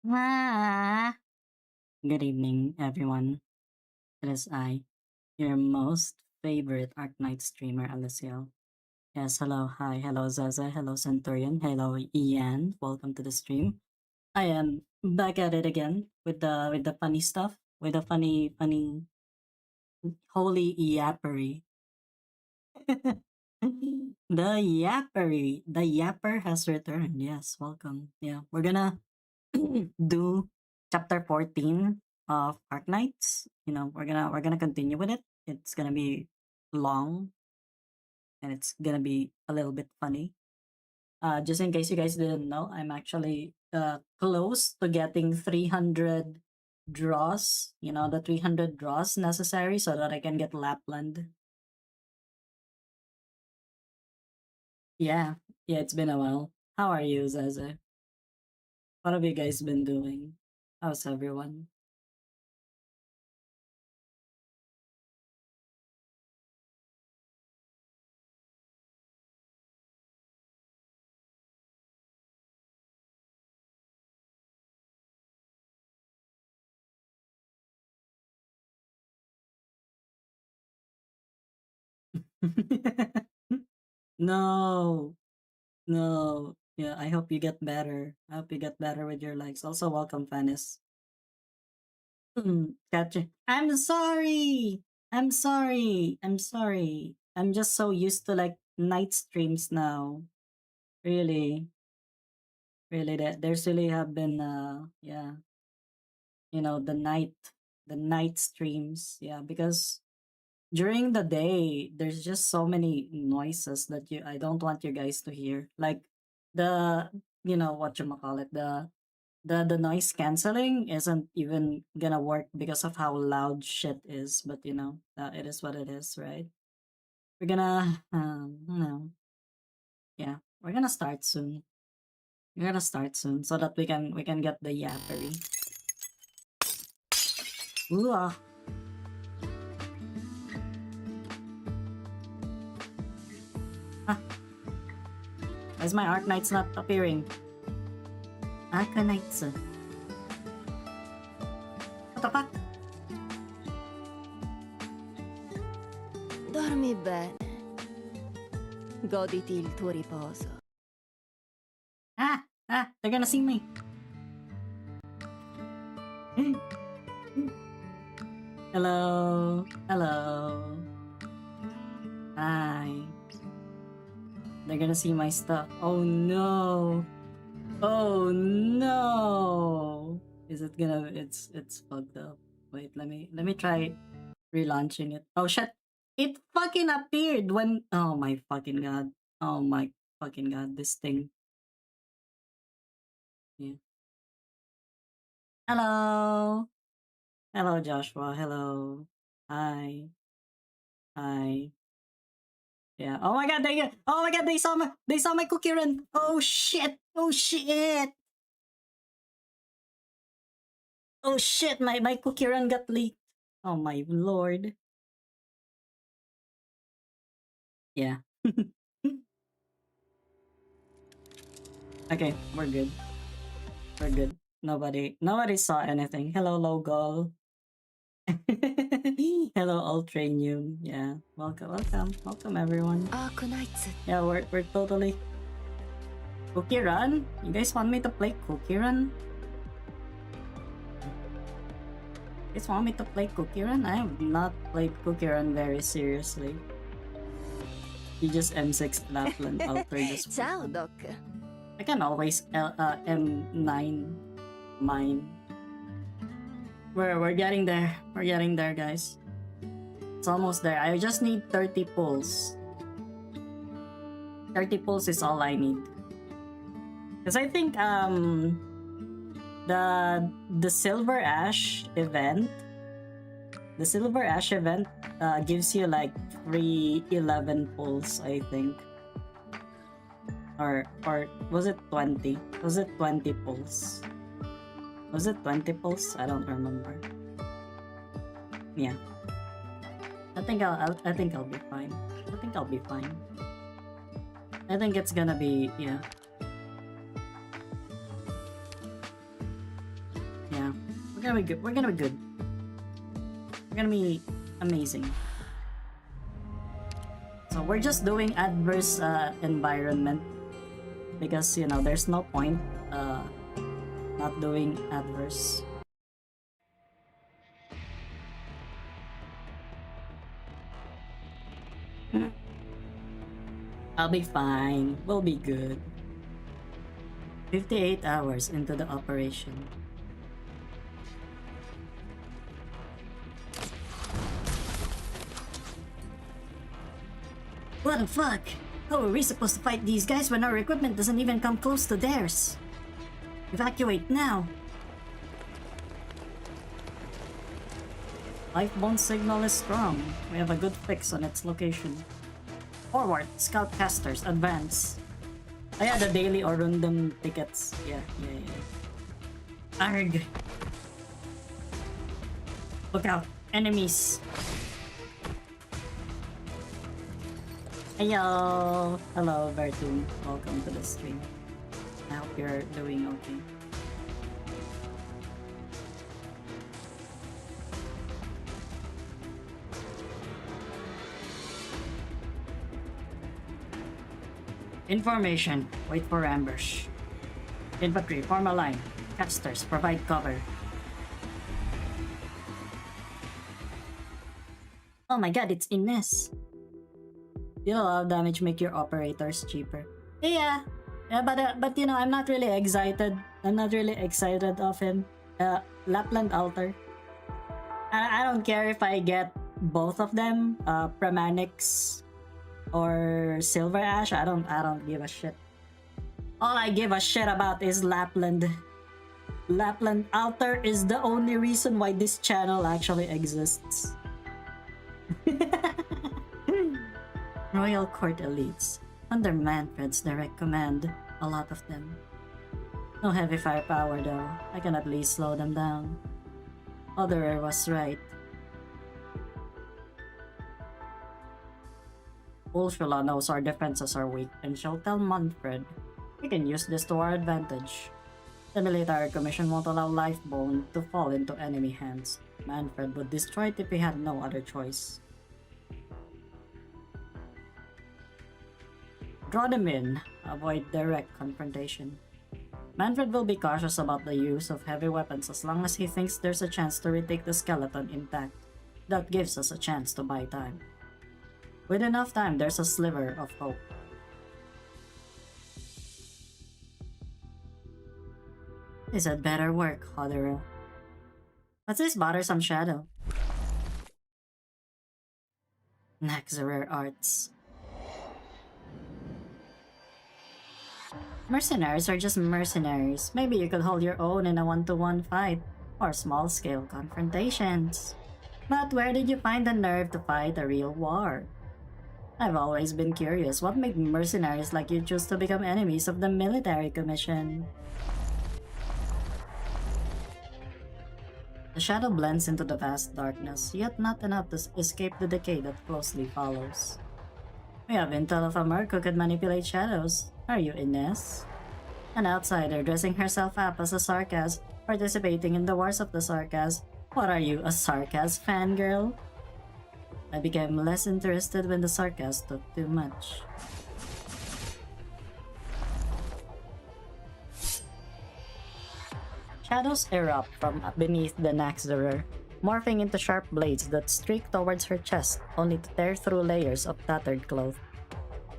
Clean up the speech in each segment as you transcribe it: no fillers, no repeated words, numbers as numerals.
Ah. Good evening, everyone. It is I, your most favorite Arknight streamer, Alyssciel. Yes, hello, hi, hello, Zaza, hello, Centurion, hello, Ian. Welcome to the stream. I am back at it again with the funny stuff, with the funny, holy Yappery. The Yapper has returned. Yes, welcome. Yeah, we're gonna do chapter 14 of Arknights. You know, we're gonna continue with it. It's gonna be long and it's gonna be a little bit funny. Just in case you guys didn't know, I'm actually close to getting 300 draws. You know, the 300 draws necessary so that I can get Lapland. Yeah, yeah, it's been a while. How are you, Zaza? What have you guys been doing? How's everyone? No. No. Yeah, I hope you get better. I hope you get better with your legs. Also, welcome, Fanis. Gotcha. I'm sorry. I'm sorry. I'm sorry. I'm just so used to like night streams now. Really, really. That there's really have been yeah, you know, the night streams. Yeah, because during the day there's just so many noises that I don't want you guys to hear. Like the you know what you call it, the noise canceling isn't even gonna work because of how loud shit is, but you know, it is what it is, right? We're gonna you know, yeah, we're gonna start soon. We're gonna start soon so that we can get the Yappery. Ooh, ah, why is my Arknights not appearing? Arknights. What the fuck? Dormi bene. Goditi il tuo riposo. They're gonna see me. Hello. Hello. Hi. They're gonna see my stuff. Oh no. Oh no. Is it gonna it's fucked up. Wait, let me try relaunching it. Oh shit. It fucking appeared when oh my fucking god. Oh my fucking god, this thing. Yeah. Hello. Hello Joshua. Hello. Hi. Hi. Yeah. Oh my god, oh my god, they saw my cookie run. Oh shit. Oh shit. Oh shit, my cookie run got leaked. Oh my lord. Yeah. Okay, we're good. We're good. Nobody saw anything. Hello, Logo. Hello, Ultranium. Yeah. Welcome everyone. Arknights. Yeah, we're totally Cookie Run? You guys want me to play Cookie Run? You guys want me to play Cookie Run? I have not played Cookie Run very seriously. You just M6 Lapland Ultra just for Ciao, fun. Doc. I can always M9 mine. We're getting there. We're getting there, guys. It's almost there. I just need 30 pulls. 30 pulls is all I need. Because I think the Silver Ash event gives you like free 11 pulls, I think. Or was it 20? Was it 20 pulls? Was it 20 pulls? I don't remember. Yeah. I think I'll be fine. I think I'll be fine. I think it's gonna be, yeah. gonna be good. We're gonna be good. We're gonna be amazing. So we're just doing adverse environment because, you know, there's no point not doing adverse. I'll be fine. We'll be good. 58 hours into the operation. What the fuck? How are we supposed to fight these guys when our equipment doesn't even come close to theirs? Evacuate now! Lifebone signal is strong. We have a good fix on its location. Forward, scoutcasters, advance. I had the daily or random tickets. Yeah. Arg! Look out, enemies! Heyo! Hello, Vertoon. Welcome to the stream. I hope you're doing okay. Information. Wait for ambush. Infantry, form a line. Casters, provide cover. Oh my god, it's Ines. Deal a lot of damage, make your operators cheaper. Yeah, but you know, I'm not really excited. I'm not really excited of him. Lapland Altar. I don't care if I get both of them. Pramanix or Silver Ash. I don't give a shit. All I give a shit about is Lapland. Lapland Altar is the only reason why this channel actually exists. Royal Court elites. Under Manfred's direct command, a lot of them. No heavy firepower though. I can at least slow them down. Otherer was right. Ursula knows our defenses are weak, and she'll tell Manfred. We can use this to our advantage. The military commission won't allow Lifebone to fall into enemy hands. Manfred would destroy it if he had no other choice. Draw them in. Avoid direct confrontation. Manfred will be cautious about the use of heavy weapons as long as he thinks there's a chance to retake the skeleton intact. That gives us a chance to buy time. With enough time, there's a sliver of hope. This had better work, Hodero. What's this bothersome shadow? Naxxerer Arts. Mercenaries are just mercenaries. Maybe you could hold your own in a one-to-one fight, or small-scale confrontations. But where did you find the nerve to fight a real war? I've always been curious, what made mercenaries like you choose to become enemies of the military commission? The shadow blends into the vast darkness, yet not enough to escape the decay that closely follows. We have intel of a merc who could manipulate shadows. Are you Ines? An outsider dressing herself up as a Sarkaz, participating in the wars of the Sarkaz. What are you, a Sarkaz fangirl? I became less interested when the Sarkaz took too much. Shadows erupt from beneath the Naxxerer, morphing into sharp blades that streak towards her chest, only to tear through layers of tattered cloth.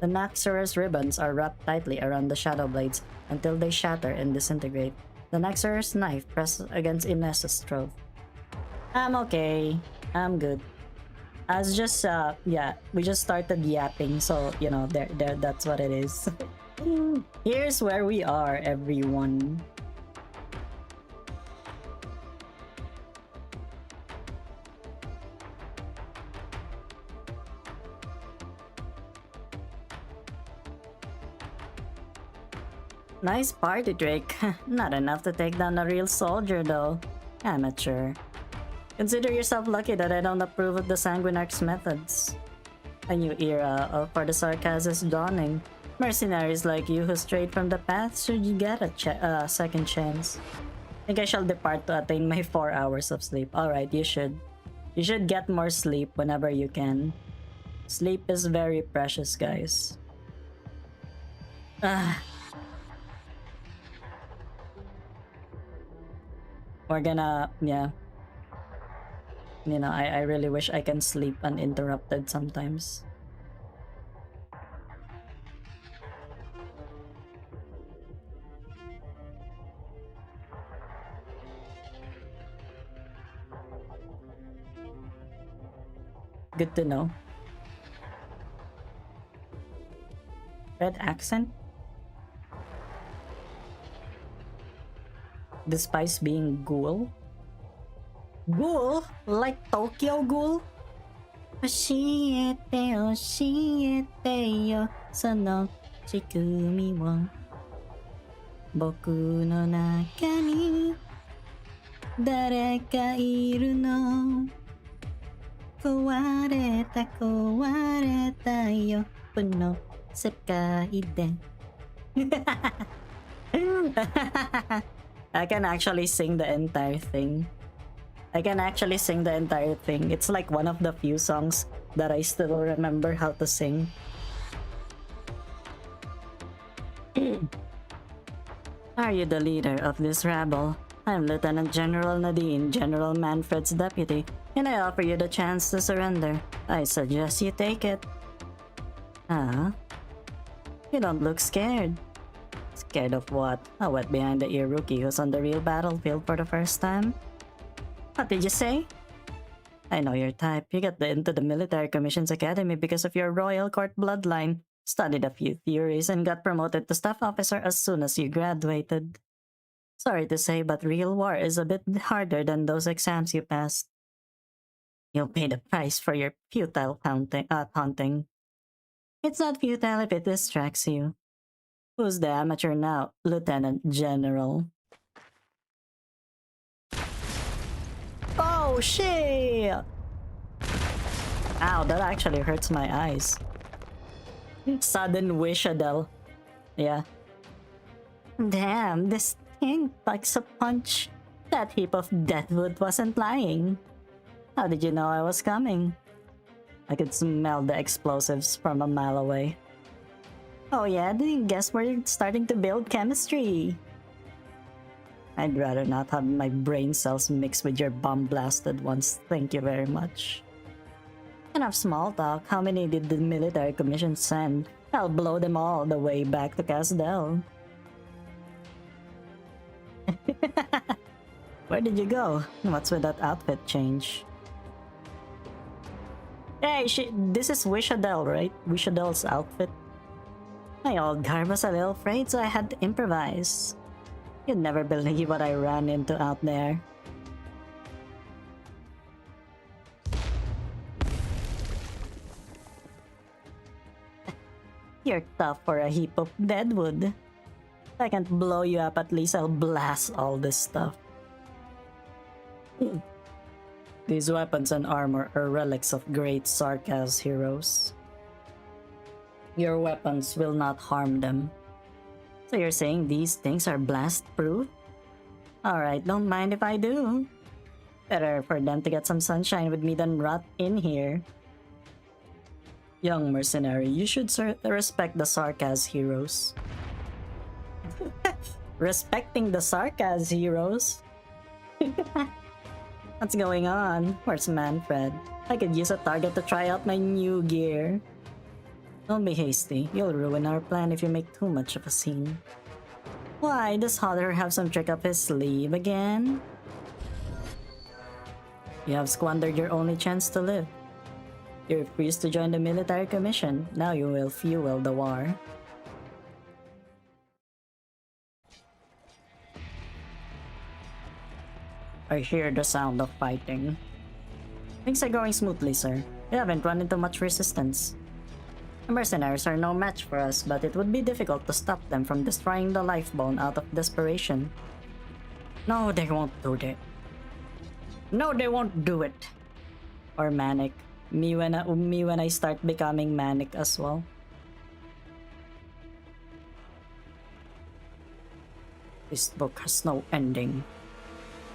The Naxxerer's ribbons are wrapped tightly around the shadow blades until they shatter and disintegrate. The Naxxerer's knife presses against Ines's throat. I'm okay. I'm good. I was just, yeah, we just started yapping, so, you know, there, that's what it is. Here's where we are, everyone. Nice party trick. Not enough to take down a real soldier though. Amateur. Consider yourself lucky that I don't approve of the Sanguinarch's methods. A new era for the Sarkaz is dawning. Mercenaries like you who strayed from the path should you get a second chance. think I shall depart to attain my 4 hours of sleep. Alright, you should. You should get more sleep whenever you can. Sleep is very precious, guys. Ah. We're gonna, yeah. You know, I really wish I can sleep uninterrupted sometimes. Good to know. Red accent? Despise being ghoul? Ghoul? Like Tokyo Ghoul? 教えて教えてよその仕組みを僕の中に誰かいるの壊れた壊れたよこの世界でI can actually sing the entire thing. I can actually sing the entire thing. It's like one of the few songs that I still remember how to sing. Are you the leader of this rabble? I'm Lieutenant General Nadine, General Manfred's deputy, and I offer you the chance to surrender. I suggest you take it. Huh? You don't look scared. Scared of what? A wet behind the ear rookie who's on the real battlefield for the first time? What did you say? I know your type. You got into the Military Commissions Academy because of your royal court bloodline, studied a few theories, and got promoted to staff officer as soon as you graduated. Sorry to say, but real war is a bit harder than those exams you passed. You'll pay the price for your futile taunting. It's not futile if it distracts you. Who's the amateur now, Lieutenant General? Oh, shit! Ow, that actually hurts my eyes. Sudden wishadel. Yeah. Damn, this thing likes a punch. That heap of deadwood wasn't lying. How did you know I was coming? I could smell the explosives from a mile away. Oh yeah, didn't guess we're starting to build chemistry. I'd rather not have my brain cells mixed with your bomb-blasted ones, thank you very much. Enough small talk, how many did the military commission send? I'll blow them all the way back to Casdell. Where did you go? What's with that outfit change? Hey, this is Wishadel, right? Wishadel's outfit. My old garb was a little frayed, so I had to improvise. You'd never believe what I ran into out there. You're tough for a heap of deadwood. If I can't blow you up, at least I'll blast all this stuff. These weapons and armor are relics of great Sarkaz heroes. Your weapons will not harm them. So you're saying these things are blast-proof? Alright, don't mind if I do. Better for them to get some sunshine with me than rot in here. Young mercenary, you should respect the Sarkaz heroes. Respecting the Sarkaz heroes? What's going on? Where's Manfred? I could use a target to try out my new gear. Don't be hasty. You'll ruin our plan if you make too much of a scene. Why, does Hodder have some trick up his sleeve again? You have squandered your only chance to live. You refused to join the military commission. Now you will fuel the war. I hear the sound of fighting. Things are going smoothly, sir. We haven't run into much resistance. The mercenaries are no match for us, but it would be difficult to stop them from destroying the lifebone out of desperation. No, they won't do that. No, they won't do it. Or manic. Me when I start becoming manic as well. This book has no ending.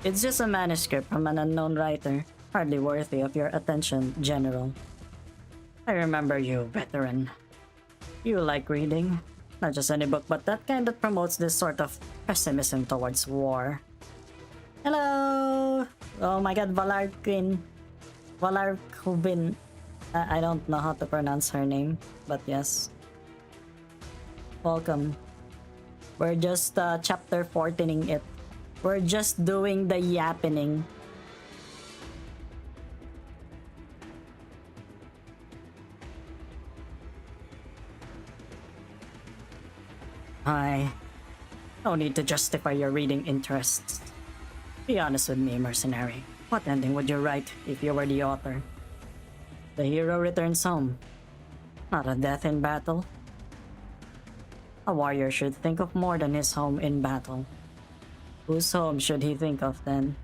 It's just a manuscript from an unknown writer, hardly worthy of your attention, General. I remember you, veteran. You like reading. Not just any book, but that kind that promotes this sort of pessimism towards war. Hello! Oh my god, Valarquin. Valarquin. I don't know how to pronounce her name, but yes. Welcome. We're just chapter 14ing it. We're just doing the yappening. Hi. No need to justify your reading interests. Be honest with me, mercenary. What ending would you write if you were the author? The hero returns home. Not a death in battle. A warrior should think of more than his home in battle. Whose home should he think of then?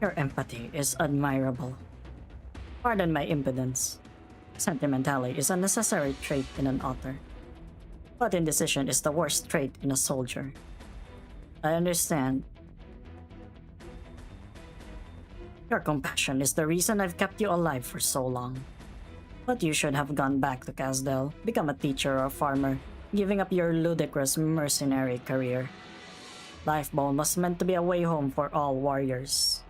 Your empathy is admirable. Pardon my impudence. Sentimentality is a necessary trait in an author. But indecision is the worst trait in a soldier. I understand. Your compassion is the reason I've kept you alive for so long. But you should have gone back to Casdell, become a teacher or a farmer, giving up your ludicrous mercenary career. Lifebone was meant to be a way home for all warriors.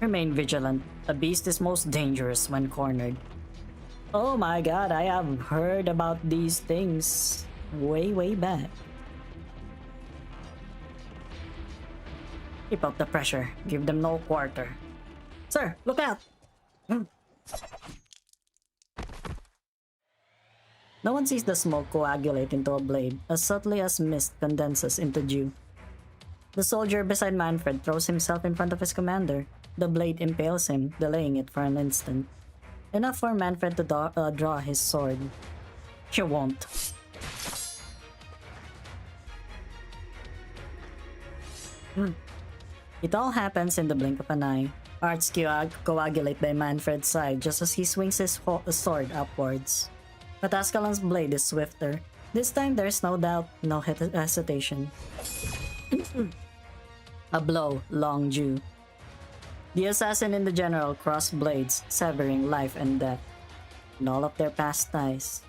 Remain vigilant. A beast is most dangerous when cornered. Oh my god, I have heard about these things way back. Keep up the pressure. Give them no quarter. Sir, look out! No one sees the smoke coagulate into a blade, as subtly as mist condenses into dew. The soldier beside Manfred throws himself in front of his commander. The blade impales him, delaying it for an instant. Enough for Manfred to draw his sword. You won't. It all happens in the blink of an eye. Arts coagulate by Manfred's side just as he swings his sword upwards. But Ascalon's blade is swifter. This time there's no doubt, no hesitation. A blow, long due. The assassin and the general cross blades, severing life and death, and all of their past ties.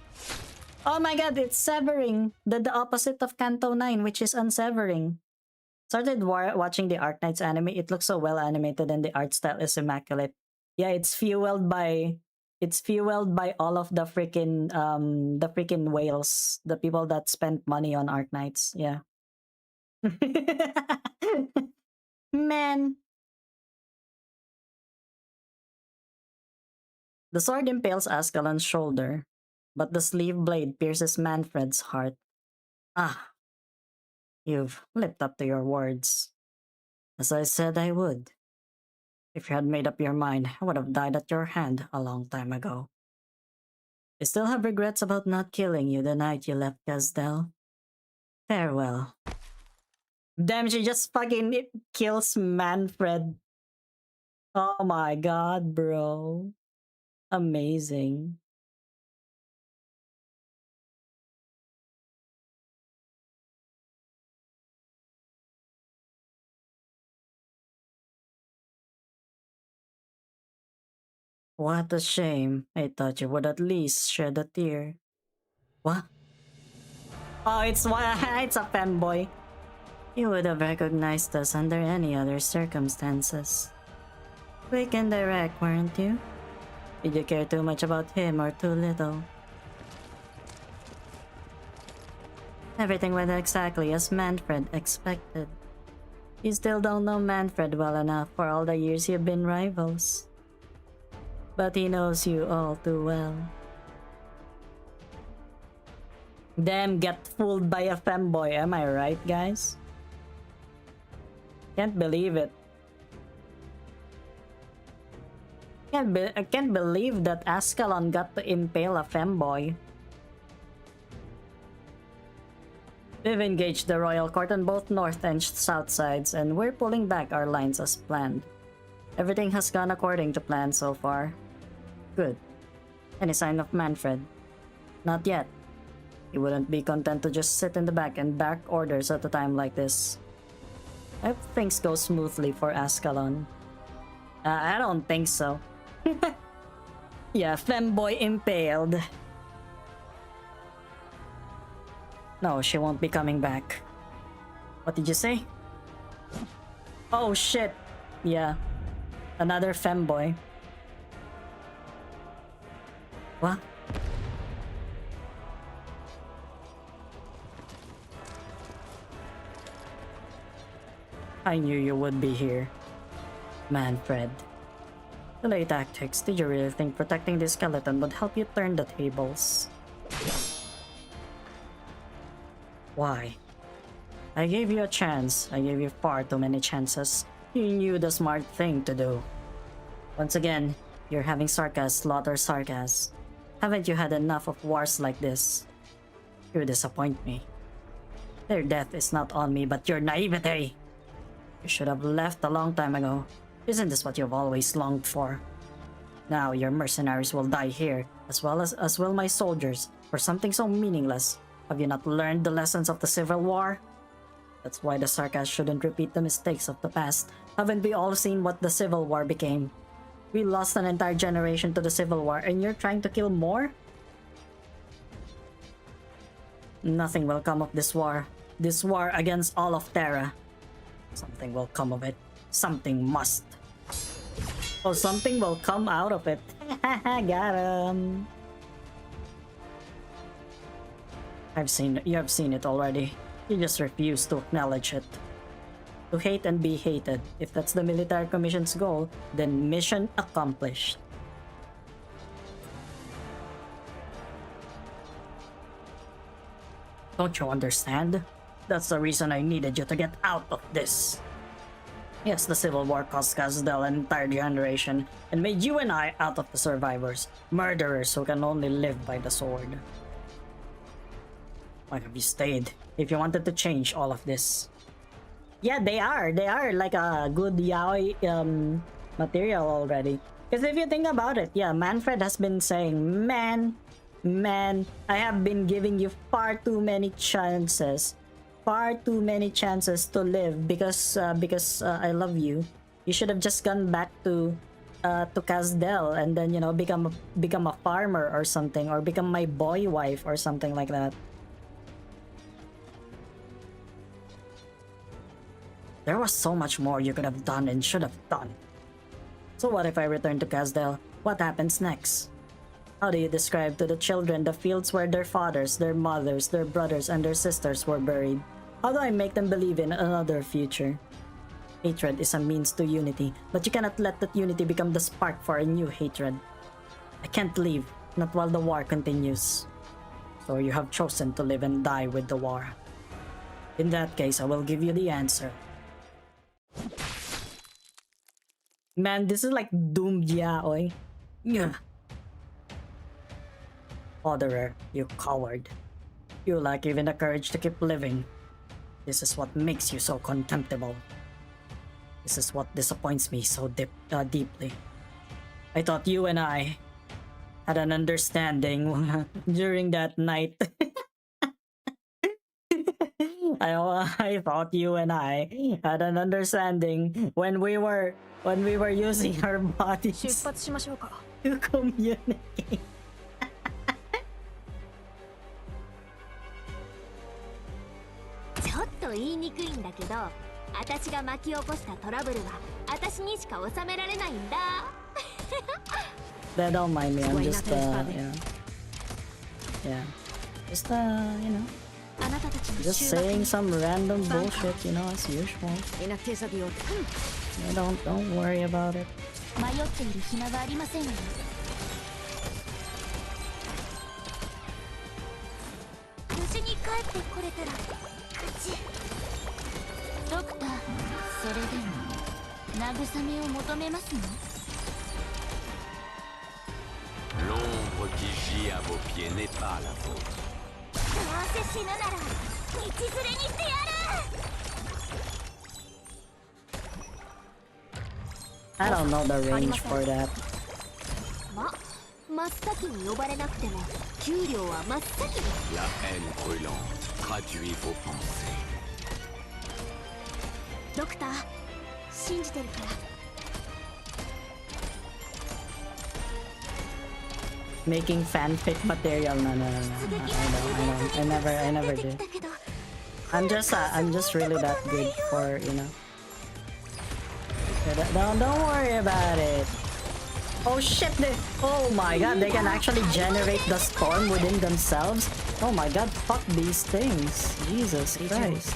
Oh my god, it's severing! The opposite of Canto 9, which is unsevering. Started watching the Arknights anime. It looks so well animated and the art style is immaculate. Yeah, it's fueled by all of the freaking whales, the people that spent money on Arknights. Yeah. Man. The sword impales Ascalon's shoulder, but the sleeve blade pierces Manfred's heart. Ah. You've lived up to your words. As I said I would. If you had made up your mind, I would have died at your hand a long time ago. I still have regrets about not killing you the night you left Casdell. Farewell. Damn, she just fucking kills Manfred. Oh my god, bro. Amazing. What a shame. I thought you would at least shed a tear. What? Oh, it's a fanboy. You would have recognized us under any other circumstances. Quick and direct, weren't you? Did you care too much about him or too little? Everything went exactly as Manfred expected. You still don't know Manfred well enough for all the years you've been rivals. But he knows you all too well. Damn, get fooled by a femboy, am I right, guys? Can't believe it. I can't believe that Ascalon got to impale a femboy. We've engaged the royal court on both north and south sides, and we're pulling back our lines as planned. Everything has gone according to plan so far. Good. Any sign of Manfred? Not yet. You wouldn't be content to just sit in the back and back orders at a time like this. I hope things go smoothly for Ascalon. I don't think so. Yeah, femboy impaled. No, she won't be coming back. What did you say? Oh shit. Yeah. Another femboy. What? I knew you would be here. Manfred. Delay tactics. Did you really think protecting this skeleton would help you turn the tables? Why? I gave you a chance. I gave you far too many chances. You knew the smart thing to do. Once again, you're having Sarkaz slaughter Sarkaz. Haven't you had enough of wars like this? You disappoint me. Their death is not on me, but your naivete. You should have left a long time ago. Isn't this what you've always longed for? Now your mercenaries will die here, as will my soldiers, for something so meaningless. Have you not learned the lessons of the Civil War? That's why the Sarkaz shouldn't repeat the mistakes of the past. Haven't we all seen what the Civil War became? We lost an entire generation to the Civil War, and you're trying to kill more? Nothing will come of this war. This war against all of Terra. Something will come of it. Something must. Oh, something will come out of it. Got him. You have seen it already. You just refuse to acknowledge it. To hate and be hated. If that's the military commission's goal, then mission accomplished. Don't you understand? That's the reason I needed you to get out of this. Yes, the Civil War cost Kazdel an entire generation and made you and I out of the survivors, murderers who can only live by the sword. Why have you stayed if you wanted to change all of this? Yeah, they are like a good yaoi material already. Because if you think about it, yeah, Manfred has been saying, man, I have been giving you far too many chances to live because I love you. You should have just gone back to Kazdel and then, you know, become a farmer or something, or become my boy wife or something like that. There was so much more you could have done and should have done. So what if I return to Kazdel? What happens next? How do you describe to the children the fields where their fathers, their mothers, their brothers, and their sisters were buried? How do I make them believe in another future? Hatred is a means to unity, but you cannot let that unity become the spark for a new hatred. I can't leave, not while the war continues. So you have chosen to live and die with the war. In that case, I will give you the answer. Man, this is like doomed yaoi. Yeah. Orderer, you coward. You lack even the courage to keep living. This is what makes you so contemptible. This is what disappoints me so deeply. I thought you and I had an understanding during that night. I thought you and I had an understanding when we were using our bodies to communicate. ちょっと言いにくいんだけど、私が巻き起こしたトラブルは私にしか収められないんだ。Don't mind me, I'm just just you know, just saying some random bullshit, you know, as usual. Don't worry about it. 迷っている暇がありませんよ。無事に帰ってこれたら勝ち。ドクター、それでも慰めを求めますの？ L'ombre qui gît à vos pieds n'est pas la vôtre. どうせ死ぬなら道連れにしてやる。 I don't know the range for that. ま、真っ先に呼ばれなくても給料は真っ先に。 La haine brûlante traduit vos pensées. ドクター信じてるから。 Making fanfic material. No. I never did. I'm just really that good for, you know. Don't worry about it. Oh shit, oh my god, they can actually generate the storm within themselves. Oh my god, fuck these things. Jesus Christ.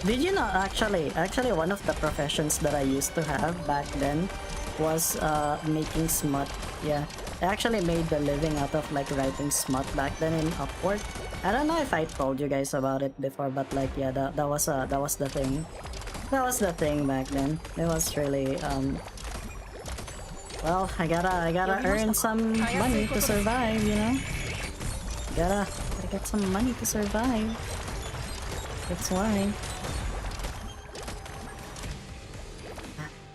Did you know actually one of the professions that I used to have back then was making smut. Yeah, I actually made the living out of like writing smut back then in Upwork. I don't know if I told you guys about it before, but like yeah, that was the thing. That was the thing back then. It was really well, I gotta earn some money to survive, you know. Gotta get some money to survive. That's why.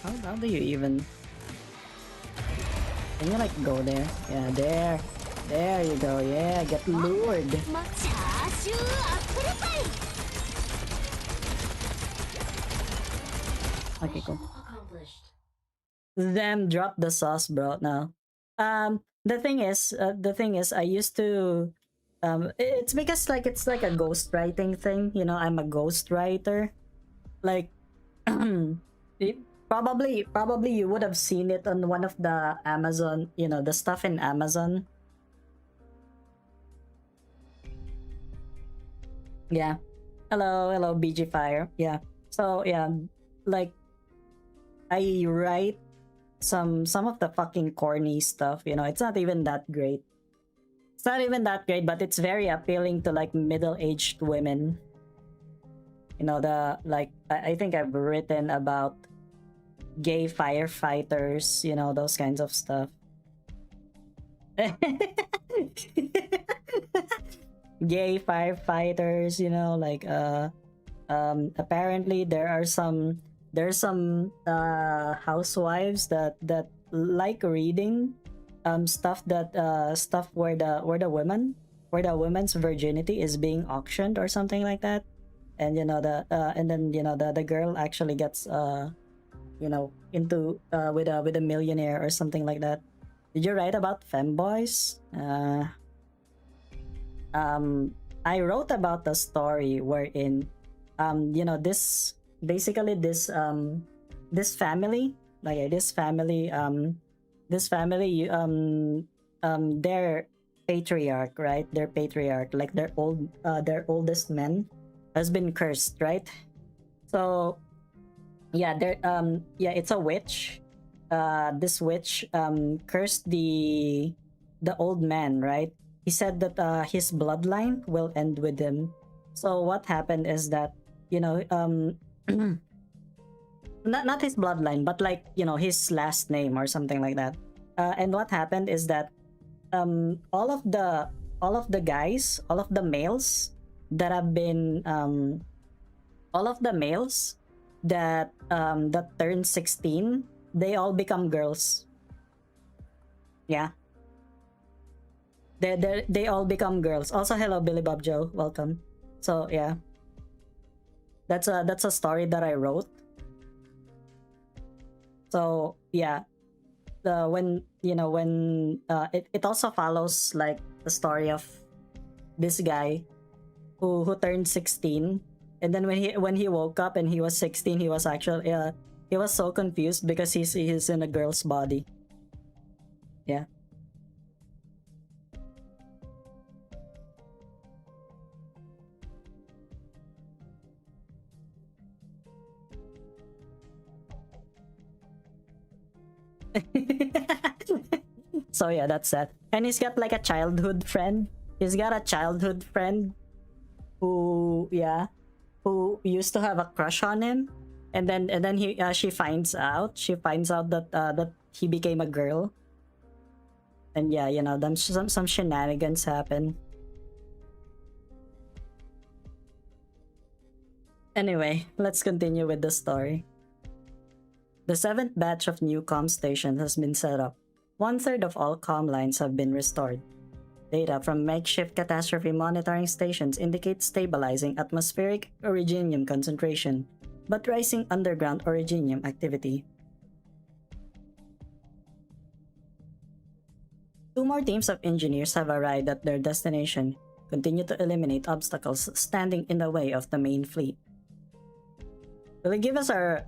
How do you even? Can you like go there? Yeah, there you go. Yeah, get lured. Okay, cool. Them drop the sauce, bro. Now, the thing is, I used to, it's because like it's like a ghostwriting thing. You know, I'm a ghostwriter. Like, probably you would have seen it on one of the Amazon. You know, the stuff in Amazon. Yeah. Hello, BG Fire. Yeah. So yeah, like I write some of the fucking corny stuff, you know. It's not even that great. It's not even that great, but it's very appealing to like middle-aged women. You know, the like I think I've written about gay firefighters, you know, those kinds of stuff. Gay firefighters, you know, like apparently there's some housewives that like reading stuff where the women's virginity is being auctioned or something like that, and you know and then you know the girl actually gets you know into with a millionaire or something like that. Did you write about femboys? I wrote about the story wherein you know this basically this family, like this family their patriarch, right? Their patriarch, like their oldest man has been cursed, right? So yeah, it's a witch. This witch cursed the old man, right? He said that his bloodline will end with him. So what happened is that, you know, not his bloodline, but like, you know, his last name or something like that. And what happened is that all of the guys, all of the males that have been all of the males that turn 16, they all become girls. Yeah. They all become girls. Also, hello Billy Bob Joe, welcome. So yeah, that's a story that I wrote. So yeah, when you know when it also follows like the story of this guy who turned 16, and then when he woke up and he was 16, he was actually he was so confused because he's in a girl's body. Yeah. So yeah, that's that. And he's got like a childhood friend. He's got a childhood friend who used to have a crush on him, and then she finds out that that he became a girl. And yeah, you know, then some shenanigans happen. Anyway, let's continue with the story. The 7th batch of new comm stations has been set up. 1/3 of all comm lines have been restored. Data from makeshift catastrophe monitoring stations indicate stabilizing atmospheric originium concentration, but rising underground originium activity. 2 more teams of engineers have arrived at their destination. Continue to eliminate obstacles standing in the way of the main fleet. Will it give us our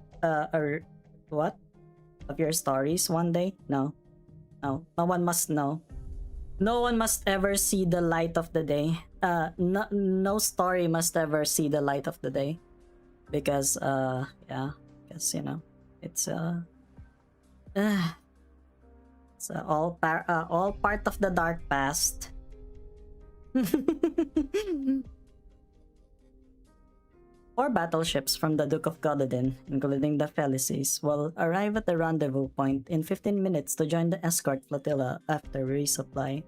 what? Of your stories one day? No. No. No one must know. No one must ever see the light of the day. No story must ever see the light of the day. Because, yeah. Because, you know, it's all part of the dark past. 4 battleships from the Duke of Gododin, including the Felices, will arrive at the rendezvous point in 15 minutes to join the escort flotilla after resupply.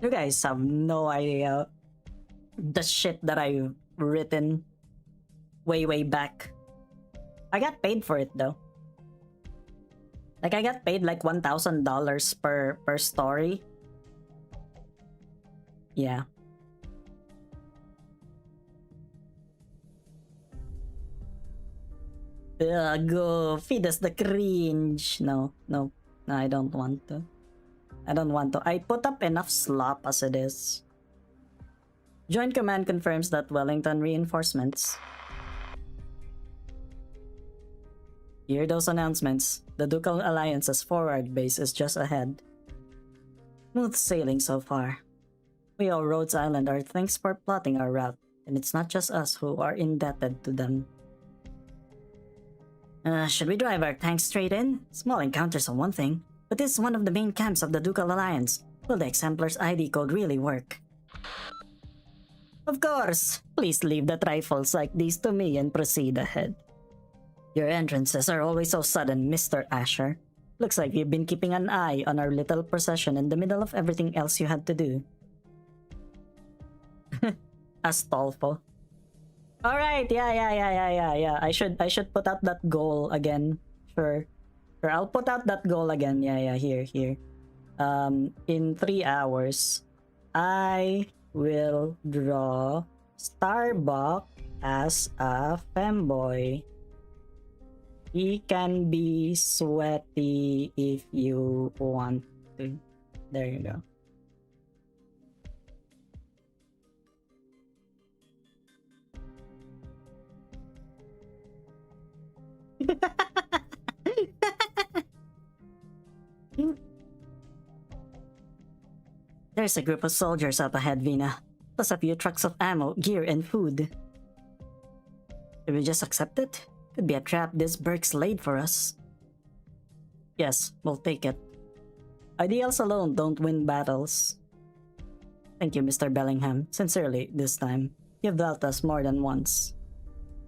You guys have no idea the shit that I've written way back. I got paid for it though. Like I got paid like $1,000 per story. Yeah. Go feed us the cringe. No, I don't want to. I put up enough slop as it is. Joint Command confirms that Wellington reinforcements. Hear those announcements. The Ducal Alliance's forward base is just ahead. Smooth sailing so far. We owe Rhodes Island our thanks for plotting our route, and it's not just us who are indebted to them. Should we drive our tanks straight in? Small encounters are one thing, but this is one of the main camps of the Ducal Alliance. Will the Exemplar's ID code really work? Of course! Please leave the trifles like these to me and proceed ahead. Your entrances are always so sudden, Mr. Asher. Looks like you've been keeping an eye on our little procession in the middle of everything else you had to do. Astolfo. Alright, yeah. I should put out that goal again. Sure, I'll put out that goal again. Yeah, here. In 3 hours, I will draw Starbuck as a femboy. He can be sweaty if you want to. There you go. There's a group of soldiers up ahead, Vina. Plus a few trucks of ammo, gear, and food. Should we just accept it? Could be a trap this Burke's laid for us. Yes, we'll take it. Ideals alone don't win battles. Thank you, Mr. Bellingham. Sincerely, this time. You've dealt us more than once.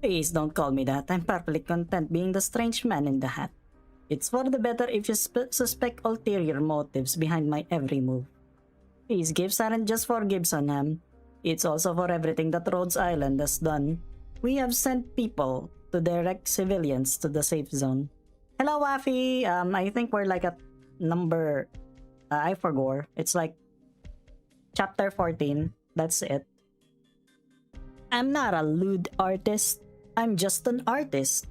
Please don't call me that. I'm perfectly content being the strange man in the hat. It's for the better if you suspect ulterior motives behind my every move. These gifts aren't just for Gibsonham. It's also for everything that Rhodes Island has done. We have sent people to direct civilians to the safe zone. Hello, Wafi. I think we're like at number... I forgot. It's like chapter 14. That's it. I'm not a lewd artist. I'm just an artist.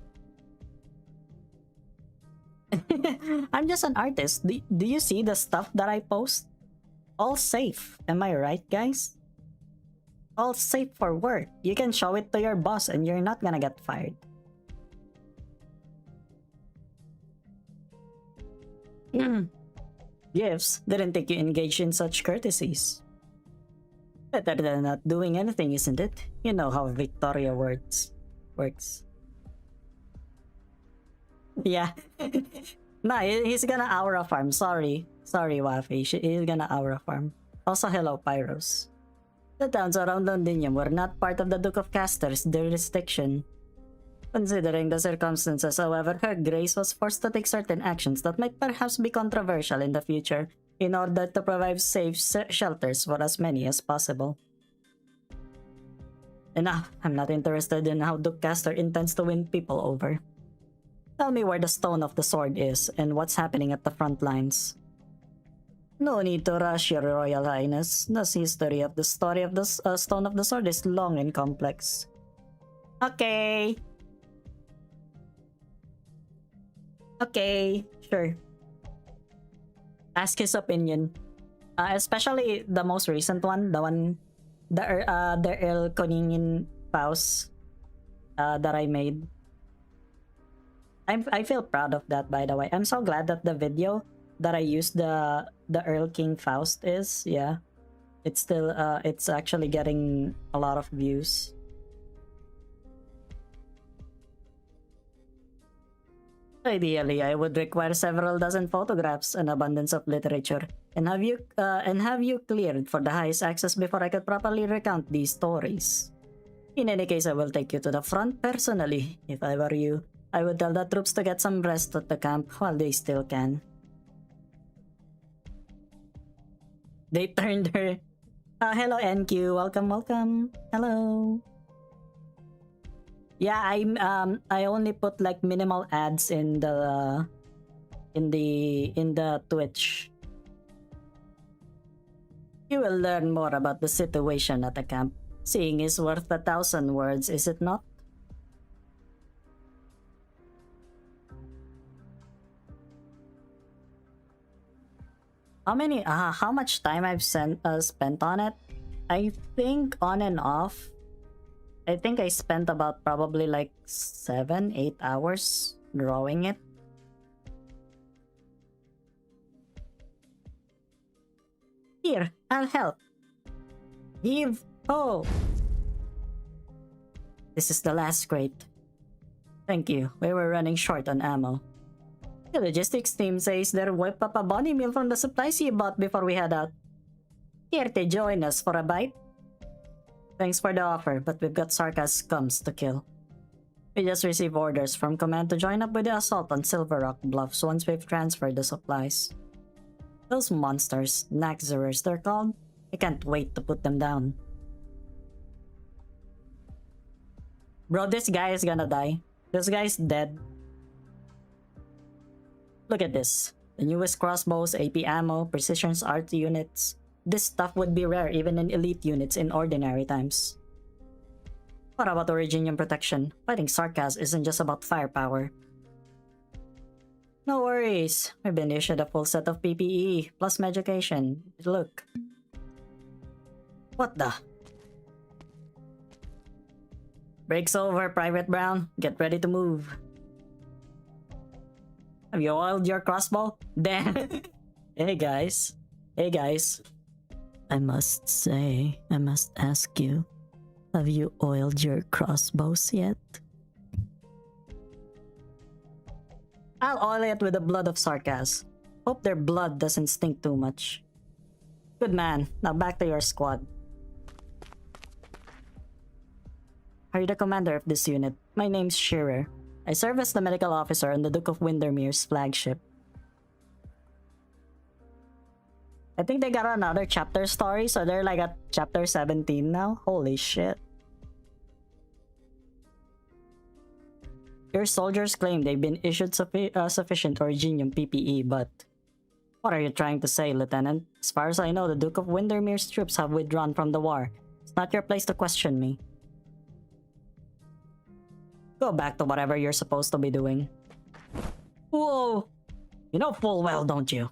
I'm just an artist. Do you see the stuff that I post? All safe. Am I right, guys? All safe for work. You can show it to your boss and you're not gonna get fired. Gifts didn't take you engaged in such courtesies. Better than not doing anything, isn't it? You know how Victoria works. Yeah. Nah, he's gonna aura farm. Sorry, Wafi. He's gonna aura farm. Also, hello, Pyros. The towns around Londinium were not part of the Duke of Caster's jurisdiction. Considering the circumstances, however, Her Grace was forced to take certain actions that might perhaps be controversial in the future in order to provide safe shelters for as many as possible. Enough. I'm not interested in how Dukecaster intends to win people over. Tell me where the Stone of the Sword is and what's happening at the front lines. No need to rush, Your Royal Highness. The history of the story of the Stone of the Sword is long and complex. Okay. Okay, sure. Ask his opinion. Especially the most recent one, the Earl Koningin Faust that I made. I feel proud of that, by the way. I'm so glad that the video that I used the Earl King Faust is, yeah. It's still it's actually getting a lot of views. Ideally, I would require several dozen photographs, an abundance of literature, and have you cleared for the highest access before I could properly recount these stories. In any case, I will take you to the front personally. If I were you, I would tell the troops to get some rest at the camp while they still can. They turned her. Hello, NQ. Welcome. Hello. Yeah, I only put like minimal ads in the Twitch. You will learn more about the situation at the camp. Seeing is worth 1,000 words, is it not? How much time I've spent on it? I think on and off. I think I spent about probably like 7-8 hours drawing it. Here, I'll help. Give. Oh. This is the last crate. Thank you. We were running short on ammo. The logistics team says they'll whip up a body meal from the supplies you bought before we head out. Here to join us for a bite? Thanks for the offer, but we've got Sarkaz scums to kill. We just received orders from command to join up with the assault on Silver Rock Bluffs once we've transferred the supplies. Those monsters, Naxxerers they're called, I can't wait to put them down. Bro, this guy is gonna die. This guy's dead. Look at this. The newest crossbows, AP ammo, precision art units. This stuff would be rare even in elite units in ordinary times. What about Originium protection? Fighting Sarkaz isn't just about firepower. No worries. We've been issued a full set of PPE, plus medication. Look. What the? Break's over, Private Brown. Get ready to move. Have you oiled your crossbow? Damn. Hey guys. I must ask you, have you oiled your crossbows yet? I'll oil it with the blood of Sarkaz. Hope their blood doesn't stink too much. Good man, now back to your squad. Are you the commander of this unit? My name's Shearer. I serve as the medical officer on the Duke of Windermere's flagship. I think they got another chapter story, so they're like at chapter 17 now. Holy shit. Your soldiers claim they've been issued sufficient Originium PPE, but... What are you trying to say, Lieutenant? As far as I know, the Duke of Windermere's troops have withdrawn from the war. It's not your place to question me. Go back to whatever you're supposed to be doing. Whoa! You know full well, don't you?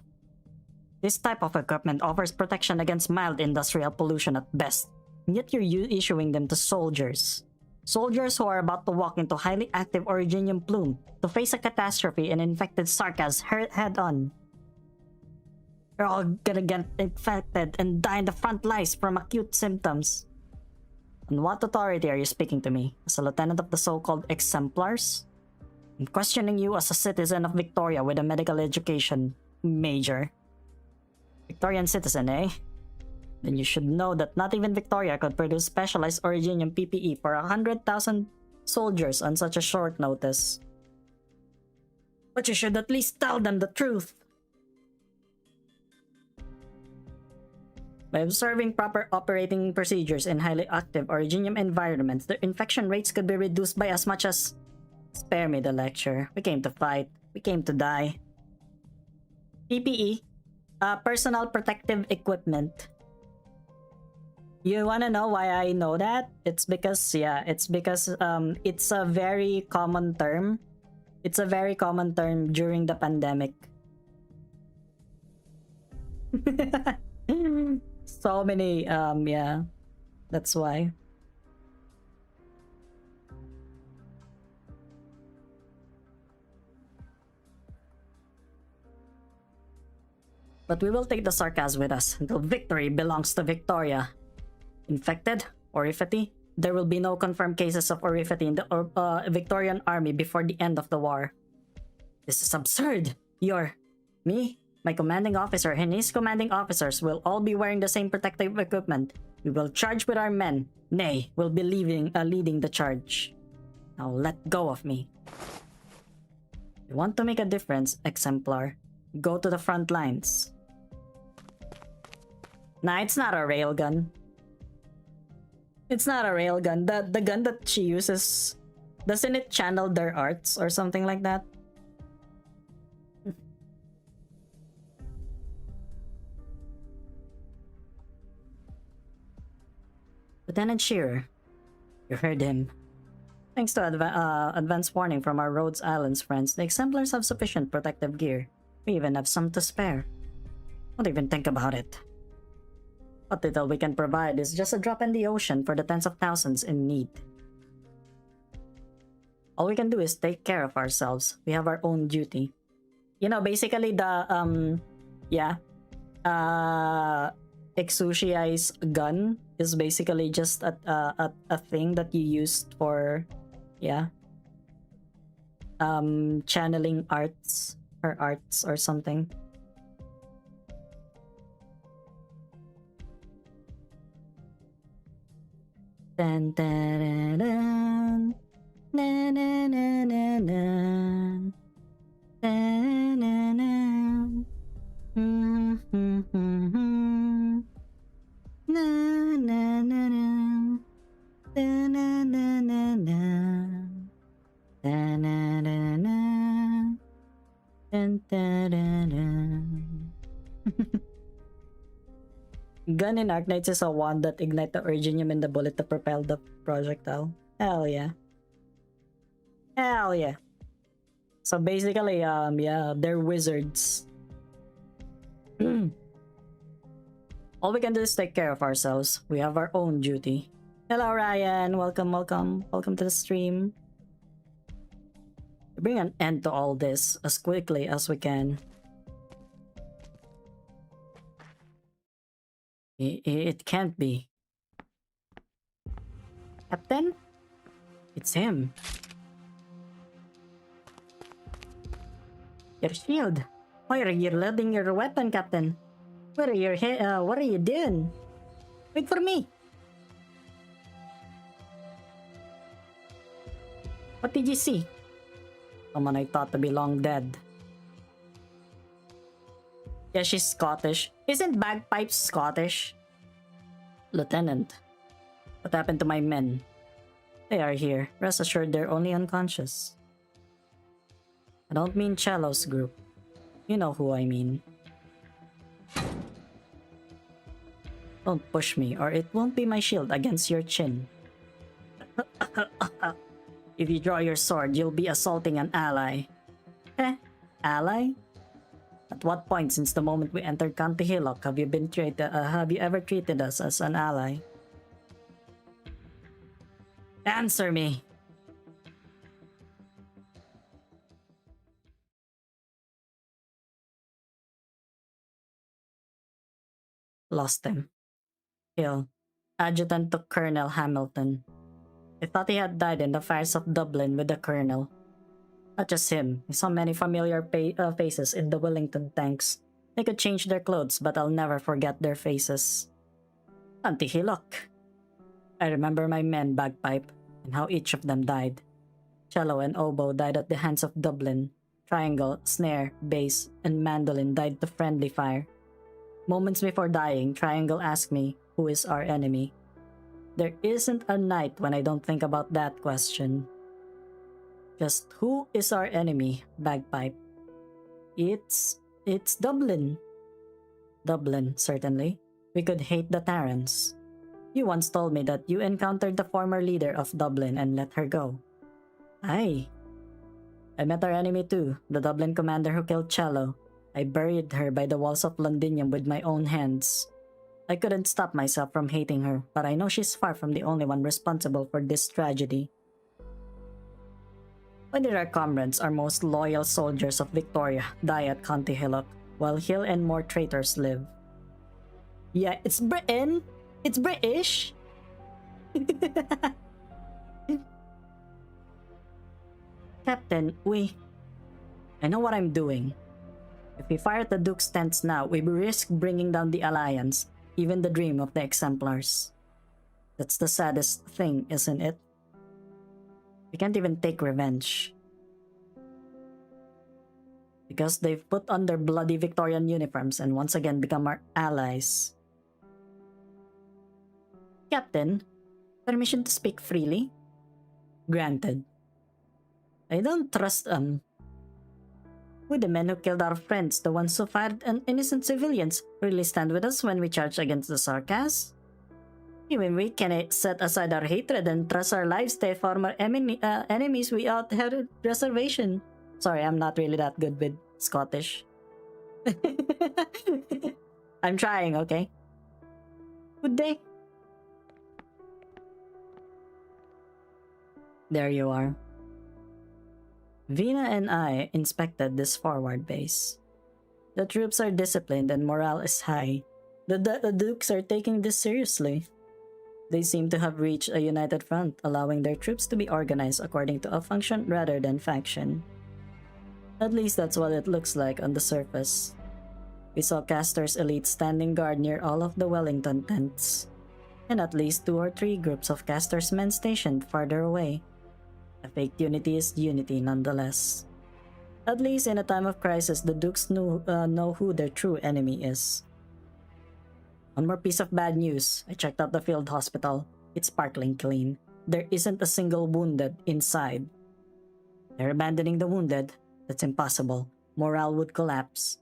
This type of equipment offers protection against mild industrial pollution at best, and yet you're issuing them to soldiers. Soldiers who are about to walk into highly active Originium plume to face a catastrophe and infected Sarkaz head-on. They're all gonna get infected and die in the front lines from acute symptoms. On what authority are you speaking to me? As a lieutenant of the so-called exemplars? I'm questioning you as a citizen of Victoria with a medical education major. Victorian citizen, eh? Then you should know that not even Victoria could produce specialized Originium PPE for 100,000 soldiers on such a short notice. But you should at least tell them the truth. By observing proper operating procedures in highly active originium environments, their infection rates could be reduced by as much as... Spare me the lecture. We came to fight. We came to die. PPE. Personal protective equipment. You wanna know why I know that? It's because, it's a very common term. It's a very common term during the pandemic. So many, that's why. But we will take the sarcasm with us until victory belongs to Victoria. Infected? Orifity? There will be no confirmed cases of Orifity in the Victorian army before the end of the war. This is absurd. Me, my commanding officer, and his commanding officers will all be wearing the same protective equipment. We will charge with our men. Nay, will be leading the charge. Now let go of me. You want to make a difference, exemplar? Go to the front lines. Nah, it's not a railgun. It's not a railgun. The gun that she uses, doesn't it channel their arts or something like that? Lieutenant Shearer, you heard him. Thanks to advance warning from our Rhodes Islands friends, the exemplars have sufficient protective gear. We even have some to spare. Don't even think about it. What little we can provide is just a drop in the ocean for the tens of thousands in need. All we can do is take care of ourselves. We have our own duty. You know, basically the, Exusiai's gun is basically just a thing that you used for, channeling arts, her arts or something. Dun, dun, dun, dun. Na, na, na, na, na. Na, na, na. Mm, mm, mm, mm. Na, na, na, na. Da, na, na, na, na. Da, na, na, na. Dun, da, da, da. Gun in Arknights is a wand that ignite the Originium in the bullet to propel the projectile. Hell yeah. Hell yeah. So basically, they're wizards. All we can do is take care of ourselves. We have our own duty. Hello Ryan, welcome to the stream. Bring an end to all this as quickly as we can. It can't be. Captain? It's him. Your shield. Why are you loading your weapon, Captain? What are you doing? Wait for me. What did you see? Someone I thought to be long dead. Yeah, she's Scottish. Isn't bagpipes Scottish? Lieutenant, what happened to my men? They are here. Rest assured they're only unconscious. I don't mean Cello's group. You know who I mean. Don't push me or it won't be my shield against your chin. If you draw your sword, you'll be assaulting an ally. Ally? At what point since the moment we entered County Hillock have you ever treated us as an ally? Answer me! Lost him. Hill, adjutant to Colonel Hamilton. I thought he had died in the fires of Dublin with the Colonel. Not just him, I saw many familiar faces in the Wellington tanks. They could change their clothes, but I'll never forget their faces. Auntie Hillock. I remember my men bagpipe, and how each of them died. Cello and oboe died at the hands of Dublin. Triangle, snare, bass, and mandolin died to friendly fire. Moments before dying, Triangle asked me, who is our enemy? There isn't a night when I don't think about that question. Just who is our enemy, Bagpipe? It's Dublin. Dublin, certainly. We could hate the Terrans. You once told me that you encountered the former leader of Dublin and let her go. Aye. I met our enemy too, the Dublin commander who killed Cello. I buried her by the walls of Londinium with my own hands. I couldn't stop myself from hating her, but I know she's far from the only one responsible for this tragedy. Why did our comrades, our most loyal soldiers of Victoria, die at County Hillock, while Hill and more traitors live? Yeah, it's Britain! It's British! Captain, I know what I'm doing. If we fire at the Duke's tents now, we risk bringing down the Alliance, even the dream of the Exemplars. That's the saddest thing, isn't it? We can't even take revenge. Because they've put on their bloody Victorian uniforms and once again become our allies. Captain, permission to speak freely? Granted. I don't trust Would the men who killed our friends, the ones who fired on innocent civilians, really stand with us when we charge against the Sarkas? Even we can set aside our hatred and trust our lives to former enemies without reservation. Sorry, I'm not really that good with Scottish. I'm trying, okay? Would they? There you are. Vina and I inspected this forward base. The troops are disciplined and morale is high. The Dukes are taking this seriously. They seem to have reached a united front, allowing their troops to be organized according to a function rather than faction. At least that's what it looks like on the surface. We saw Castor's elite standing guard near all of the Wellington tents, and at least 2 or 3 groups of Castor's men stationed farther away. A fake unity is unity nonetheless. At least in a time of crisis, the Dukes know who their true enemy is. One more piece of bad news. I checked out the field hospital. It's sparkling clean. There isn't a single wounded inside. They're abandoning the wounded. That's impossible. Morale would collapse.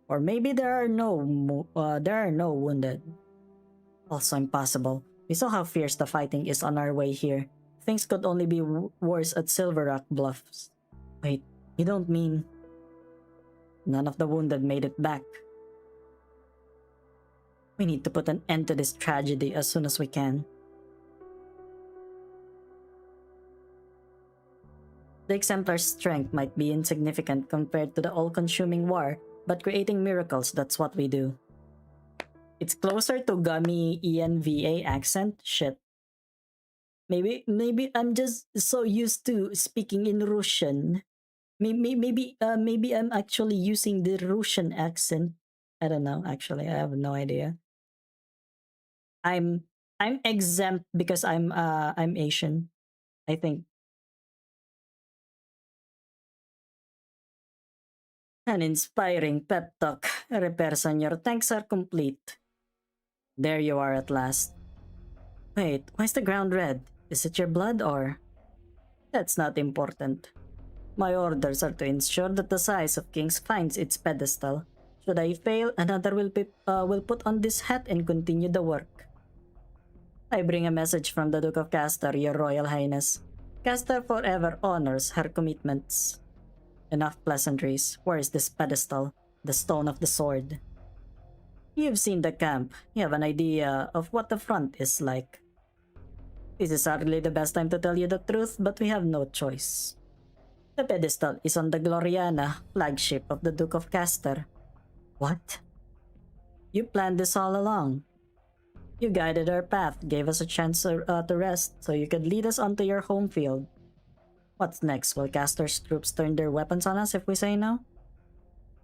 Or maybe there are no wounded. Also impossible. We saw how fierce the fighting is on our way here. Things could only be worse at Silver Rock Bluffs. Wait, you don't mean... None of the wounded made it back. We need to put an end to this tragedy as soon as we can. The Exemplar's strength might be insignificant compared to the all-consuming war, but creating miracles, that's what we do. It's closer to Gummy ENVA accent? Shit. Maybe I'm just so used to speaking in Russian. Maybe I'm actually using the Russian accent. I don't know, actually. I have no idea. I'm exempt because I'm Asian, I think. An inspiring pep talk. Repairs on your tanks are complete. There you are at last. Wait, why is the ground red? Is it your blood or... That's not important. My orders are to ensure that the size of Kings finds its pedestal. Should I fail, another will put on this hat and continue the work. I bring a message from the Duke of Castor, Your Royal Highness. Castor forever honors her commitments. Enough pleasantries. Where is this pedestal? The stone of the sword. You've seen the camp. You have an idea of what the front is like. This is hardly the best time to tell you the truth, but we have no choice. The pedestal is on the Gloriana, flagship of the Duke of Castor. What? You planned this all along. You guided our path, gave us a chance to rest, so you could lead us onto your home field. What's next? Will Castor's troops turn their weapons on us if we say no?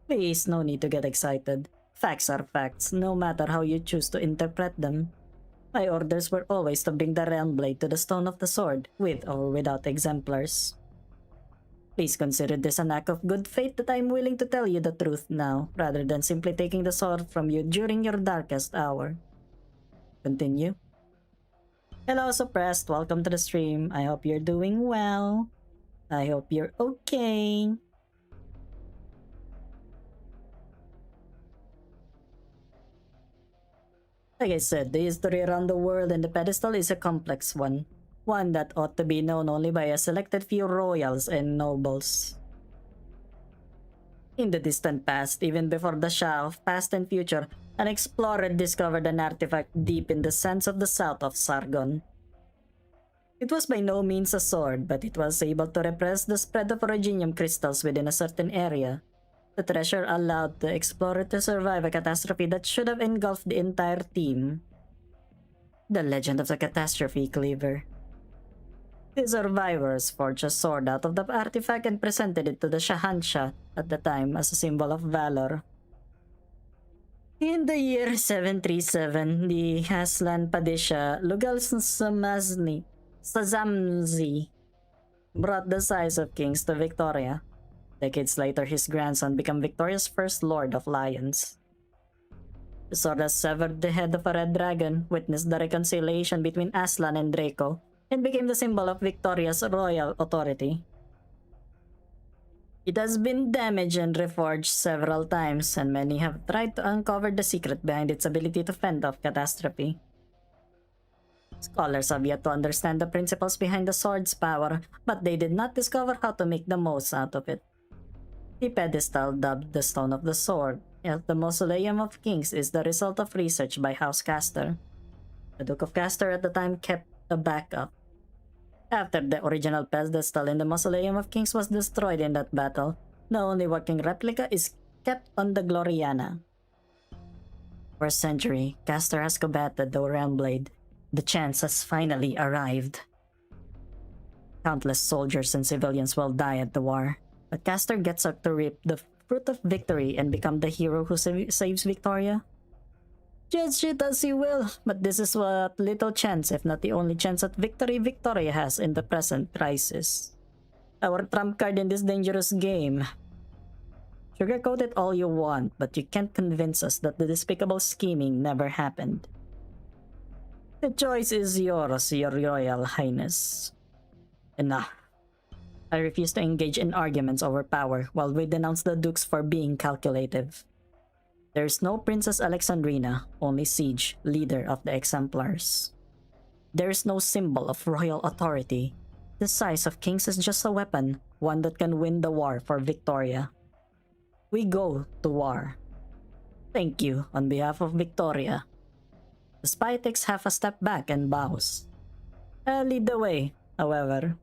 Please, no need to get excited. Facts are facts, no matter how you choose to interpret them. My orders were always to bring the realm blade to the stone of the sword, with or without exemplars. Please consider this an act of good faith that I am willing to tell you the truth now, rather than simply taking the sword from you during your darkest hour. Continue. Hello, Suppressed. Welcome to the stream. I hope you're doing well. I hope you're okay. Like I said, the history around the world and the pedestal is a complex one. One that ought to be known only by a selected few royals and nobles. In the distant past, even before the Shah of past and future, an explorer discovered an artifact deep in the sands of the south of Sargon. It was by no means a sword, but it was able to repress the spread of originium crystals within a certain area. The treasure allowed the explorer to survive a catastrophe that should have engulfed the entire team. The legend of the catastrophe cleaver. The survivors forged a sword out of the artifact and presented it to the Shahanshah at the time as a symbol of valor. In the year 737, the Haslan Padishah Lugal Sazamzi brought the size of kings to Victoria. Decades later, his grandson became Victoria's first Lord of Lions. The sword has severed the head of a red dragon, witnessed the reconciliation between Aslan and Draco, and became the symbol of Victoria's royal authority. It has been damaged and reforged several times, and many have tried to uncover the secret behind its ability to fend off catastrophe. Scholars have yet to understand the principles behind the sword's power, but they did not discover how to make the most out of it. The pedestal, dubbed the Stone of the Sword, at the Mausoleum of Kings, is the result of research by House Castor. The Duke of Castor at the time kept a backup. After the original pedestal in the Mausoleum of Kings was destroyed in that battle, the only working replica is kept on the Gloriana. For a century, Castor has combated the Realmblade. The chance has finally arrived. Countless soldiers and civilians will die at the war, but Castor gets up to reap the fruit of victory and become the hero who saves Victoria. Judge it as you will, but this is what little chance, if not the only chance at victory, Victoria has in the present crisis. Our trump card in this dangerous game. Sugarcoat it all you want, but you can't convince us that the despicable scheming never happened. The choice is yours, your royal highness. Enough. I refuse to engage in arguments over power while we denounce the dukes for being calculative. There is no Princess Alexandrina, only Siege, leader of the Exemplars. There is no symbol of royal authority. The size of kings is just a weapon, one that can win the war for Victoria. We go to war. Thank you on behalf of Victoria. The spy takes half a step back and bows. I'll lead the way, however.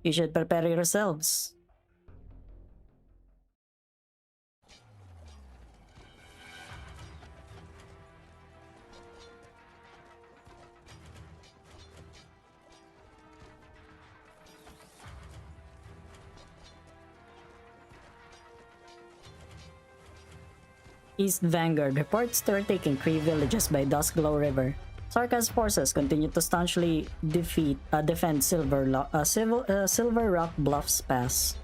You should prepare yourselves. East Vanguard reports they're taking 3 villages by Duskglow River. Sarkaz's forces continue to staunchly defend Silver Rock Bluffs Pass.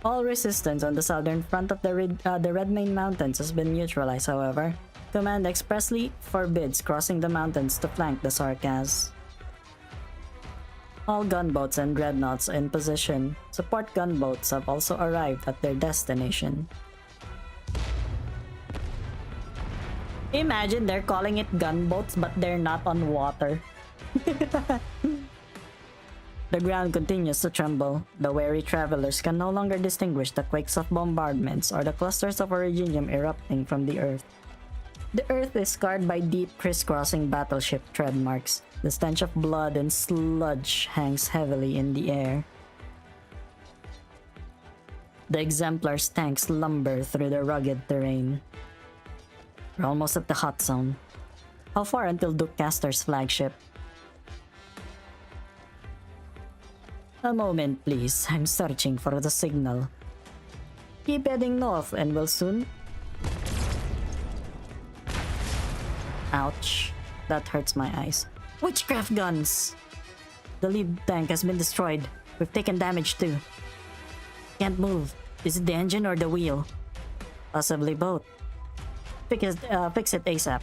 All resistance on the southern front of the Redmane Mountains has been neutralized, however. Command expressly forbids crossing the mountains to flank the Sarkaz. All gunboats and dreadnoughts in position. Support gunboats have also arrived at their destination. Imagine they're calling it gunboats but they're not on water. The ground continues to tremble. The wary travelers can no longer distinguish the quakes of bombardments or the clusters of originium erupting from the earth. The earth is scarred by deep crisscrossing battleship tread marks. The stench of blood and sludge hangs heavily in the air. The Exemplar's tanks lumber through the rugged terrain. We're almost at the hot zone. How far until Duke Castor's flagship? A moment, please. I'm searching for the signal. Keep heading north and we'll soon... Ouch. That hurts my eyes. Witchcraft guns! The lead tank has been destroyed. We've taken damage too. Can't move. Is it the engine or the wheel? Possibly both. Fix it ASAP.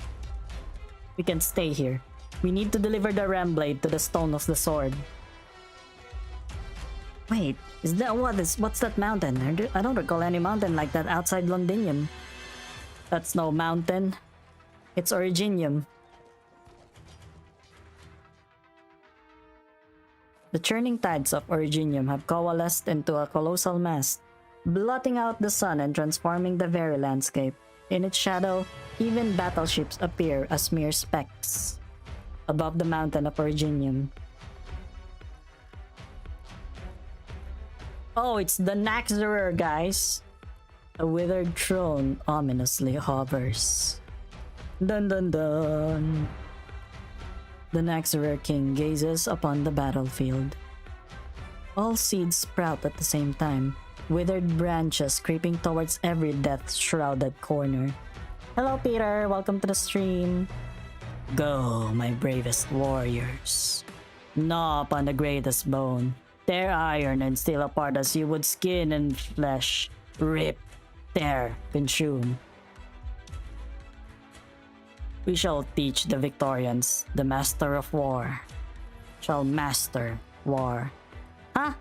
We can stay here. We need to deliver the ram blade to the stone of the sword. Wait, what's that mountain? I don't recall any mountain like that outside Londinium. That's no mountain. It's Originium. The churning tides of Originium have coalesced into a colossal mass, blotting out the sun and transforming the very landscape. In its shadow, even battleships appear as mere specks above the mountain of Originium. Oh, it's the Naxxerer, guys! A withered throne ominously hovers. Dun dun dun! The Naxxerer king gazes upon the battlefield. All seeds sprout at the same time, withered branches creeping towards every death-shrouded corner. Hello Peter, welcome to the stream. Go, my bravest warriors. Gnaw upon the greatest bone. Tear iron and steel apart as you would skin and flesh. Rip, tear, consume. We shall teach the Victorians, the master of war. Shall master war. Huh?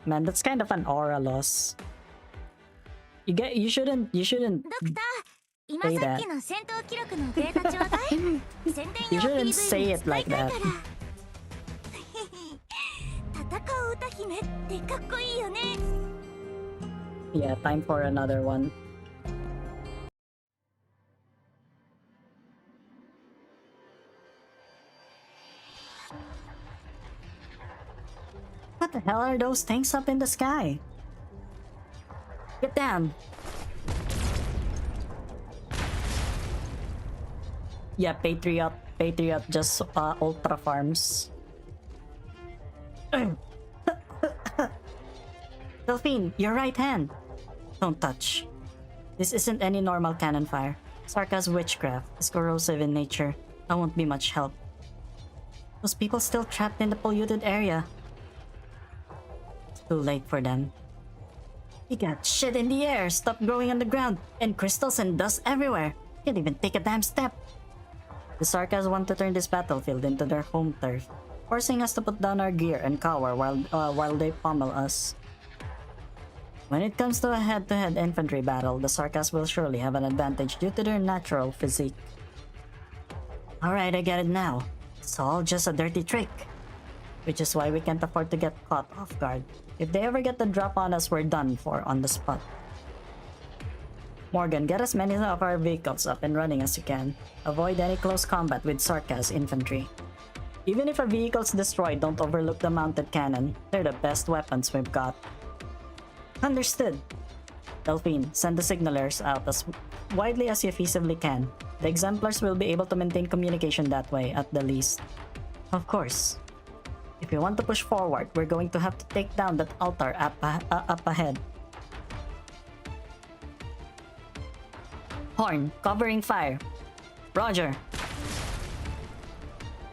Man, that's kind of an aura loss. You shouldn't ドクター、今 say さっ that. きの戦闘記録のデータちょうだい。宣伝 You 用 shouldn't PV say に it 使い like たい that. から。戦う歌姫ってかっこいいよね。Yeah, time for another one. What the hell are those things up in the sky? Get down! Yeah, Patriot just ultra farms. Delphine, your right hand! Don't touch. This isn't any normal cannon fire. Sarka's witchcraft is corrosive in nature. I won't be much help. Those people still trapped in the polluted area. It's too late for them. We got shit in the air, stuff growing on the ground, and crystals and dust everywhere. Can't even take a damn step. The Sarkas want to turn this battlefield into their home turf, forcing us to put down our gear and cower while they pummel us. When it comes to a head-to-head infantry battle, the Sarkas will surely have an advantage due to their natural physique. Alright, I get it now. It's all just a dirty trick. Which is why we can't afford to get caught off guard. If they ever get the drop on us, we're done for on the spot. Morgan, get as many of our vehicles up and running as you can. Avoid any close combat with Sarkas infantry. Even if a vehicle's destroyed, don't overlook the mounted cannon. They're the best weapons we've got. Understood. Delphine, send the signalers out as widely as you feasibly can. The exemplars will be able to maintain communication that way, at the least. Of course. If you want to push forward, we're going to have to take down that altar up ahead. Horn, covering fire. Roger.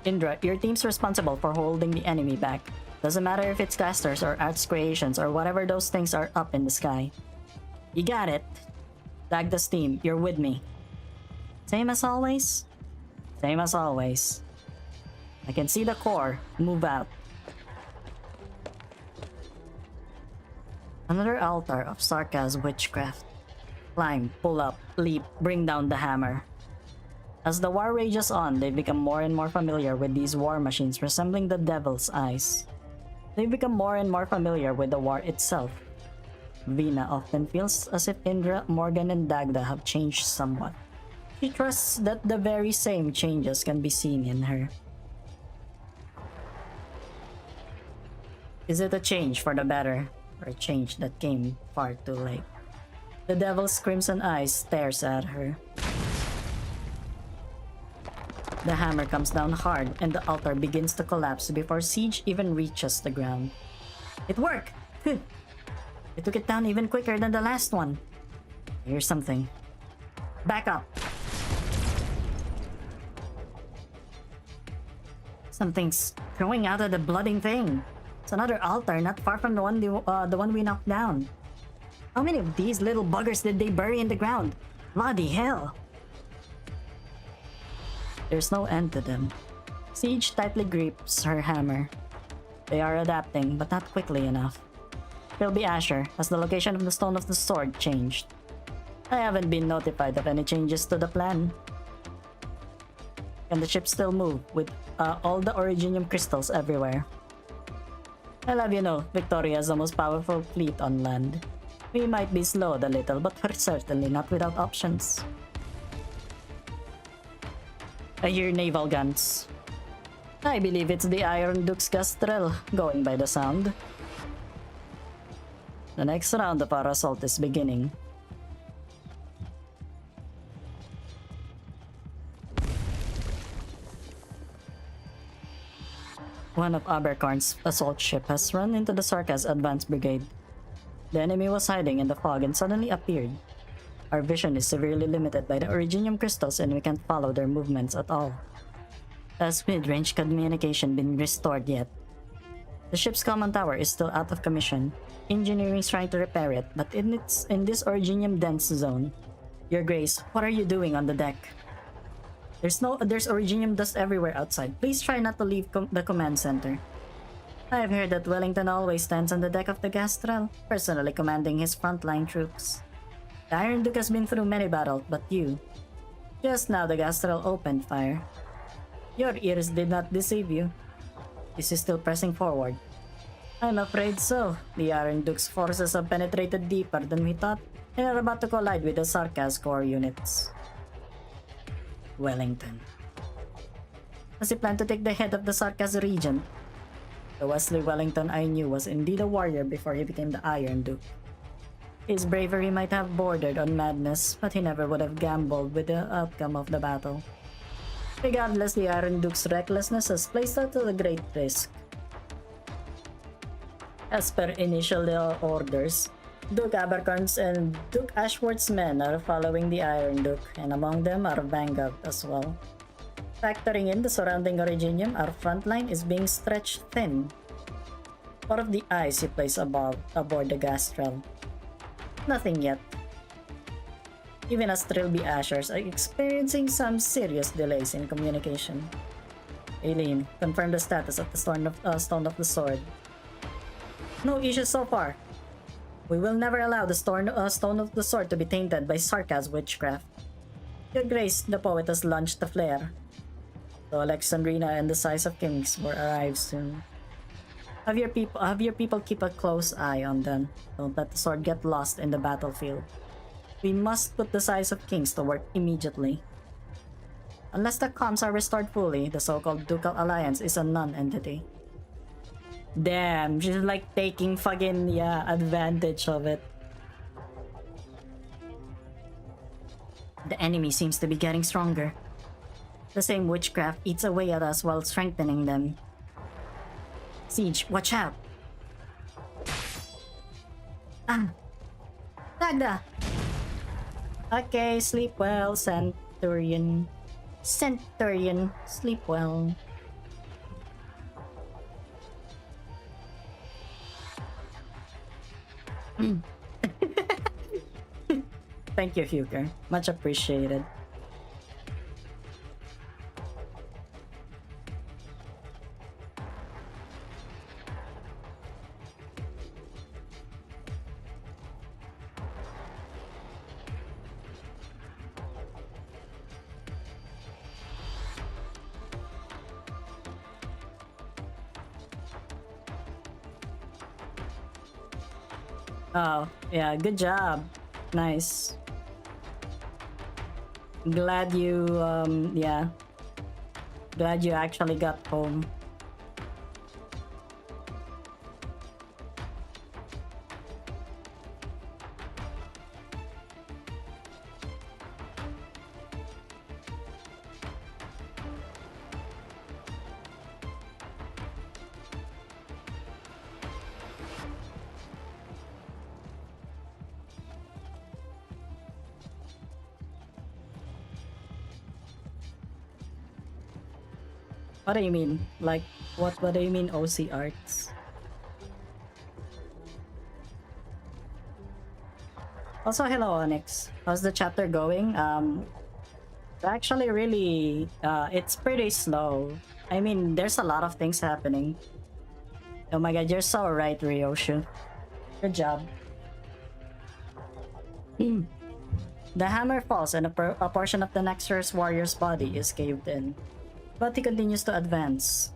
Indra, your team's responsible for holding the enemy back. Doesn't matter if it's casters or arts creations or whatever those things are up in the sky. You got it. Dagda's team, you're with me. Same as always? Same as always. I can see the core. Move out. Another altar of Sarka's witchcraft. Climb, pull up, leap, bring down the hammer. As the war rages on, they become more and more familiar with these war machines resembling the devil's eyes. They become more and more familiar with the war itself. Vina often feels as if Indra, Morgan, and Dagda have changed somewhat. She trusts that the very same changes can be seen in her. Is it a change for the better, or a change that came far too late? The devil's crimson eyes stares at her. The hammer comes down hard and the altar begins to collapse before Siege even reaches the ground. It worked! Phew. It took it down even quicker than the last one. Here's something. Back up! Something's growing out of the blooding thing. It's another altar not far from the one we knocked down. How many of these little buggers did they bury in the ground? Bloody hell! There's no end to them. Siege tightly grips her hammer. They are adapting, but not quickly enough. Philby Asher, has the location of the Stone of the Sword changed? I haven't been notified of any changes to the plan. Can the ship still move with all the Originium crystals everywhere? I'll have you know, Victoria is the most powerful fleet on land. We might be slowed a little, but we're certainly not without options. I hear naval guns. I believe it's the Iron Duke's Gastrel, going by the sound. The next round of our assault is beginning. One of Abercorn's assault ship has run into the Sarkaz advance brigade. The enemy was hiding in the fog and suddenly appeared. Our vision is severely limited by the Originium crystals and we can't follow their movements at all. Has mid-range communication been restored yet? The ship's command tower is still out of commission. Engineering is trying to repair it, but in this Originium dense zone. Your Grace, what are you doing on the deck? There's Originium dust everywhere outside. Please try not to leave the command center. I've heard that Wellington always stands on the deck of the Gastrel, personally commanding his frontline troops. The Iron Duke has been through many battles, but you... Just now the Gastrel opened fire. Your ears did not deceive you. This is still pressing forward. I'm afraid so. The Iron Duke's forces have penetrated deeper than we thought and are about to collide with the Sarkaz core units. Wellington. Does he plan to take the head of the Sarkaz region? The Wesley Wellington I knew was indeed a warrior before he became the Iron Duke. His bravery might have bordered on madness, but he never would have gambled with the outcome of the battle. Regardless, the Iron Duke's recklessness has placed us at a great risk. As per initial orders, Duke Abercorn's and Duke Ashworth's men are following the Iron Duke, and among them are Vanguard as well. Factoring in the surrounding Originium, our front line is being stretched thin. What of the ice you place aboard the Gastrel? Nothing yet. Even as Trilby Ashers are experiencing some serious delays in communication. Aileen, confirm the status of the Stone of the Sword. No issues so far. We will never allow the Stone of the Sword to be tainted by Sarkaz witchcraft. Your Grace, the poet has launched the flare. So Alexandrina and the Size of Kings will arrive soon. Have your people keep a close eye on them. Don't let the sword get lost in the battlefield. We must put the Size of Kings to work immediately. Unless the comms are restored fully, the so-called Ducal Alliance is a non-entity. Damn, she's like taking fucking, advantage of it. The enemy seems to be getting stronger. The same witchcraft eats away at us while strengthening them. Siege, watch out! Dagda! Okay, sleep well, Centurion. Centurion, sleep well. Thank you, Fuker. Much appreciated. Oh, yeah, good job. Nice. Glad you, glad you actually got home. What do you mean? Like, what do you mean OC arts? Also, hello Onyx. How's the chapter going? Actually really it's pretty slow. I mean, there's a lot of things happening. Oh my god, you're so right, Ryoshu. Good job. The hammer falls and a portion of the Nexus warrior's body is caved in. But he continues to advance.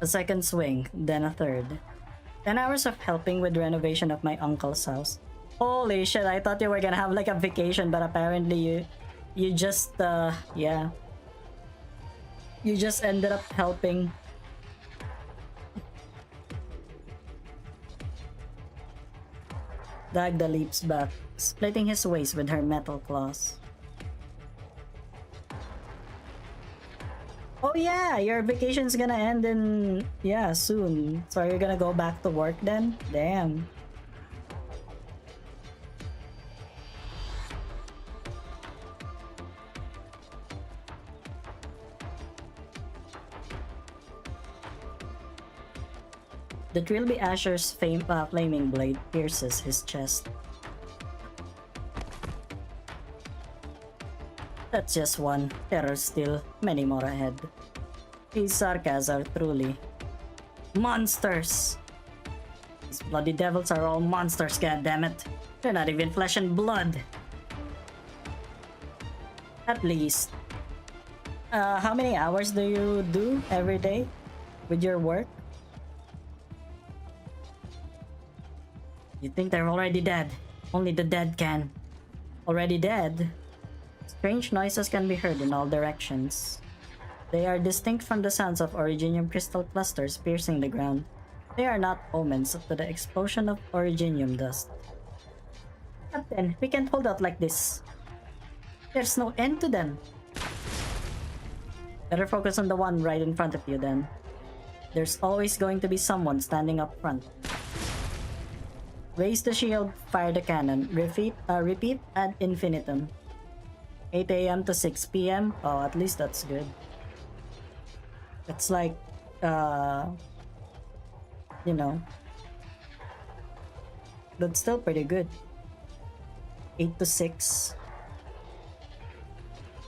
A second swing, then a third. 10 hours of helping with renovation of my uncle's house. Holy shit, I thought you were gonna have like a vacation, but apparently you just yeah. You just ended up helping. Dagda leaps back, splitting his waist with her metal claws. Oh yeah, your vacation's gonna end in, yeah, soon. So you're gonna go back to work then? Damn. The Trilby Asher's flaming blade pierces his chest. That's just one. There are still many more ahead. These Sarkas are truly monsters. These bloody devils are all monsters, goddammit. They're not even flesh and blood. At least. How many hours do you do every day with your work? You think they're already dead? Only the dead can. Already dead? Strange noises can be heard in all directions. They are distinct from the sounds of originium crystal clusters piercing the ground. They are not omens to the explosion of originium dust. Captain, we can't hold out like this. There's no end to them. Better focus on the one right in front of you then. There's always going to be someone standing up front. Raise the shield, fire the cannon. Repeat ad infinitum. 8 a.m. to 6 p.m. Oh, at least that's good. It's like, you know, that's still pretty good. 8 to 6.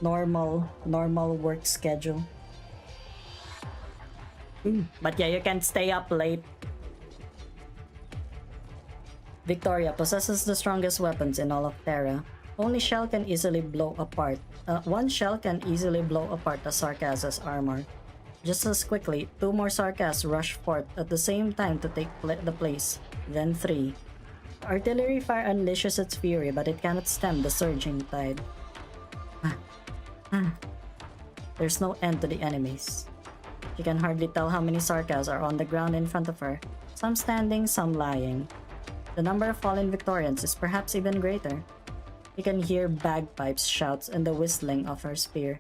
Normal work schedule. But yeah, you can't stay up late. Victoria possesses the strongest weapons in all of Terra. Only shell can easily blow apart. One shell can easily blow apart the Sarkaz's armor. Just as quickly, 2 more Sarkas rush forth at the same time to take the place. Then 3. Artillery fire unleashes its fury, but it cannot stem the surging tide. There's no end to the enemies. She can hardly tell how many Sarkas are on the ground in front of her, some standing, some lying. The number of fallen Victorians is perhaps even greater. You can hear bagpipes, shouts, and the whistling of her spear.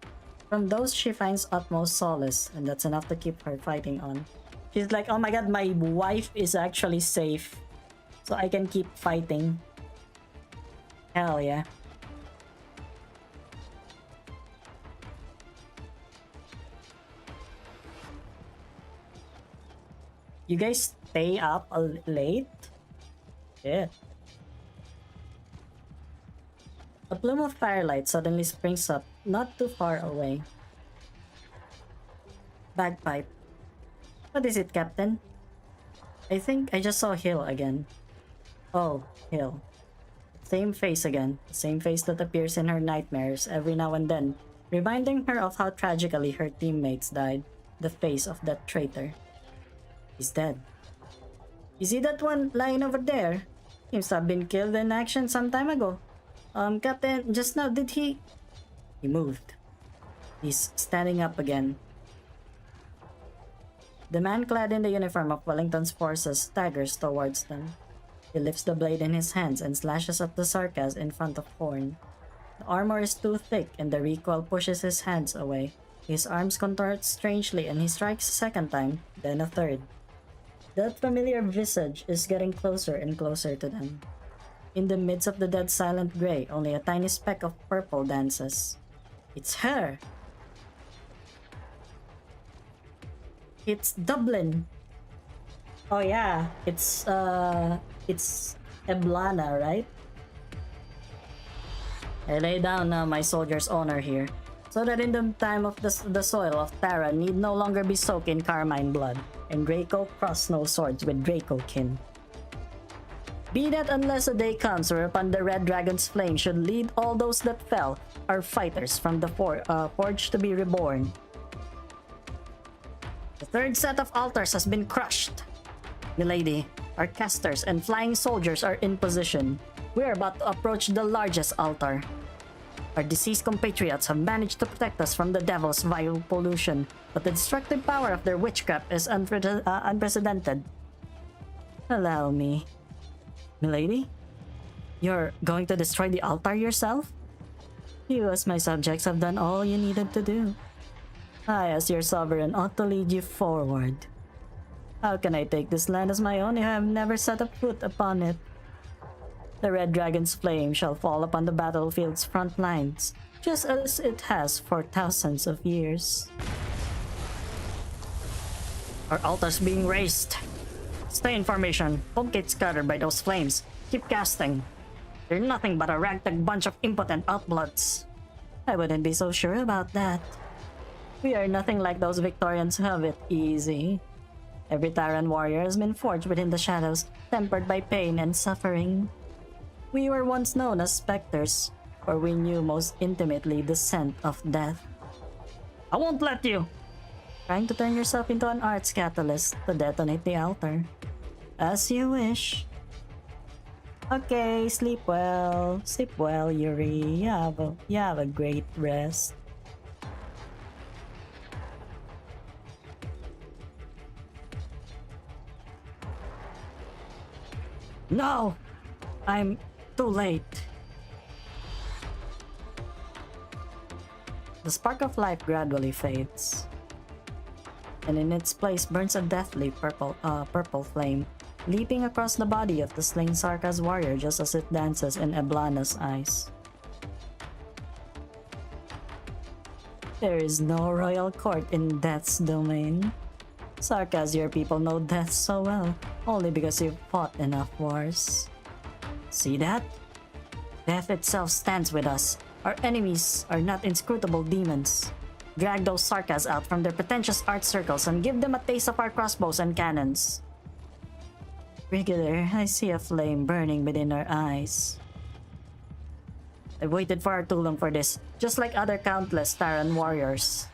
From those she finds utmost solace, and that's enough to keep her fighting on. She's like, oh my god, my wife is actually safe, so I can keep fighting. Hell yeah. You guys stay up late? Yeah. A plume of firelight suddenly springs up, not too far away. Bagpipe. What is it, Captain? I think I just saw Hill again. Oh, Hill. Same face again. The same face that appears in her nightmares every now and then, reminding her of how tragically her teammates died. The face of that traitor. He's dead. You see that one lying over there? Seems to have been killed in action some time ago. Captain, just now did he... He moved. He's standing up again. The man clad in the uniform of Wellington's forces staggers towards them. He lifts the blade in his hands and slashes at the Sarkas in front of Horn. The armor is too thick and the recoil pushes his hands away. His arms contort strangely and he strikes a second time, then a third. That familiar visage is getting closer and closer to them. In the midst of the dead silent gray, only a tiny speck of purple dances. It's her! It's Dublin! Oh yeah, it's Eblana, right? I lay down my soldier's honor here, so that in the time of the soil of Terra need no longer be soaked in carmine blood, and Draco cross no swords with Draco kin. Be that unless a day comes whereupon the Red Dragon's flame should lead all those that fell, our fighters from the forge to be reborn. The third set of altars has been crushed. Milady, our casters and flying soldiers are in position. We are about to approach the largest altar. Our deceased compatriots have managed to protect us from the devil's vile pollution, but the destructive power of their witchcraft is unprecedented. Allow me. Milady? You're going to destroy the altar yourself? You as my subjects have done all you needed to do. I as your sovereign ought to lead you forward. How can I take this land as my own if I have never set a foot upon it? The Red Dragon's flame shall fall upon the battlefield's front lines, just as it has for thousands of years. Our altar's being raised. Stay in formation. Don't get scattered by those flames. Keep casting. They're nothing but a ragtag bunch of impotent outbloods. I wouldn't be so sure about that. We are nothing like those Victorians who have it easy. Every Terran warrior has been forged within the shadows, tempered by pain and suffering. We were once known as specters, for we knew most intimately the scent of death. I won't let you! Trying to turn yourself into an arts catalyst to detonate the altar. As you wish. Okay, sleep well. Sleep well, Yuri. You have a great rest. No! I'm too late. The spark of life gradually fades, and in its place burns a deathly purple flame, leaping across the body of the slain Sarka's warrior just as it dances in Eblana's eyes. There is no royal court in Death's domain. Sarkas, your people know death so well, only because you've fought enough wars. See that? Death itself stands with us. Our enemies are not inscrutable demons. Drag those Sarkas out from their pretentious art circles and give them a taste of our crossbows and cannons. Regular, I see a flame burning within our eyes. I've waited far too long for this, just like other countless Terran warriors.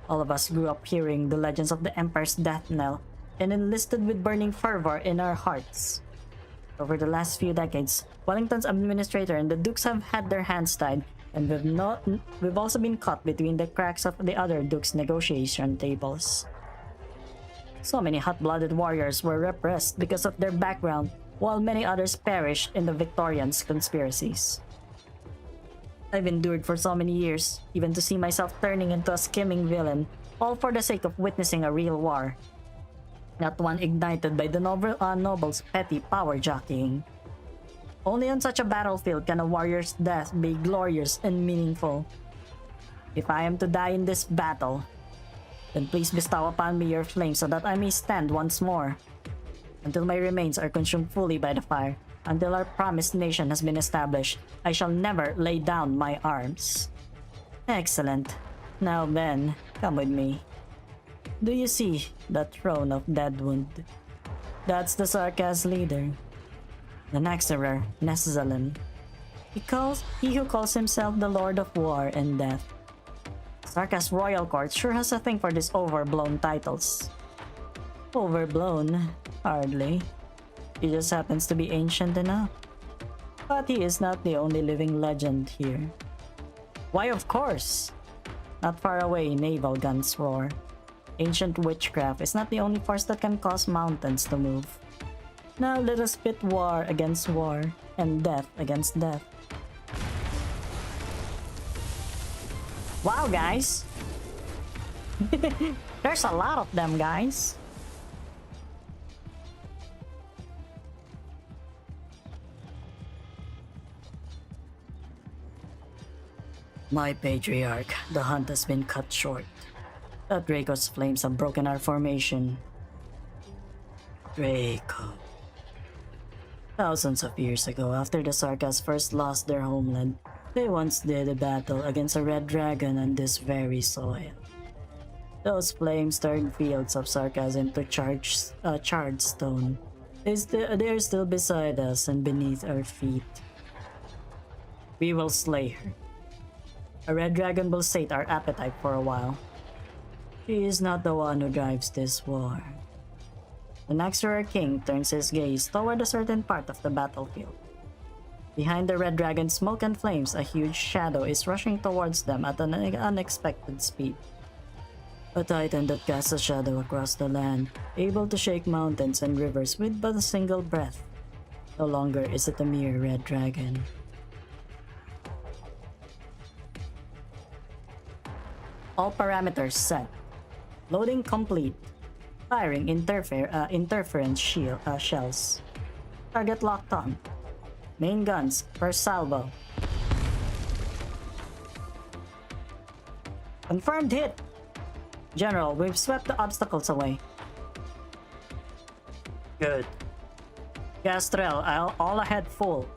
All of us grew up hearing the legends of the Empire's death knell and enlisted with burning fervor in our hearts. Over the last few decades, Wellington's administrator and the dukes have had their hands tied, and we've also been caught between the cracks of the other dukes' negotiation tables. So many hot-blooded warriors were repressed because of their background, while many others perished in the Victorians' conspiracies. I've endured for so many years, even to see myself turning into a scheming villain, all for the sake of witnessing a real war. Not one ignited by the noble's petty power jockeying. Only on such a battlefield can a warrior's death be glorious and meaningful. If I am to die in this battle, then please bestow upon me your flame so that I may stand once more, until my remains are consumed fully by the fire. Until our promised nation has been established, I shall never lay down my arms. Excellent. Now then, come with me. Do you see that throne of Deadwood? That's the Sarkas leader, the Naxxerer Neszalim. He who calls himself the Lord of War and Death. Sarkas royal court sure has a thing for these overblown titles. Overblown? Hardly. He just happens to be ancient enough. But he is not the only living legend here. Why, of course! Not far away, naval guns roar. Ancient witchcraft is not the only force that can cause mountains to move. Now let us pit war against war, and death against death. Wow, guys! There's a lot of them, guys! My patriarch, the hunt has been cut short. The Draco's flames have broken our formation. Draco. Thousands of years ago, after the Sarkas first lost their homeland, they once did a battle against a red dragon on this very soil. Those flames turned fields of Sarkas into charred stone. They are still beside us and beneath our feet. We will slay her. A red dragon will sate our appetite for a while. She is not the one who drives this war. The Naxxramer king turns his gaze toward a certain part of the battlefield. Behind the red dragon's smoke and flames, a huge shadow is rushing towards them at an unexpected speed. A titan that casts a shadow across the land, able to shake mountains and rivers with but a single breath. No longer is it a mere red dragon. All parameters set. Loading complete. Firing interference shells. Target locked on. Main guns, first salvo. Confirmed hit! General, we've swept the obstacles away. Good. Gastrel, all ahead full.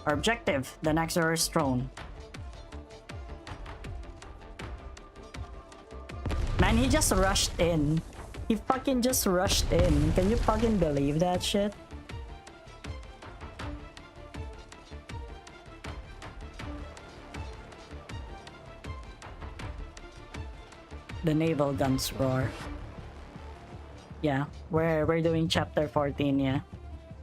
Our objective, the Naxxramer's throne. Man, he just rushed in. He fucking just rushed in. Can you fucking believe that shit? The naval guns roar. Yeah, we're doing chapter 14, yeah.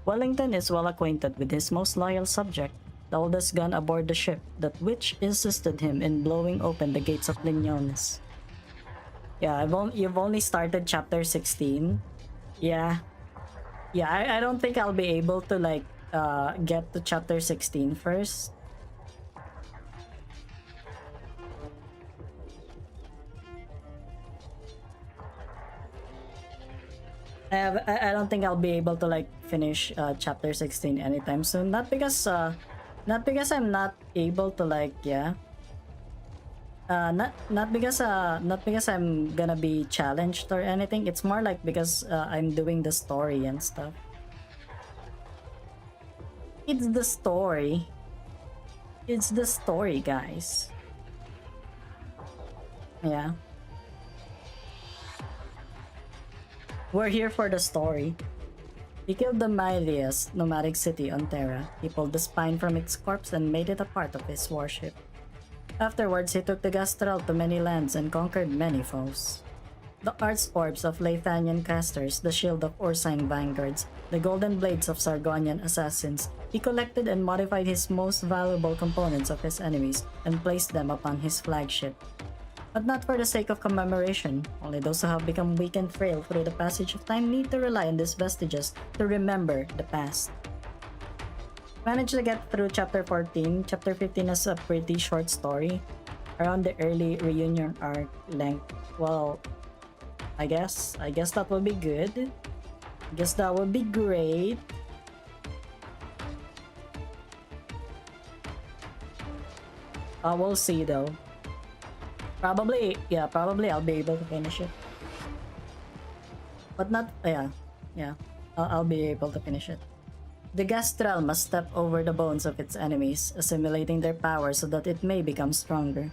Wellington is well acquainted with his most loyal subject, the oldest gun aboard the ship, that which assisted him in blowing open the gates of Lignones. Yeah, you've only started chapter 16. Yeah. Yeah, I don't think I'll be able to like get to chapter 16 first. I don't think I'll be able to like finish chapter 16 anytime soon. Not because I'm not able to like not because I'm gonna be challenged or anything. It's more like because I'm doing the story and stuff. It's the story. It's the story, guys. Yeah. We're here for the story. He killed the mightiest nomadic city on Terra. He pulled the spine from its corpse and made it a part of his warship. Afterwards, he took the Gastrel to many lands and conquered many foes. The arch orbs of Leithanian casters, the shield of Ursine vanguards, the golden blades of Sargonian assassins, he collected and modified his most valuable components of his enemies and placed them upon his flagship. But not for the sake of commemoration. Only those who have become weak and frail through the passage of time need to rely on these vestiges to remember the past. Managed to get through chapter 14. Chapter 15 is a pretty short story, around the early reunion arc length. Well, I guess that would be good. I guess that would be great. We'll see though. Probably I'll be able to finish it. But not, I'll be able to finish it. The Gastrel must step over the bones of its enemies, assimilating their power so that it may become stronger.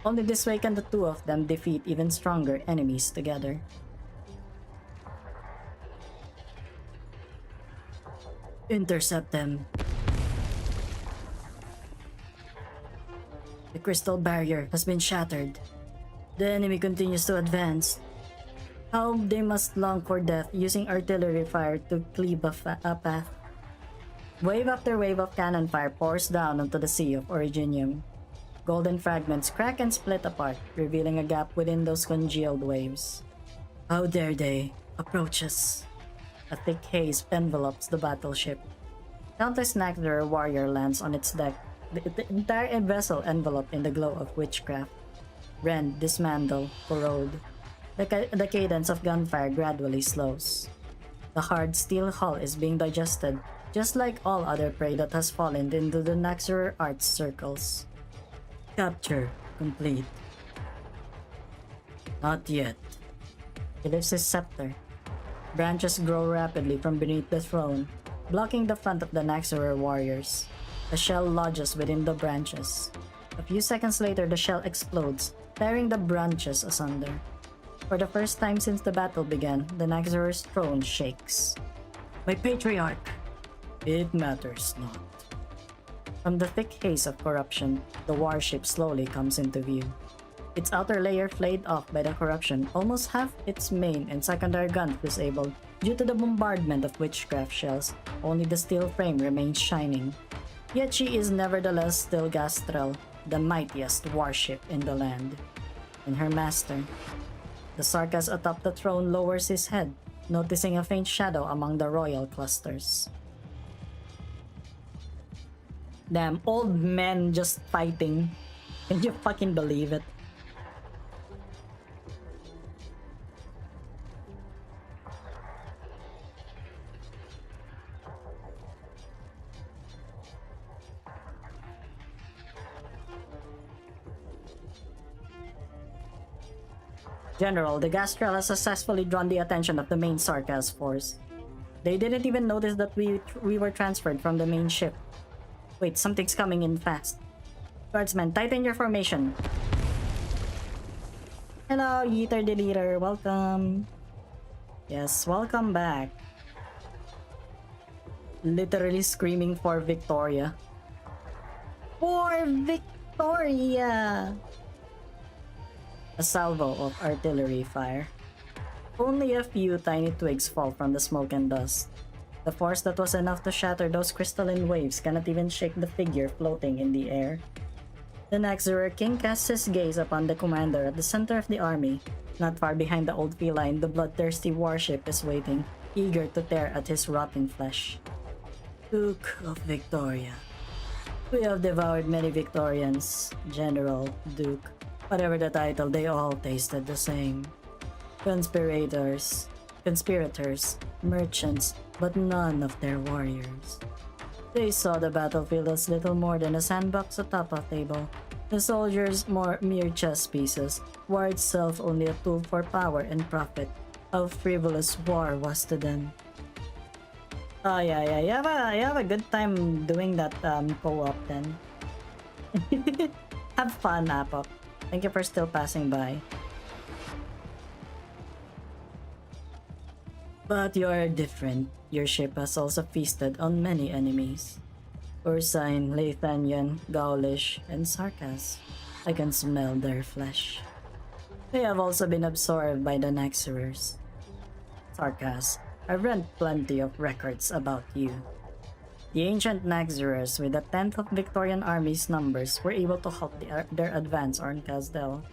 Only this way can the two of them defeat even stronger enemies together. Intercept them. The crystal barrier has been shattered. The enemy continues to advance. How they must long for death, using artillery fire to cleave a path. Wave after wave of cannon fire pours down onto the sea of Originium. Golden fragments crack and split apart, revealing a gap within those congealed waves. How dare they approach us? A thick haze envelops the battleship. Countless Naxxramer warrior lands on its deck, the entire vessel enveloped in the glow of witchcraft. Rend, dismantle, corrode. The cadence of gunfire gradually slows. The hard steel hull is being digested, just like all other prey that has fallen into the Naxxramer arts circles. Capture complete. Not yet. He lifts his scepter. Branches grow rapidly from beneath the throne, blocking the front of the Naxxorer warriors. The shell lodges within the branches. A few seconds later, the shell explodes, tearing the branches asunder. For the first time since the battle began, the Naxxorer's throne shakes. My patriarch! It matters not. From the thick haze of corruption, the warship slowly comes into view. Its outer layer flayed off by the corruption, almost half its main and secondary guns disabled due to the bombardment of witchcraft shells. Only the steel frame remains shining. Yet she is nevertheless still Gastrel, the mightiest warship in the land. And her master, the Sarkas atop the throne, lowers his head, noticing a faint shadow among the royal clusters. Damn, old men just fighting. Can you fucking believe it? General, the Gastrel has successfully drawn the attention of the main Sarkas force. They didn't even notice that we were transferred from the main ship. Wait, something's coming in fast. Guardsmen, tighten your formation. Hello, Yeeter the Leader. Welcome. Yes, welcome back. Literally screaming for Victoria. For Victoria! A salvo of artillery fire. Only a few tiny twigs fall from the smoke and dust. The force that was enough to shatter those crystalline waves cannot even shake the figure floating in the air. The Naxxorer King casts his gaze upon the commander at the center of the army. Not far behind the old feline, the bloodthirsty warship is waiting, eager to tear at his rotting flesh. Duke of Victoria. We have devoured many Victorians, General, Duke. Whatever the title, they all tasted the same. Conspirators, merchants, but none of their warriors. They saw the battlefield as little more than a sandbox atop a table. The soldiers mere chess pieces, war itself only a tool for power and profit. How frivolous war was to them. Oh yeah, you have a good time doing that co-op then. Have fun, Apop. Thank you for still passing by. But you are different. Your ship has also feasted on many enemies. Ursine, Lathanyan, Gaulish, and Sarkas. I can smell their flesh. They have also been absorbed by the Naxxorers. Sarkas, I've read plenty of records about you. The ancient Naxxorers, with a tenth of Victorian army's numbers, were able to halt their advance on Casdel.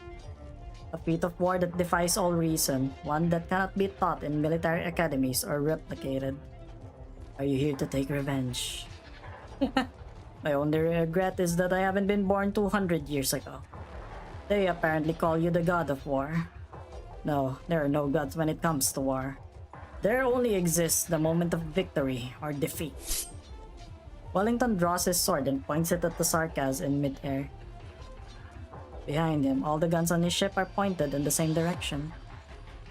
A feat of war that defies all reason, one that cannot be taught in military academies or replicated. Are you here to take revenge? My only regret is that I haven't been born 200 years ago. They apparently call you the god of war. No, there are no gods when it comes to war. There only exists the moment of victory or defeat. Wellington draws his sword and points it at the Sarkas in mid-air. Behind him, all the guns on his ship are pointed in the same direction.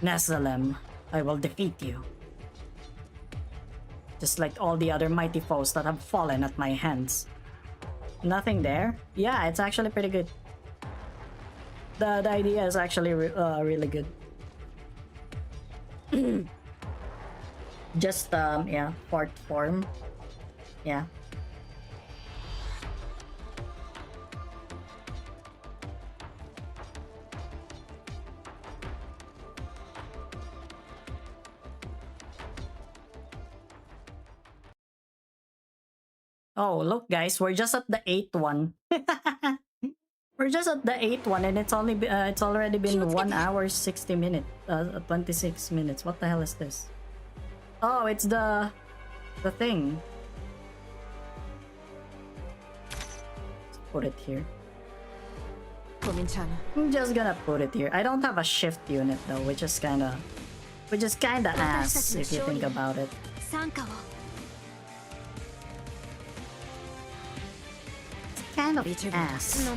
Nessalem, I will defeat you. Just like all the other mighty foes that have fallen at my hands. Nothing there? Yeah, it's actually pretty good. The idea is actually really good. Just, yeah, port form. Yeah. Oh, look guys, we're just at the 8th one. We're just at the 8th one and it's already been 1 hour 60 minutes, 26 minutes. What the hell is this? Oh, it's the thing. Let's put it here. I'm just gonna put it here. I don't have a shift unit though, which is kinda ass if you think about it. Kind of ass.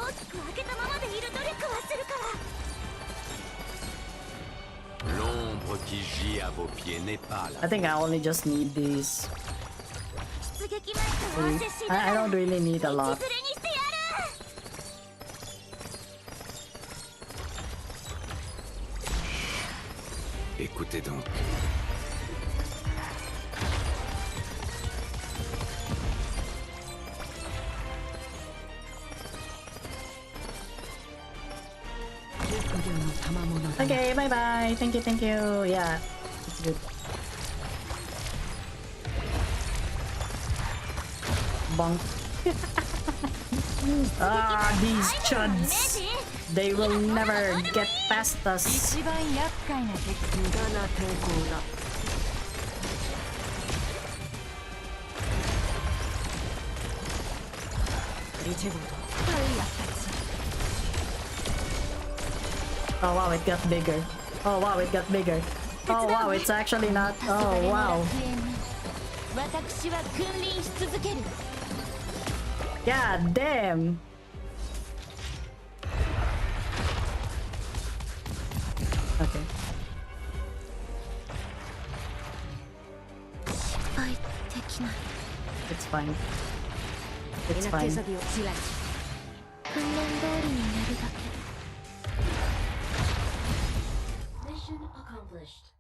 大きく開けたままでいる努力はするから。 L'ombre qui gît à vos pieds n'est pas I la think I only just need these. 出撃前とお接し I don't really need a 道 lot. 連れにしてやる。 Écoutez donc. Okay, bye bye. Thank you, thank you. Yeah, it's good. Bonk. Ah, these chuds. They will never get past us. 一番厄介な敵。無駄な抵抗だ。1号とタイヤたち。 Oh wow, it got bigger. Oh wow, it got bigger. Oh wow, it's actually not. Oh wow. 私は君臨し続ける。 God damn. Okay. 失敗できない。 It's fine. It's fine. 訓練通りにやるだけ。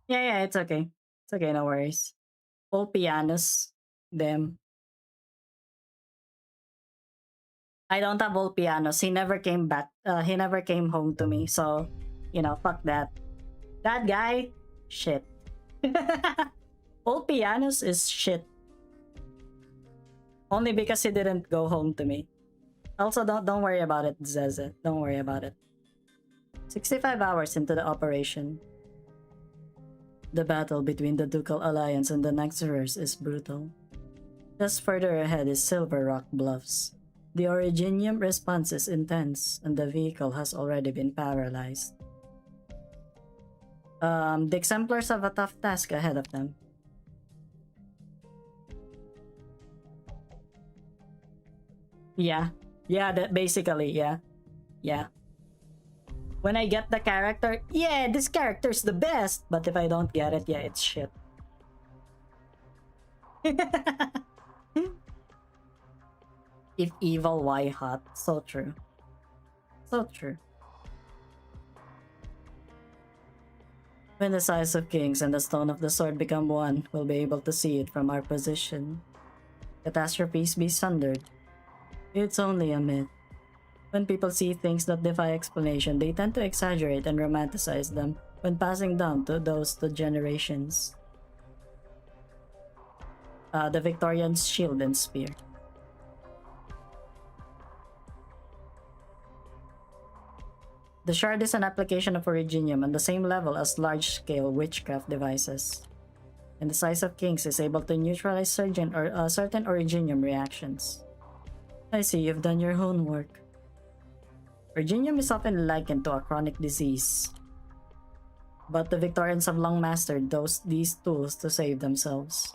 Yeah, yeah, it's okay. It's okay, no worries. All pianos. Damn. I don't have all pianos. He never came back. He never came home to me. So, you know, fuck that. That guy, shit. All pianos is shit. Only because he didn't go home to me. Also, don't worry about it, Zeze. Don't worry about it. 65 hours into the operation. The battle between the Ducal Alliance and the Nexurers is brutal. Just further ahead is Silver Rock Bluffs. The Originium response is intense, and the vehicle has already been paralyzed. The Exemplars have a tough task ahead of them. Yeah. Yeah, that basically, yeah. Yeah. When I get the character, yeah, this character's the best. But if I don't get it, yeah, it's shit. If evil, why hot? So true. So true. When the size of kings and the stone of the sword become one, we'll be able to see it from our position. Catastrophes be sundered. It's only a myth. When people see things that defy explanation, they tend to exaggerate and romanticize them when passing down to those two generations. The Victorians' shield and spear. The shard is an application of Originium on the same level as large-scale witchcraft devices. And the size of kings is able to neutralize certain Originium reactions. I see you've done your homework. Originium is often likened to a chronic disease, but the Victorians have long mastered these tools to save themselves.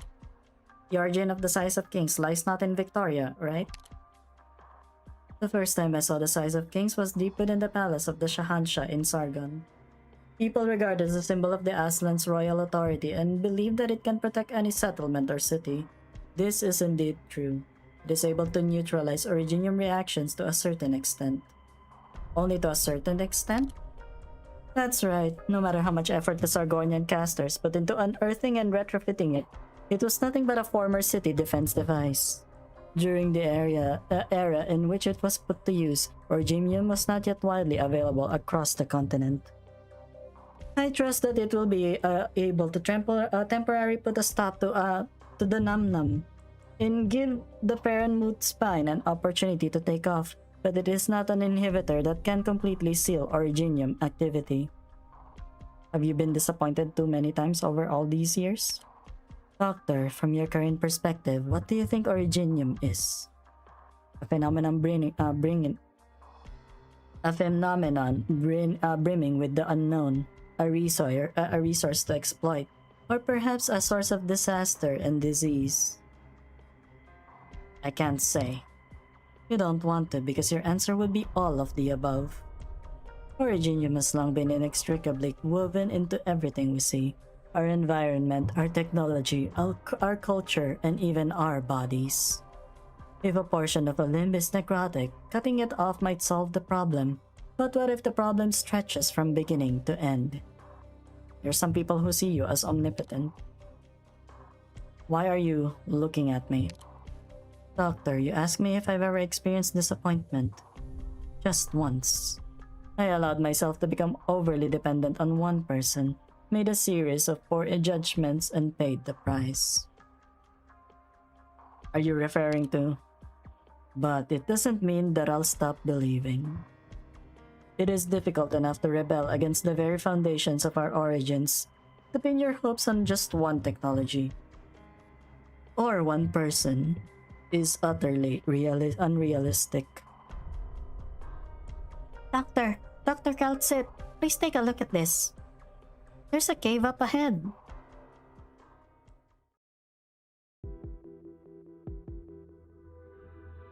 The origin of the size of kings lies not in Victoria, right? The first time I saw the size of kings was deep within the palace of the Shahanshah in Sargon. People regard it as a symbol of the Aslan's royal authority and believe that it can protect any settlement or city. This is indeed true. It is able to neutralize Originium reactions to a certain extent. Only to a certain extent? That's right. No matter how much effort the Sargonian casters put into unearthing and retrofitting it, it was nothing but a former city defense device. During the era in which it was put to use, Originium was not yet widely available across the continent. I trust that it will be able to temporarily put a stop to the Num-Num and give the Farenmoot spine an opportunity to take off, but it is not an inhibitor that can completely seal Originium activity. Have you been disappointed too many times over all these years? Doctor, from your current perspective, what do you think Originium is? A phenomenon brimming with the unknown, a resource to exploit, or perhaps a source of disaster and disease. I can't say. You don't want to because your answer would be all of the above. Originium has long been inextricably woven into everything we see. Our environment, our technology, our culture, and even our bodies. If a portion of a limb is necrotic, cutting it off might solve the problem. But what if the problem stretches from beginning to end? There are some people who see you as omnipotent. Why are you looking at me? Doctor, you asked me if I've ever experienced disappointment. Just once. I allowed myself to become overly dependent on one person, made a series of poor judgments, and paid the price. Are you referring to? But it doesn't mean that I'll stop believing. It is difficult enough to rebel against the very foundations of our origins, to pin your hopes on just one technology or one person is utterly unrealistic. Dr. Kaltsit, please take a look at this. There's a cave up ahead.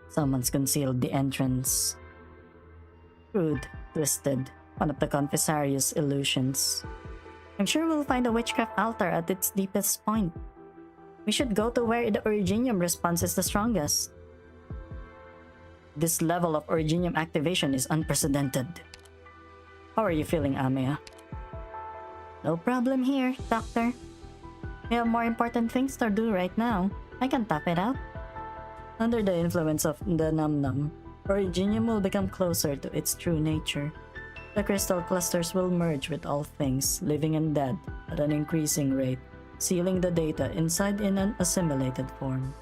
Someone's concealed the entrance. Crude, twisted, one of the Confessarius illusions. I'm sure we'll find a witchcraft altar at its deepest point. We should go to where the Originium response is the strongest. This level of Originium activation is unprecedented. How are you feeling, Amaya? No problem here, Doctor. We have more important things to do right now. I can tough it out. Under the influence of the Num-Num, Originium will become closer to its true nature. The crystal clusters will merge with all things, living and dead, at an increasing rate, sealing the data inside in an assimilated form.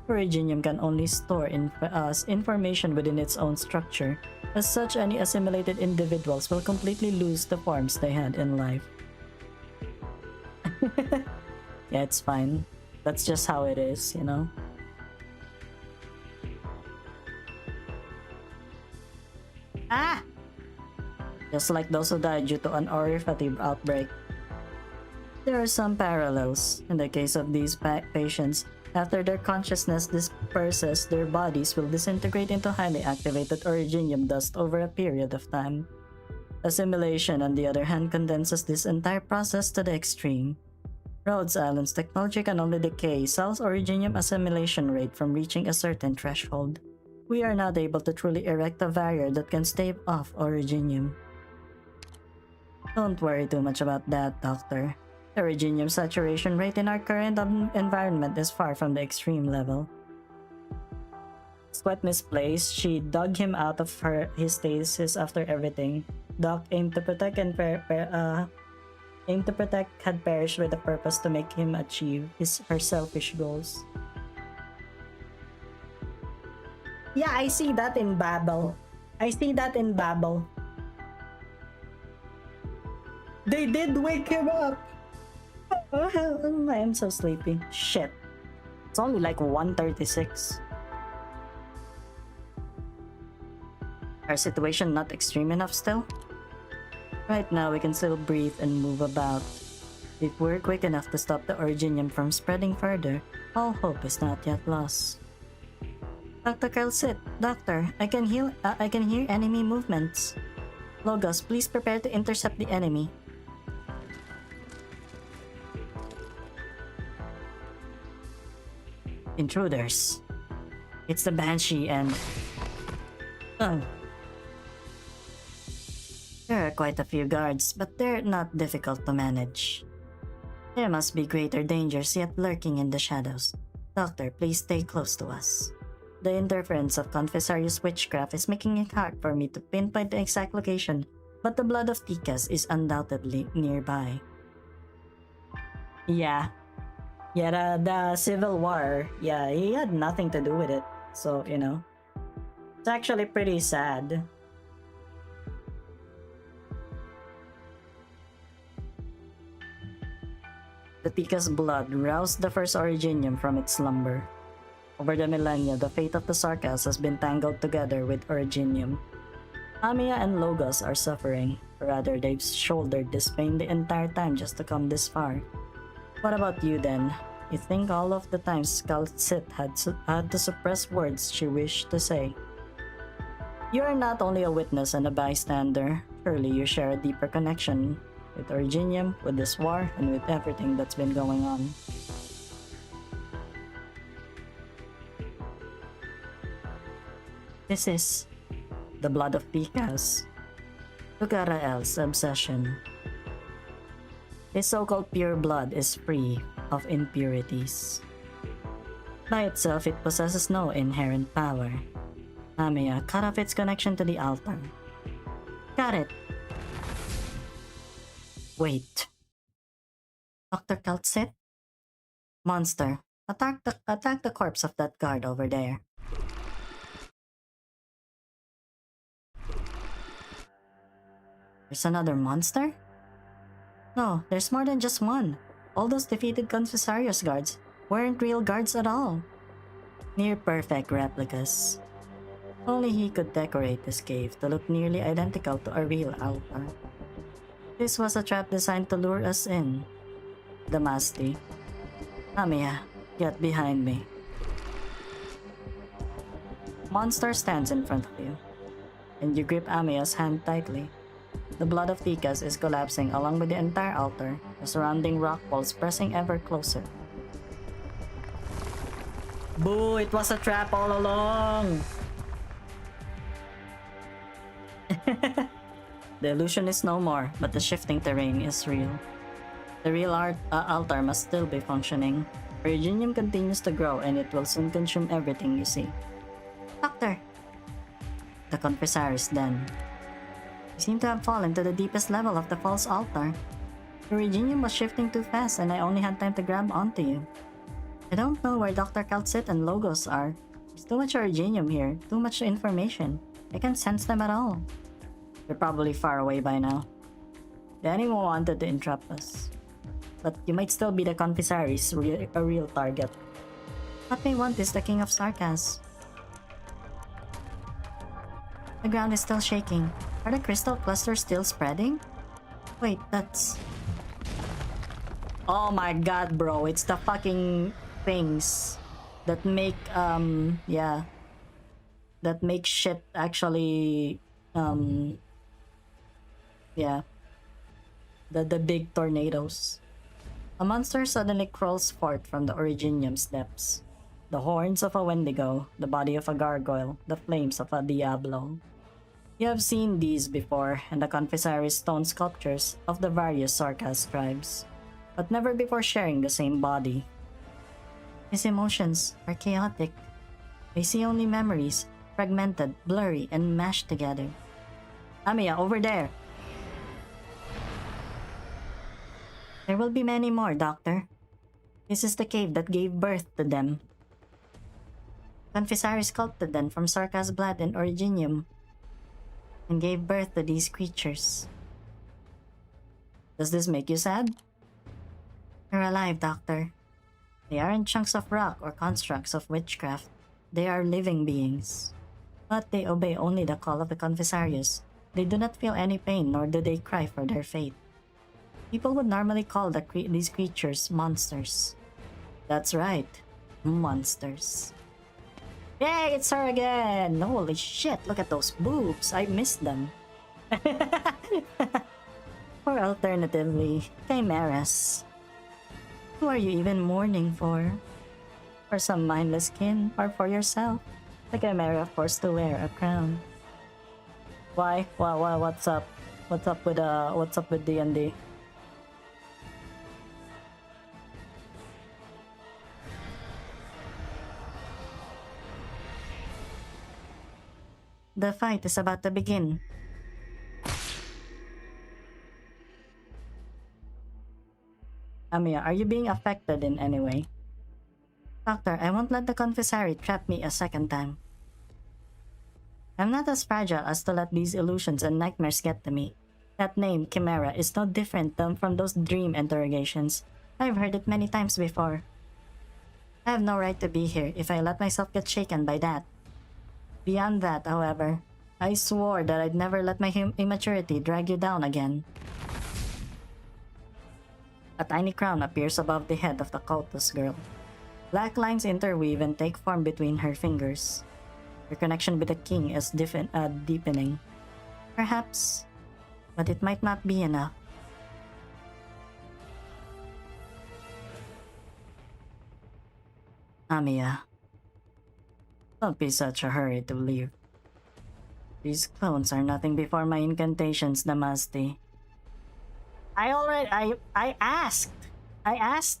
Originium can only store information within its own structure. As such, any assimilated individuals will completely lose the forms they had in life. Yeah, it's fine. That's just how it is, you know? Ah! Just like those who died due to an aurifative outbreak. There are some parallels. In the case of these patients, after their consciousness disperses, their bodies will disintegrate into highly activated originium dust over a period of time. Assimilation, on the other hand, condenses this entire process to the extreme. Rhodes Island's technology can only decay cells' originium assimilation rate from reaching a certain threshold. We are not able to truly erect a barrier that can stave off originium. Don't worry too much about that, Doctor. The originium saturation rate in our current environment is far from the extreme level. Quite misplaced, she dug him out of his stasis after everything Doc aimed to protect had perished with the purpose to make him achieve her selfish goals. Yeah, I see that in Babel. They did wake him up! I am so sleepy. Shit. It's only like 1:36. Our situation not extreme enough still? Right now we can still breathe and move about. If we're quick enough to stop the originium from spreading further, all hope is not yet lost. Dr. Kaltsit, Doctor, I can hear enemy movements. Logos, please prepare to intercept the enemy. Intruders. It's the Banshee and... Oh. There are quite a few guards, but they're not difficult to manage. There must be greater dangers yet lurking in the shadows. Doctor, please stay close to us. The interference of Confessarius witchcraft is making it hard for me to pinpoint the exact location, but the blood of Tikas is undoubtedly nearby. Yeah, the Civil War, yeah, he had nothing to do with it. So, you know, it's actually pretty sad. The Tika's blood roused the first originium from its slumber. Over the millennia, the fate of the Sarkas has been tangled together with originium. Amiya and Logos are suffering, rather they've shouldered this pain the entire time just to come this far. What about you then? You think all of the times Calcit had to suppress words she wished to say. You are not only a witness and a bystander. Surely you share a deeper connection with Originium, with this war, and with everything that's been going on. This is the blood of Picas, Tugarael's obsession. This so-called pure blood is free of impurities. By itself, it possesses no inherent power. Amiya cut off its connection to the altar. Got it. Wait. Dr. Calcit? Monster, attack the corpse of that guard over there. There's another monster? No, there's more than just one. All those defeated Confessarius guards weren't real guards at all. Near perfect replicas. Only he could decorate this cave to look nearly identical to a real altar. This was a trap designed to lure us in. Damasti. Amiya, get behind me. Monster stands in front of you, and you grip Amiya's hand tightly. The blood of Picas is collapsing along with the entire altar, the surrounding rock walls pressing ever closer. Boo! It was a trap all along! The illusion is no more, but the shifting terrain is real. The real altar must still be functioning. Originium continues to grow and it will soon consume everything you see. Doctor! The Confessaris then. You seem to have fallen to the deepest level of the false altar. Originium was shifting too fast and I only had time to grab onto you. I don't know where Dr. Calcit and Logos are. There's too much Originium here, too much information. I can't sense them at all. They're probably far away by now. The enemy wanted to entrap us. But you might still be the Confessaris, a real target. What they want is the King of Sarkas. The ground is still shaking. Are the crystal clusters still spreading? Wait, that's... Oh my god, bro. It's the fucking things that make, yeah. That make shit actually, yeah. The big tornadoes. A monster suddenly crawls forth from the Originium's depths. The horns of a Wendigo, the body of a gargoyle, the flames of a Diablo. You have seen these before in the Confessaris stone sculptures of the various Sarkas tribes, but never before sharing the same body. His emotions are chaotic. I see only memories, fragmented, blurry, and mashed together. Amiya, over there! There will be many more, Doctor. This is the cave that gave birth to them. Confessaris sculpted them from Sarkas' blood and Originium, and gave birth to these creatures. Does this make you sad? They're alive, Doctor. They aren't chunks of rock or constructs of witchcraft. They are living beings. But they obey only the call of the Confessarius. They do not feel any pain, nor do they cry for their fate. People would normally call these creatures monsters. That's right, monsters. Yay, it's her again! Holy shit, look at those boobs. I missed them. Or alternatively, chimeras. Who are you even mourning for? For some mindless kin, or for yourself? The chimera forced to wear a crown. Why? What's up? What's up with D&D? The fight is about to begin. Amiya, are you being affected in any way? Doctor, I won't let the Confessari trap me a second time. I'm not as fragile as to let these illusions and nightmares get to me. That name, Chimera, is no different from those dream interrogations. I've heard it many times before. I have no right to be here if I let myself get shaken by that. Beyond that, however, I swore that I'd never let my immaturity drag you down again. A tiny crown appears above the head of the cultist girl. Black lines interweave and take form between her fingers. Her connection with the king is deepening. Perhaps, but it might not be enough. Amiya, don't be such a hurry to leave. These clones are nothing before my incantations, Namaste. I asked. I asked.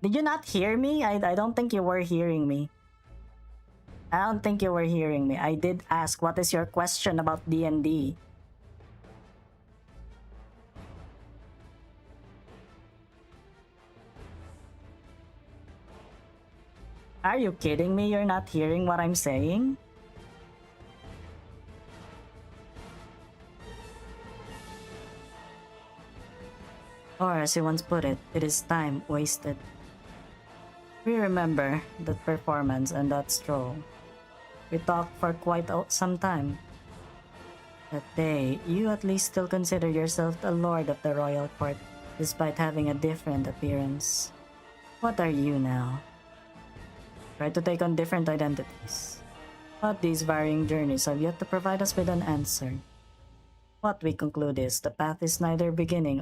Did you not hear me? I don't think you were hearing me. I don't think you were hearing me. I did ask, what is your question about D&D? Are you kidding me? You're not hearing what I'm saying? Or as he once put it is time wasted. We remember that performance and that stroll. We talked for quite some time. That day, you at least still consider yourself the lord of the royal court, despite having a different appearance. What are you now? Try to take on different identities. But these varying journeys have yet to provide us with an answer. What we conclude is the path is neither beginning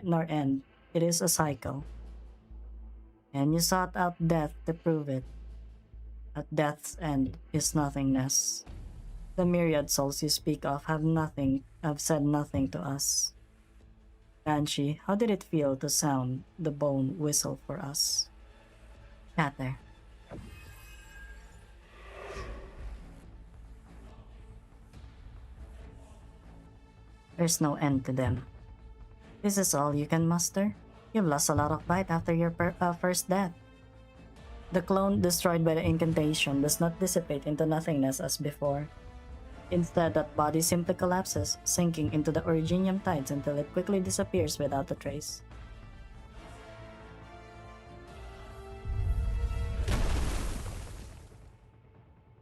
nor end. It is a cycle. And you sought out death to prove it. At death's end is nothingness. The myriad souls you speak of have said nothing to us. Banshee, how did it feel to sound the bone whistle for us? Shatter. There's no end to them. This is all you can muster? You've lost a lot of bite after your first death. The clone destroyed by the incantation does not dissipate into nothingness as before. Instead, that body simply collapses, sinking into the originium tides until it quickly disappears without a trace.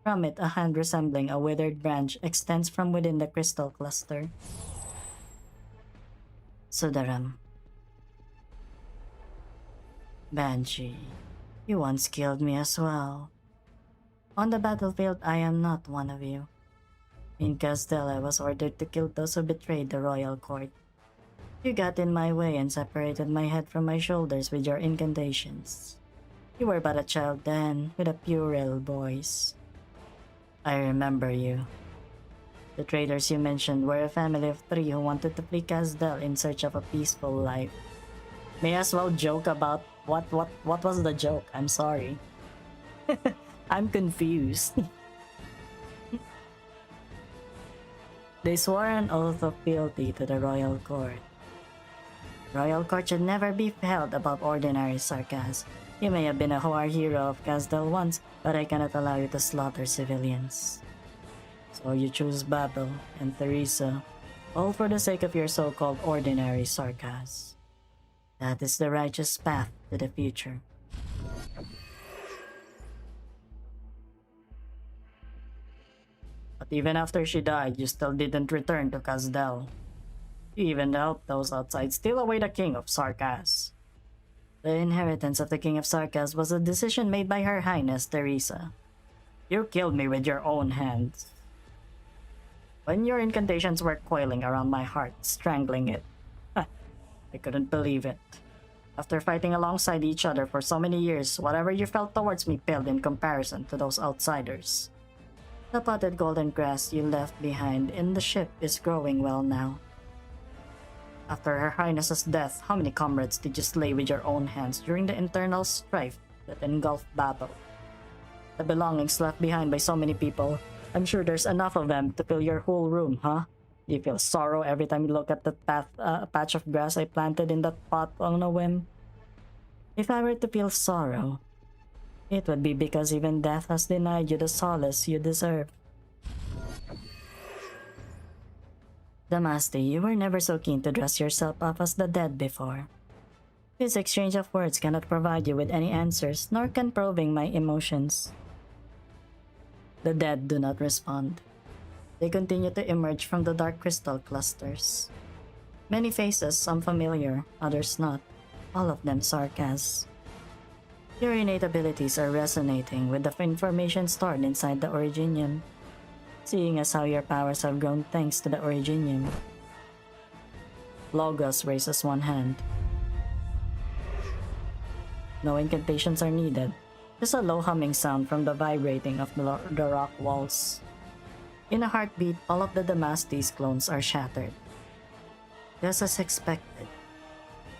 From it, a hand resembling a withered branch extends from within the crystal cluster. Sudaram. Banshee, you once killed me as well. On the battlefield, I am not one of you. In Castell, I was ordered to kill those who betrayed the royal court. You got in my way and separated my head from my shoulders with your incantations. You were but a child then, with a puerile voice. I remember you. The traitors you mentioned were a family of 3 who wanted to flee Castell in search of a peaceful life. May as well joke about what was the joke? I'm sorry. I'm confused. They swore an oath of fealty to the royal court. Royal court should never be held above ordinary sarcasm. You may have been a war hero of Castell once, but I cannot allow you to slaughter civilians. So you choose Babel and Theresa, all for the sake of your so-called ordinary sarcasm. That is the righteous path to the future. But even after she died, you still didn't return to Castell. You even helped those outside steal away the King of Sarkas. The inheritance of the King of Sarkas was a decision made by Her Highness Theresa. You killed me with your own hands. When your incantations were coiling around my heart, strangling it, I couldn't believe it. After fighting alongside each other for so many years, whatever you felt towards me paled in comparison to those outsiders. The potted golden grass you left behind in the ship is growing well now. After Her Highness's death, how many comrades did you slay with your own hands during the internal strife that engulfed Babel? The belongings left behind by so many people, I'm sure there's enough of them to fill your whole room, huh? Do you feel sorrow every time you look at that patch of grass I planted in that pot on a whim? If I were to feel sorrow, it would be because even death has denied you the solace you deserve. Damaste, you were never so keen to dress yourself up as the dead before. This exchange of words cannot provide you with any answers, nor can probing my emotions. The dead do not respond. They continue to emerge from the dark crystal clusters. Many faces, some familiar, others not. All of them sarcasm. Your innate abilities are resonating with the information stored inside the Originium. Seeing as how your powers have grown thanks to the Originium. Logos raises one hand. No incantations are needed. Just a low humming sound from the vibrating of the rock walls. In a heartbeat, all of the Damastes clones are shattered. Just as expected.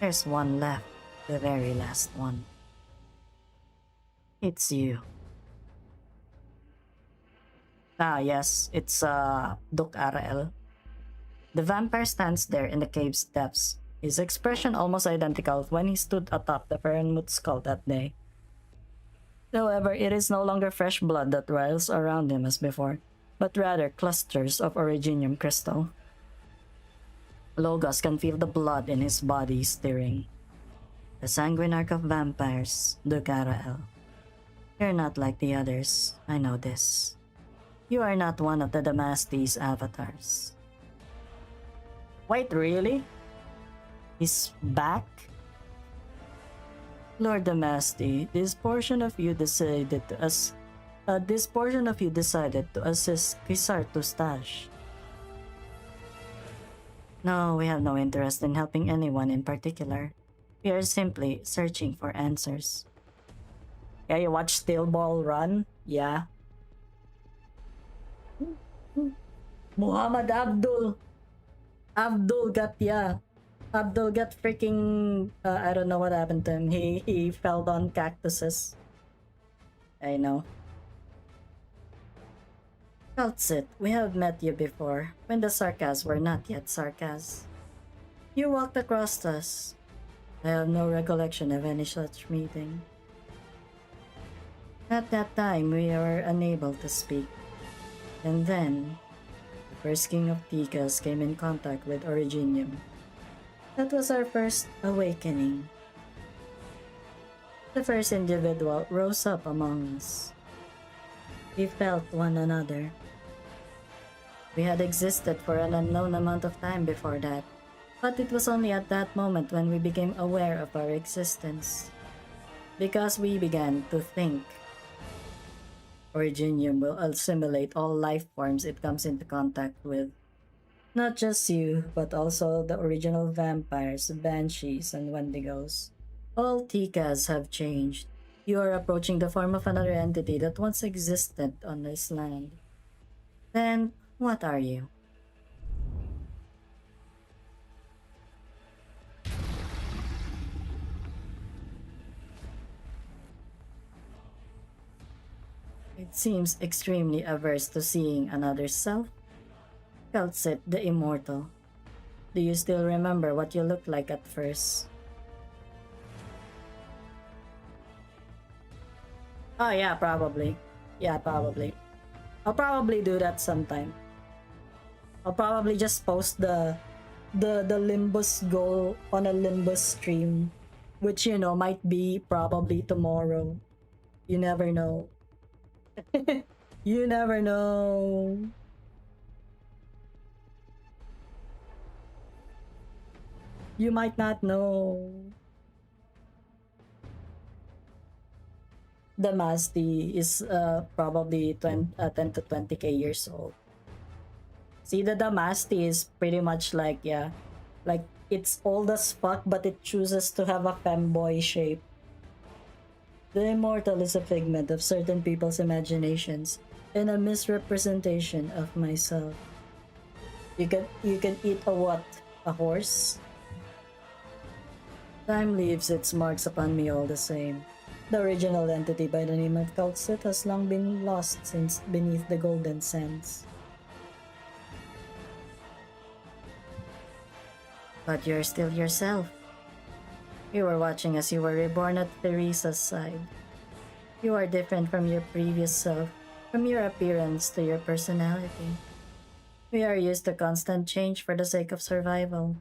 There's one left, the very last one. It's you. Ah yes, it's Duke Arael. The vampire stands there in the cave's depths, his expression almost identical when he stood atop the Fernmouth skull that day. However, it is no longer fresh blood that riles around him as before, but rather clusters of Originium crystal. Logos can feel the blood in his body stirring. The sanguinarch of vampires, Duke Arael. You're not like the others, I know this. You are not one of the Damastes avatars. Wait, really? He's back? Lord Damaste, this portion of you decided to assist Kisar to stash. No, we have no interest in helping anyone in particular. We are simply searching for answers. Yeah, you watch Steel Ball run? Yeah. Muhammad Abdul. Abdul got freaking I don't know what happened to him. He fell on cactuses. I know. Kaltsit, we have met you before, when the Sarkas were not yet Sarkas. You walked across us. I have no recollection of any such meeting. At that time, we were unable to speak. And then, the first king of Tikas came in contact with Originium. That was our first awakening. The first individual rose up among us. We felt one another. We had existed for an unknown amount of time before that, but it was only at that moment when we became aware of our existence. Because we began to think. Originium will assimilate all life forms it comes into contact with. Not just you, but also the original vampires, banshees, and wendigos. All Tikas have changed. You are approaching the form of another entity that once existed on this land. Then, what are you? It seems extremely averse to seeing another self. Kaltsit the Immortal. Do you still remember what you looked like at first? Oh yeah, probably. Yeah, probably. I'll probably do that sometime. I'll probably just post the Limbus goal on a Limbus stream, which you know might be probably tomorrow. You never know. You never know. You might not know. Damaste is probably 10 to 20k years old. See, the Damaste is pretty much like, yeah, like it's old as fuck, but it chooses to have a femboy shape. The Immortal is a figment of certain people's imaginations and a misrepresentation of myself. You can eat a what? A horse? Time leaves its marks upon me all the same. The original entity by the name of Kaltsit has long been lost since beneath the golden sands. But you're still yourself. You were watching as you were reborn at Theresa's side. You are different from your previous self, from your appearance to your personality. We are used to constant change for the sake of survival.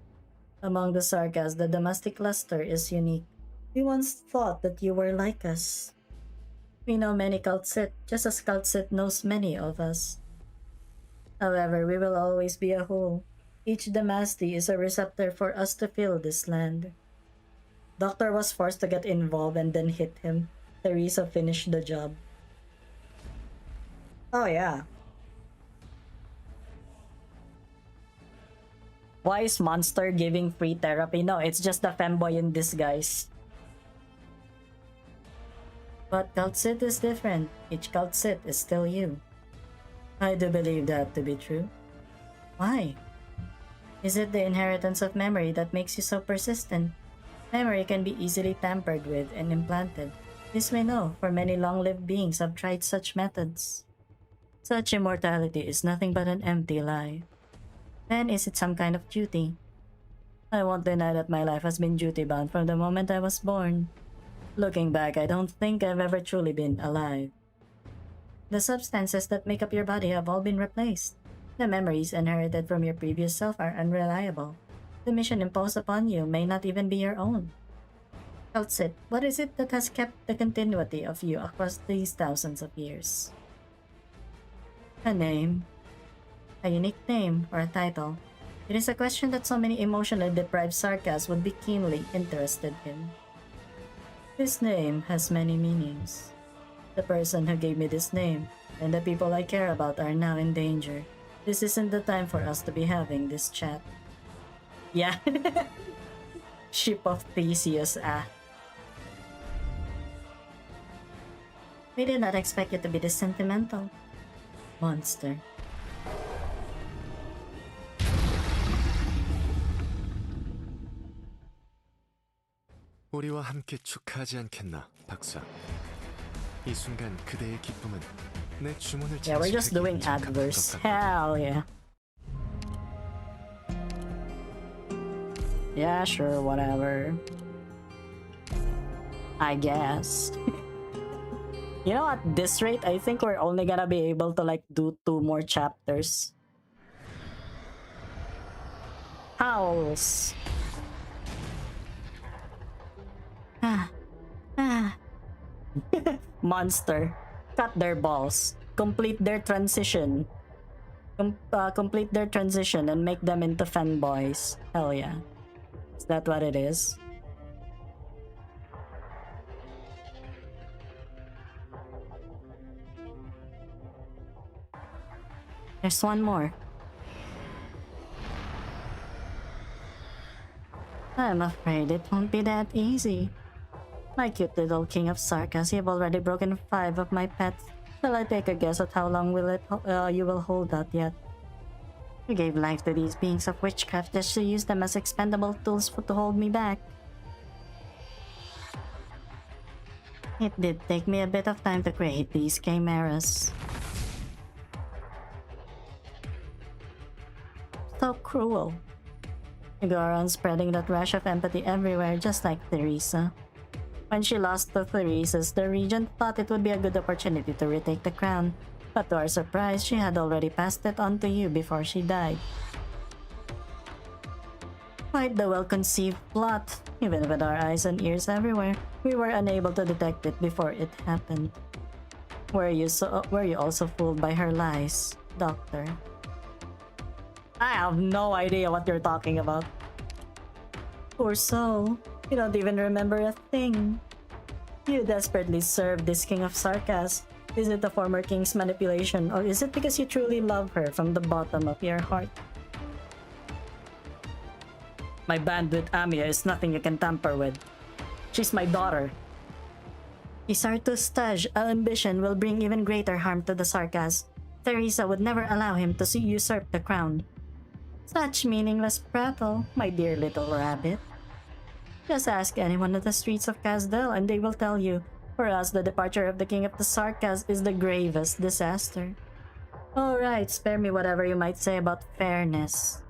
Among the Sarkas, the domestic cluster is unique. We once thought that you were like us. We know many Kaltsit, just as Kaltsit knows many of us. However, we will always be a whole. Each Damasty is a receptor for us to fill this land. Doctor was forced to get involved and then hit him. Teresa finished the job. Oh yeah. Why is Monster giving free therapy? No, it's just the femboy in disguise. But Cult Sit is different. Each Cult Sit is still you. I do believe that to be true. Why? Is it the inheritance of memory that makes you so persistent? Memory can be easily tampered with and implanted. This we know, for many long-lived beings have tried such methods. Such immortality is nothing but an empty lie. Then is it some kind of duty? I won't deny that my life has been duty-bound from the moment I was born. Looking back, I don't think I've ever truly been alive. The substances that make up your body have all been replaced. The memories inherited from your previous self are unreliable. The mission imposed upon you may not even be your own. Eltsit, what is it that has kept the continuity of you across these thousands of years? A name. A unique name or a title. It is a question that so many emotionally deprived sarcasts would be keenly interested in. This name has many meanings. The person who gave me this name and the people I care about are now in danger. This isn't the time for us to be having this chat. Yeah. Ship of Theseus, ah. We did not expect you to be this sentimental. Monster. 우리와 함께 축하하지 않겠나, 박사. 이 순간 그대의 기쁨은 내 주문을 Yeah, we're just doing adverse. Hell yeah. Yeah, sure, whatever. I guess. You know, at this rate, I think we're only gonna be able to like do 2 more chapters. Howls. Monster. Cut their balls. Complete their transition. Complete their transition and make them into fanboys. Hell yeah. Is that what it is? There's one more. I'm afraid it won't be that easy. My cute little king of sarcasm, you've already broken 5 of my pets. Shall I take a guess at how long you will hold that yet? You gave life to these beings of witchcraft just to use them as expendable tools to hold me back. It did take me a bit of time to create these chimeras. So cruel. You go around spreading that rush of empathy everywhere just like Teresa. When she lost to Theresis, the regent thought it would be a good opportunity to retake the crown, but to our surprise, she had already passed it on to you before she died. Quite the well-conceived plot. Even with our eyes and ears everywhere, we were unable to detect it before it happened. Were you also fooled by her lies, Doctor? I have no idea what you're talking about. Poor soul. You don't even remember a thing. You desperately served this king of sarcasm. Is it the former king's manipulation, or is it because you truly love her from the bottom of your heart? My band with Amia is nothing you can tamper with. She's my daughter. Isartu's ambition will bring even greater harm to the sarcasm. Teresa would never allow him to usurp the crown. Such meaningless prattle, my dear little rabbit. Just ask anyone on the streets of Casdell and they will tell you, for us the departure of the king of the sarcasm is the gravest disaster. Alright, spare me whatever you might say about fairness.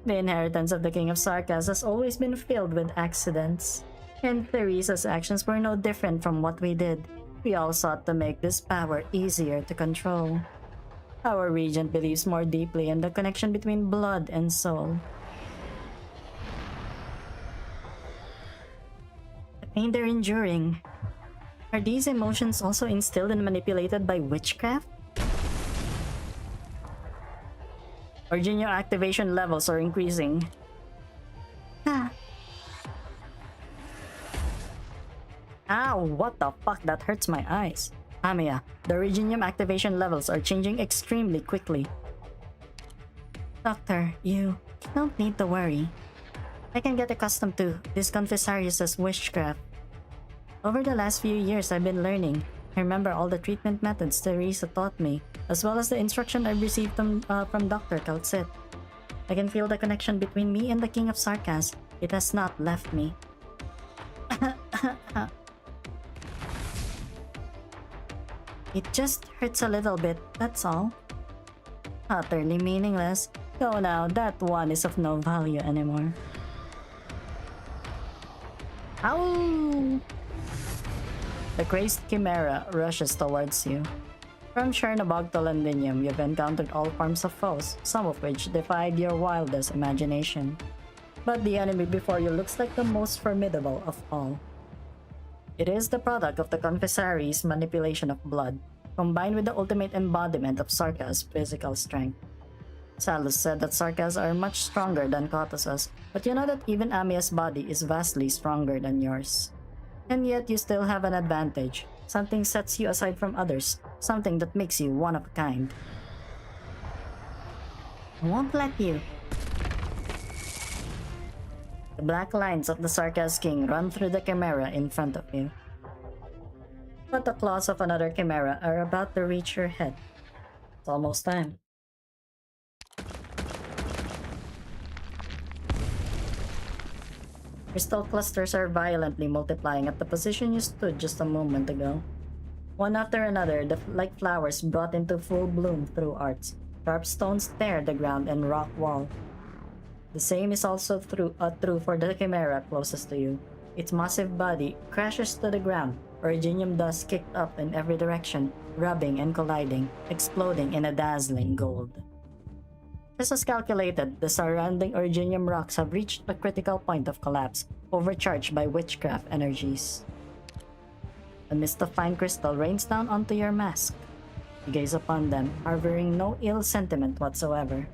The inheritance of the king of sarcasm has always been filled with accidents, and Theresa's actions were no different from what we did. We all sought to make this power easier to control. Our regent believes more deeply in the connection between blood and soul. The pain they're enduring. Are these emotions also instilled and manipulated by witchcraft? Virginia activation levels are increasing. Ah. Ow, what the fuck? That hurts my eyes. Amiya, the Reginium activation levels are changing extremely quickly. Doctor, you don't need to worry. I can get accustomed to this Confessarius's witchcraft. Over the last few years, I've been learning. I remember all the treatment methods Teresa taught me, as well as the instruction I've received from Dr. Calcit. I can feel the connection between me and the King of Sarkas. It has not left me. It just hurts a little bit, that's all. Utterly meaningless. Go now, that one is of no value anymore. Ow! The crazed chimera rushes towards you. From Chernobog to Londinium, you've encountered all forms of foes, some of which defied your wildest imagination. But the enemy before you looks like the most formidable of all. It is the product of the Confessary's manipulation of blood, combined with the ultimate embodiment of Sarka's physical strength. Salus said that Sarkas are much stronger than Kotosa's, but you know that even Amiya's body is vastly stronger than yours. And yet you still have an advantage. Something sets you aside from others, something that makes you one of a kind. I won't let you. The black lines of the Sarkas King run through the chimera in front of you. But the claws of another chimera are about to reach your head. It's almost time. Crystal clusters are violently multiplying at the position you stood just a moment ago. One after another, like flowers brought into full bloom through arts. Sharp stones tear the ground and rock wall. The same is also true for the chimera closest to you. Its massive body crashes to the ground, Originium dust kicked up in every direction, rubbing and colliding, exploding in a dazzling gold. Just as calculated, the surrounding Originium rocks have reached a critical point of collapse, overcharged by witchcraft energies. A mist of fine crystal rains down onto your mask. You gaze upon them, harboring no ill sentiment whatsoever.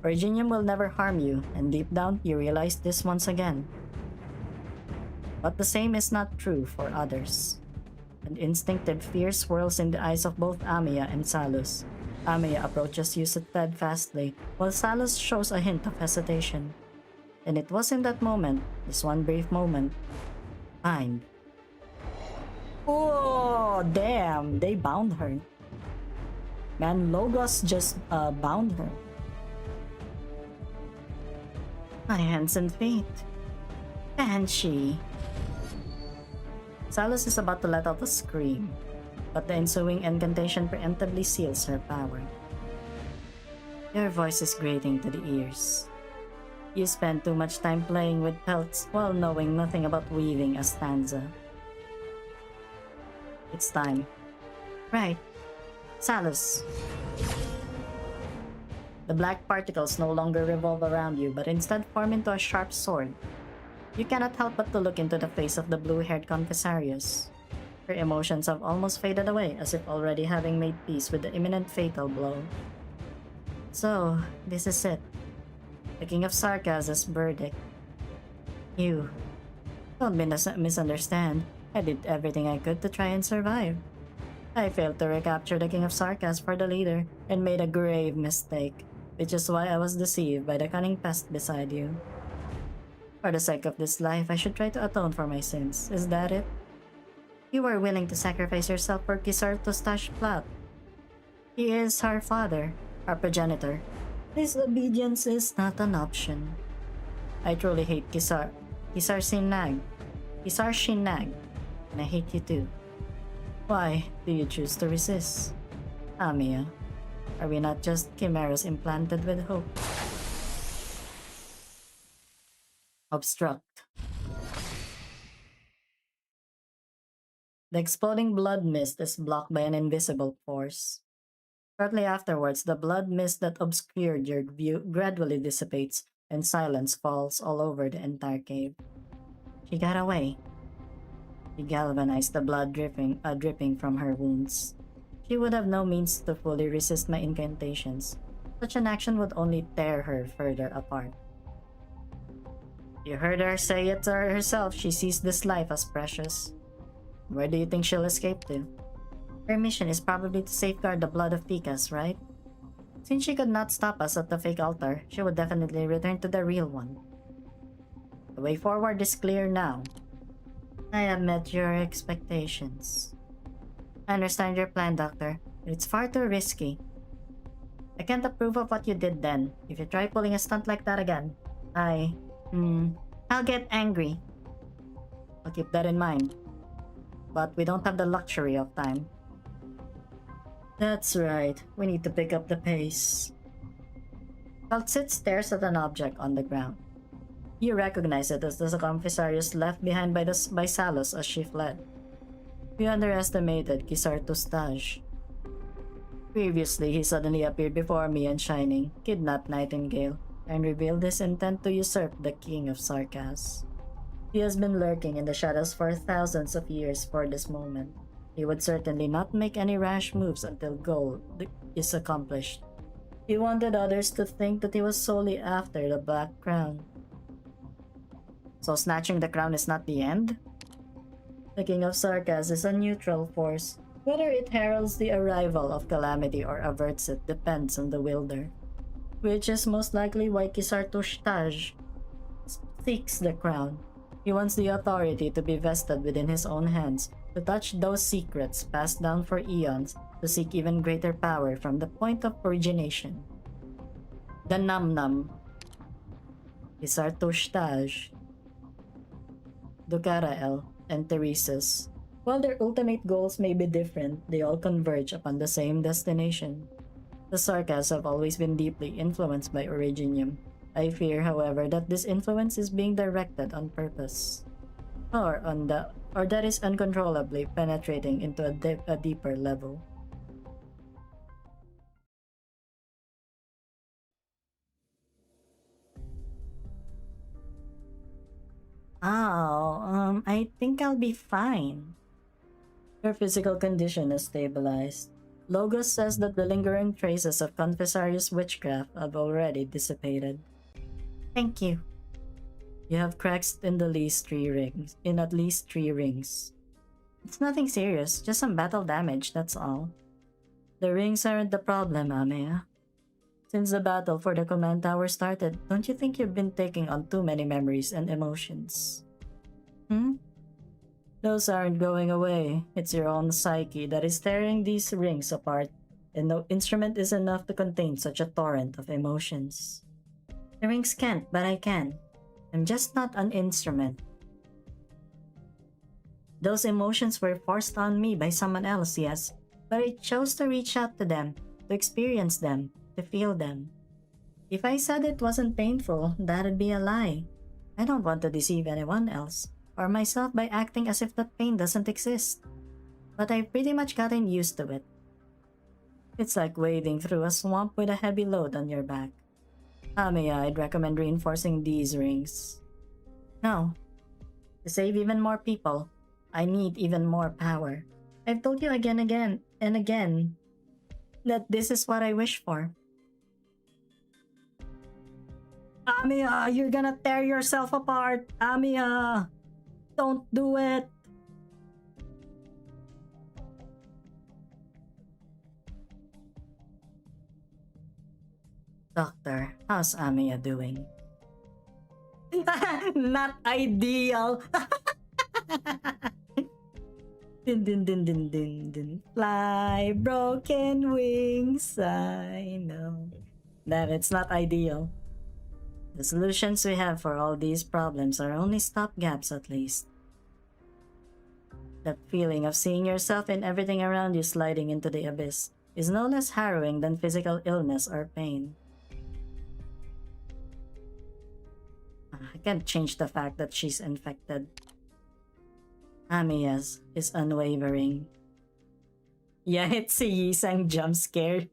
Originium will never harm you, and deep down you realize this once again. But the same is not true for others. An instinctive fear swirls in the eyes of both Amiya and Salus. Amiya approaches you steadfastly, while Salus shows a hint of hesitation. And it was in that moment, this one brief moment, bind. Oh, damn, they bound her. Man, Logos just bound her. My hands and feet. Banshee. Salus is about to let out a scream, but the ensuing incantation preemptively seals her power. Your voice is grating to the ears. You spend too much time playing with pelts while knowing nothing about weaving a stanza. It's time. Right. Salus. The black particles no longer revolve around you, but instead form into a sharp sword. You cannot help but to look into the face of the blue-haired Confessarius. Her emotions have almost faded away, as if already having made peace with the imminent fatal blow. So, this is it. The King of Sarkas' verdict. You. Don't misunderstand. I did everything I could to try and survive. I failed to recapture the King of Sarkas for the leader, and made a grave mistake, which is why I was deceived by the cunning pest beside you. For the sake of this life, I should try to atone for my sins. Is that it? You were willing to sacrifice yourself for Kisar Tustash plot. He is our father, our progenitor. Disobedience is not an option. I truly hate Kisar Shinag, and I hate you too. Why do you choose to resist? Amiya, are we not just chimeras implanted with hope? Obstruct. The exploding blood mist is blocked by an invisible force. Shortly afterwards, the blood mist that obscured your view gradually dissipates, and silence falls all over the entire cave. She got away. She galvanized the blood dripping from her wounds. She would have no means to fully resist my incantations. Such an action would only tear her further apart. You heard her say it to herself. She sees this life as precious. Where do you think she'll escape to? Her mission is probably to safeguard the blood of Picas, right? Since she could not stop us at the fake altar, she would definitely return to the real one. The way forward is clear now. I have met your expectations. I understand your plan, Doctor, but it's far too risky. I can't approve of what you did then. If you try pulling a stunt like that again, I'll get angry. I'll keep that in mind. But we don't have the luxury of time. That's right. We need to pick up the pace. Kaltsit stares at an object on the ground. You recognize it as the Commissarius left behind by Salos as she fled. We underestimated Kisartu's Taj. Previously, he suddenly appeared before me and Shining, kidnapped Nightingale, and revealed his intent to usurp the King of Sarkas. He has been lurking in the shadows for thousands of years for this moment. He would certainly not make any rash moves until goal is accomplished. He wanted others to think that he was solely after the Black Crown. So snatching the crown is not the end? The King of Sarkas is a neutral force. Whether it heralds the arrival of calamity or averts it depends on the wielder. Which is most likely why Kisartu's Taj seeks the crown. He wants the authority to be vested within his own hands, to touch those secrets passed down for eons, to seek even greater power from the point of origination. The Nam-Nam, Kisartu's Taj, Dukarael, and Teresa's. While their ultimate goals may be different, they all converge upon the same destination. The Sarkas have always been deeply influenced by Originium. I fear, however, that this influence is being directed on purpose. Or that is uncontrollably penetrating into a deeper level. I think I'll be fine. Her physical condition has stabilized. Logos says that the lingering traces of Confessarius witchcraft have already dissipated. Thank you. You have cracks in at least 3 rings. It's nothing serious, just some battle damage, that's all. The rings aren't the problem, Amea. Since the battle for the command tower started, don't you think you've been taking on too many memories and emotions? Those aren't going away. It's your own psyche that is tearing these rings apart, and no instrument is enough to contain such a torrent of emotions. The rings can't, but I can. I'm just not an instrument. Those emotions were forced on me by someone else, yes, but I chose to reach out to them, to experience them, to feel them. If I said it wasn't painful, that'd be a lie. I don't want to deceive anyone else, or myself by acting as if that pain doesn't exist. But I've pretty much gotten used to it. It's like wading through a swamp with a heavy load on your back. Amiya, I'd recommend reinforcing these rings. No. To save even more people, I need even more power. I've told you again and again that this is what I wish for. Amiya, you're gonna tear yourself apart. Amiya, don't do it. Doctor, how's Amiya doing? Not ideal. Din din din din din din. Fly, broken wings. I know that it's not ideal. The solutions we have for all these problems are only stopgaps, at least. That feeling of seeing yourself and everything around you sliding into the abyss is no less harrowing than physical illness or pain. I can't change the fact that she's infected. Amiya's is unwavering. Yeah, it's a Yisang jump scare.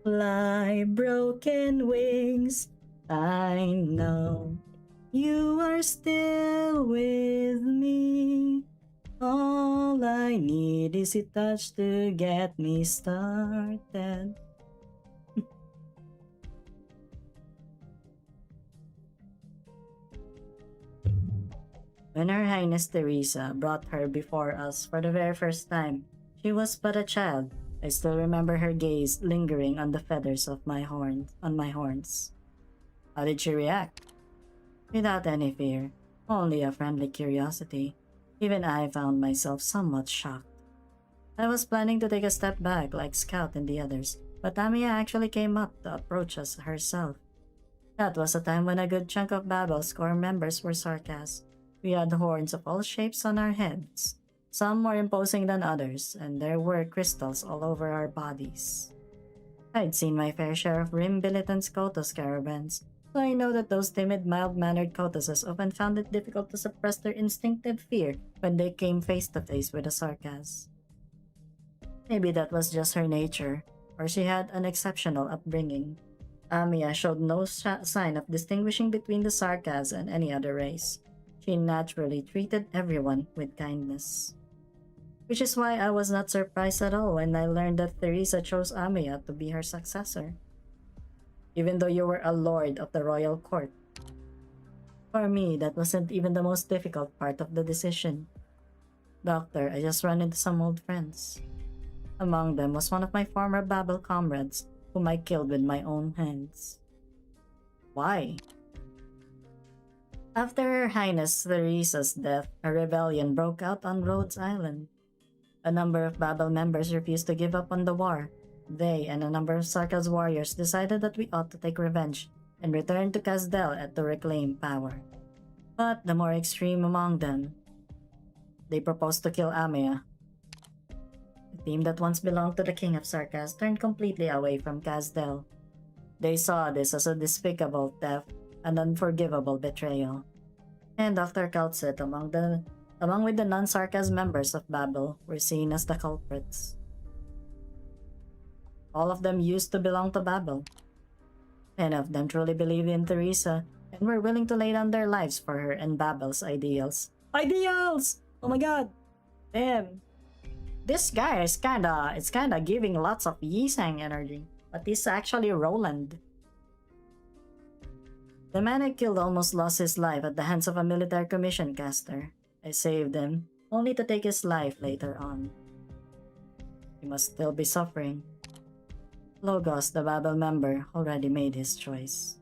Fly, broken wings, I know you are still with me. All I I need is a touch to get me started. When Her Highness Teresa brought her before us for the very first time, she was but a child. I still remember her gaze lingering on the feathers of my horns. How did she react? Without any fear, only a friendly curiosity. Even I found myself somewhat shocked. I was planning to take a step back like Scout and the others, but Tamiya actually came up to approach us herself. That was a time when a good chunk of Babel's core members were sarcas. We had horns of all shapes on our heads. Some more imposing than others, and there were crystals all over our bodies. I'd seen my fair share of rim-bilitant Kotos caravans, so I know that those timid, mild-mannered Kotoses often found it difficult to suppress their instinctive fear when they came face-to-face with a sarcas. Maybe that was just her nature, or she had an exceptional upbringing. Amiya showed no sign of distinguishing between the sarcas and any other race. She naturally treated everyone with kindness. Which is why I was not surprised at all when I learned that Teresa chose Amiya to be her successor. Even though you were a lord of the royal court. For me, that wasn't even the most difficult part of the decision. Doctor, I just ran into some old friends. Among them was one of my former Babel comrades, whom I killed with my own hands. Why? After Her Highness Theresa's death, a rebellion broke out on Rhodes Island. A number of Babel members refused to give up on the war. They and a number of Sarkaz warriors decided that we ought to take revenge and return to Kazdel to reclaim power. But the more extreme among them, they proposed to kill Amiya. The team that once belonged to the King of Sarkaz turned completely away from Kazdel. They saw this as a despicable theft, an unforgivable betrayal. And Dr. Kaltset, along with the non-Sarkaz members of Babel, were seen as the culprits. All of them used to belong to Babel. Many of them truly believed in Teresa and were willing to lay down their lives for her and Babel's ideals. Ideals! Oh my god! Damn. This guy is kinda giving lots of Yisang energy, but he's actually Roland. The man I killed almost lost his life at the hands of a military commission caster. I saved him, only to take his life later on. He must still be suffering. Logos, the Babel member, already made his choice.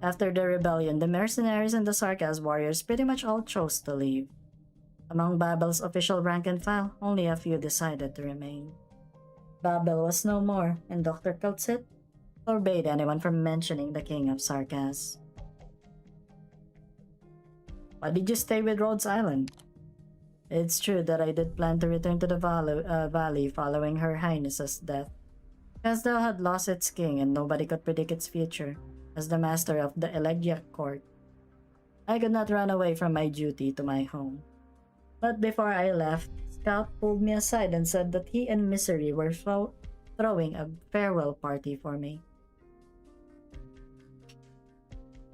After the rebellion, the mercenaries and the Sarkaz warriors pretty much all chose to leave. Among Babel's official rank and file, only a few decided to remain. Babel was no more, and Dr. Kaltsit forbade anyone from mentioning the King of Sarkaz. Why did you stay with Rhodes Island? It's true that I did plan to return to the valley following Her Highness's death. Kazdel had lost its king and nobody could predict its future. As the master of the Elegiac court, I could not run away from my duty to my home. But before I left, Scout pulled me aside and said that he and Misery were throwing a farewell party for me.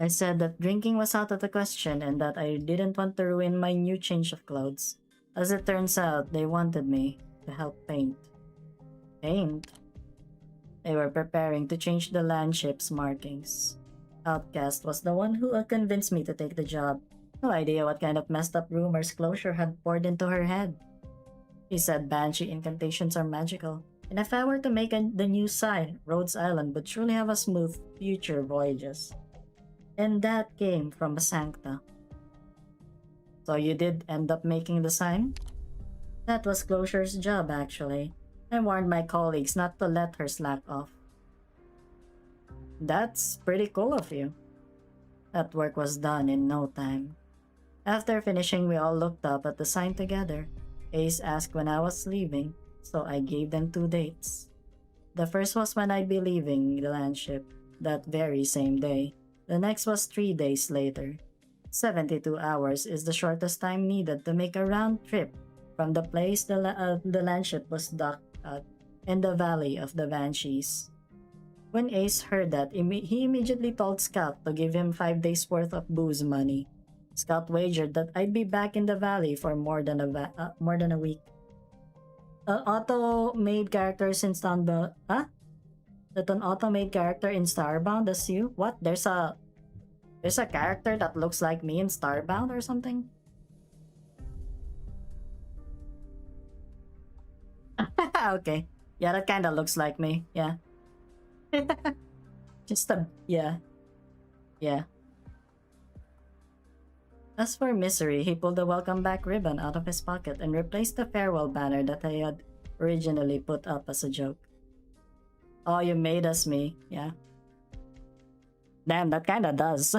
I said that drinking was out of the question and that I didn't want to ruin my new change of clothes. As it turns out, they wanted me to help paint. Paint? They were preparing to change the landship's markings. Outcast was the one who convinced me to take the job. No idea what kind of messed up rumors Closure had poured into her head. She said Banshee incantations are magical, and if I were to make the new sign, Rhodes Island would surely have a smooth future voyages. And that came from a Sancta. So you did end up making the sign? That was Closure's job, actually. I warned my colleagues not to let her slack off. That's pretty cool of you. That work was done in no time. After finishing, we all looked up at the sign together. Ace asked when I was leaving, so I gave them 2 dates. The first was when I'd be leaving the landship, that very same day. The next was 3 days later. 72 hours is the shortest time needed to make a round trip from the place the landship was docked at in the Valley of the Banshees. When Ace heard that, he immediately told Scout to give him 5 days worth of booze money. Scout wagered that I'd be back in the valley for more than a week. auto-made characters in Starbound. Huh? That an auto-made character in Starbound is you? What? There's a character that looks like me in Starbound or something? Okay. Yeah, that kind of looks like me. Yeah. Just a yeah. Yeah. As for Misery, he pulled the welcome back ribbon out of his pocket and replaced the farewell banner that I had originally put up as a joke. Oh, you made us me. Yeah. Damn, that kinda does.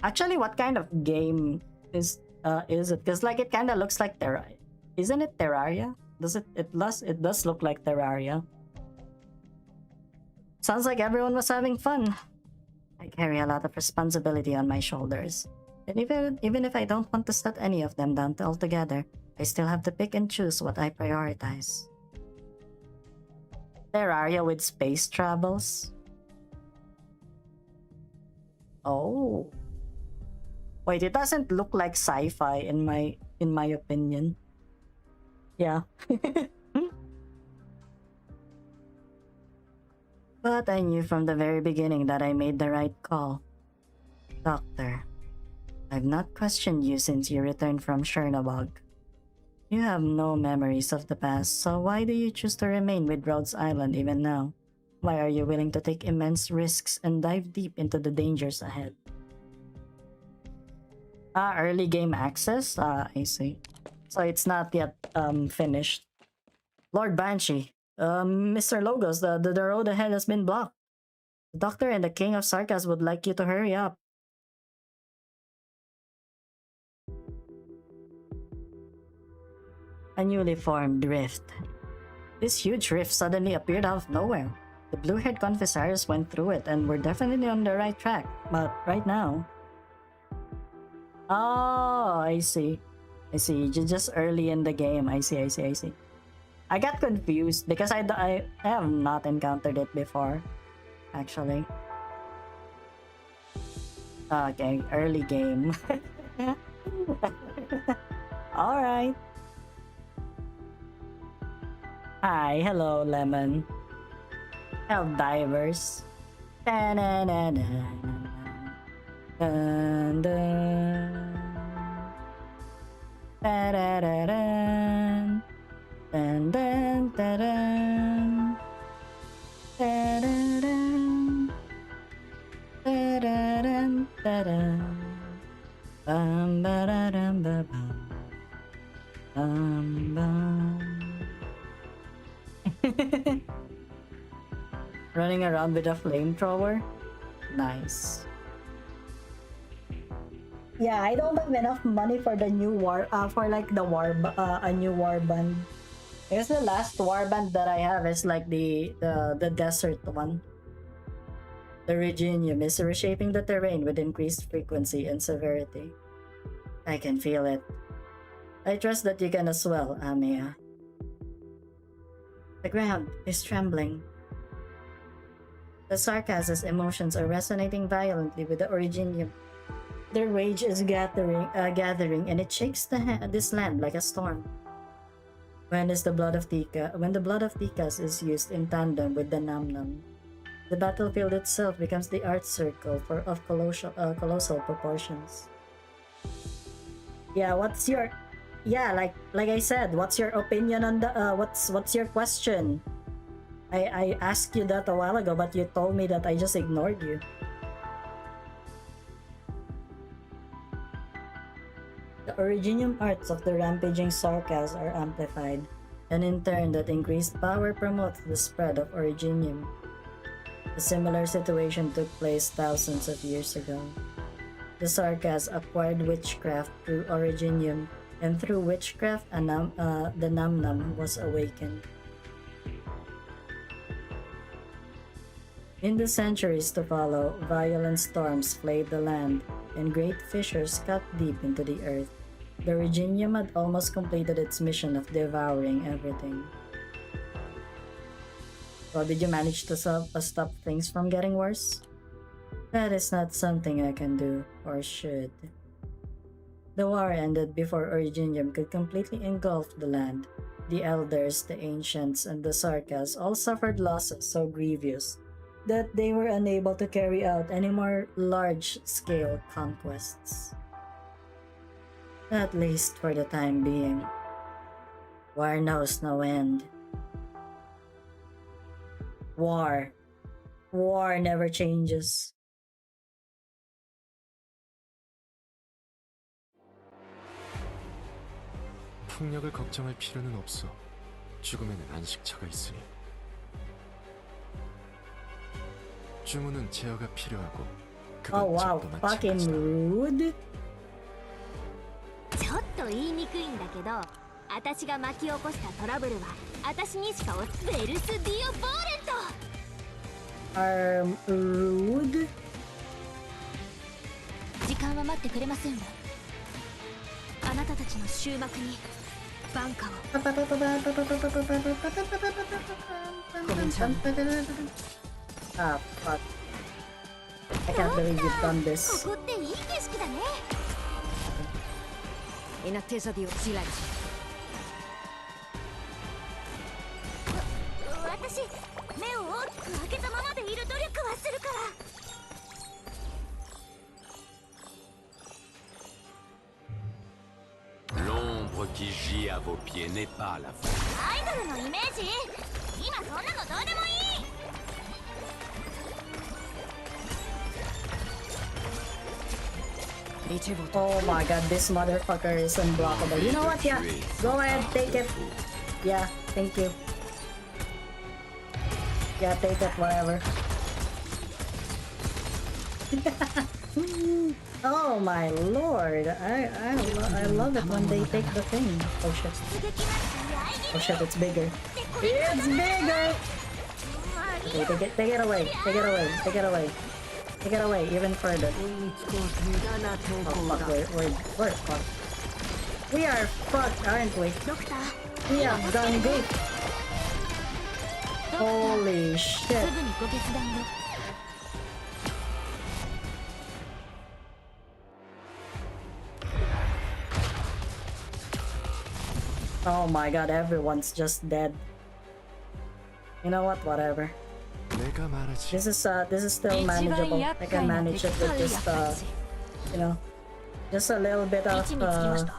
Actually, what kind of game is it? Because like it kinda looks like Terraria. Isn't it Terraria? It does look like Terraria. Sounds like everyone was having fun. I carry a lot of responsibility on my shoulders. And even if I don't want to set any of them down altogether, I still have to pick and choose what I prioritize. Terraria with space travels? Oh. Wait, it doesn't look like sci-fi in my opinion. Yeah. But I knew from the very beginning that I made the right call. Doctor, I've not questioned you since you returned from Chernobog. You have no memories of the past, so why do you choose to remain with Rhodes Island even now? Why are you willing to take immense risks and dive deep into the dangers ahead? Early game access? I see. So it's not yet finished. Lord Banshee. Mr. Logos, the road ahead has been blocked. The Doctor and the King of Sarkas would like you to hurry up. A newly formed rift. This huge rift suddenly appeared out of nowhere. The blue-haired confessors went through it and were definitely on the right track, but right now... Oh, I see. Just early in the game. I see. I got confused because I have not encountered it before, actually. Okay, early game. Alright. Hi, hello, Lemon. Help divers. Da-na-na-na. Dun, dun. Da-da-da-dun. Dun, dun, da-dun. Da-da-dun. Da-da-dun, da-dun. Bum, ba-da-dum, ba-bum. Bum. Running around with a flamethrower? Nice. Yeah, I don't have enough money for the new for like the a new warband. Because the last warband that I have is like the desert one. The Reginium is reshaping the terrain with increased frequency and severity. I can feel it. I trust that you can as well, Amia. The ground is trembling. The Sarkaz's emotions are resonating violently with the Originium. Their rage is gathering, and it shakes this land like a storm. When the blood of Tikas is used in tandem with the Namnam, the battlefield itself becomes the art circle of colossal proportions. Yeah, like I said, what's your opinion on the what's your question? I asked you that a while ago, but you told me that I just ignored you. The Originium arts of the rampaging Sarkas are amplified, and in turn that increased power promotes the spread of Originium. A similar situation took place thousands of years ago. The Sarkas acquired witchcraft through Originium, and through witchcraft the Namnam was awakened. In the centuries to follow, violent storms flayed the land, and great fissures cut deep into the earth. The Reginium had almost completed its mission of devouring everything. So did you manage to stop things from getting worse? That is not something I can do, or should. The war ended before Originium could completely engulf the land. The elders, the ancients, and the Sarkas all suffered losses so grievous that they were unable to carry out any more large-scale conquests. At least for the time being. War knows no end. War. War never changes. 폭력을 걱정할 필요는 없어. 죽음에는 안식처가 있으니. 주문은 제어가 필요하고 Oh 그건 wow, 적도 fucking 마찬가지다. rude. ちょっと言いにくいんだけど、私が巻き起こしたトラブルは私にしかベルス・ディオ・ボーレント。 Rude. 時間は待ってくれませんわ。あなたたちの終幕に挽歌を。Ah, fuck. I can't believe you've done this. ここっていい景色だね。In attesa di oscillare. 私、目を大きく開けたままでいる努力はするから。L'ombre qui gît à vos pieds n'est pas la faute. アイドルのイメージ、今そんなのどうでもいい。Oh my god, this motherfucker is unblockable. You know what? Yeah, go ahead, take it. Yeah, thank you. Yeah, take it, whatever. Oh my lord, I love it when they take the thing. Oh shit. Oh shit, it's bigger. It's bigger! Okay, take it away, take it away, take it away. Take it away, even further. Oh fuck, we're fucked. We are fucked, aren't we? ドクター、 We have gone deep. ドクター、 Holy す shit. ぐにご決断を。 Oh my god, everyone's just dead. You know what? Whatever. 내가 말하지. This is still manageable. I can manage it with just you know, just a little bit 位 of 置につきました。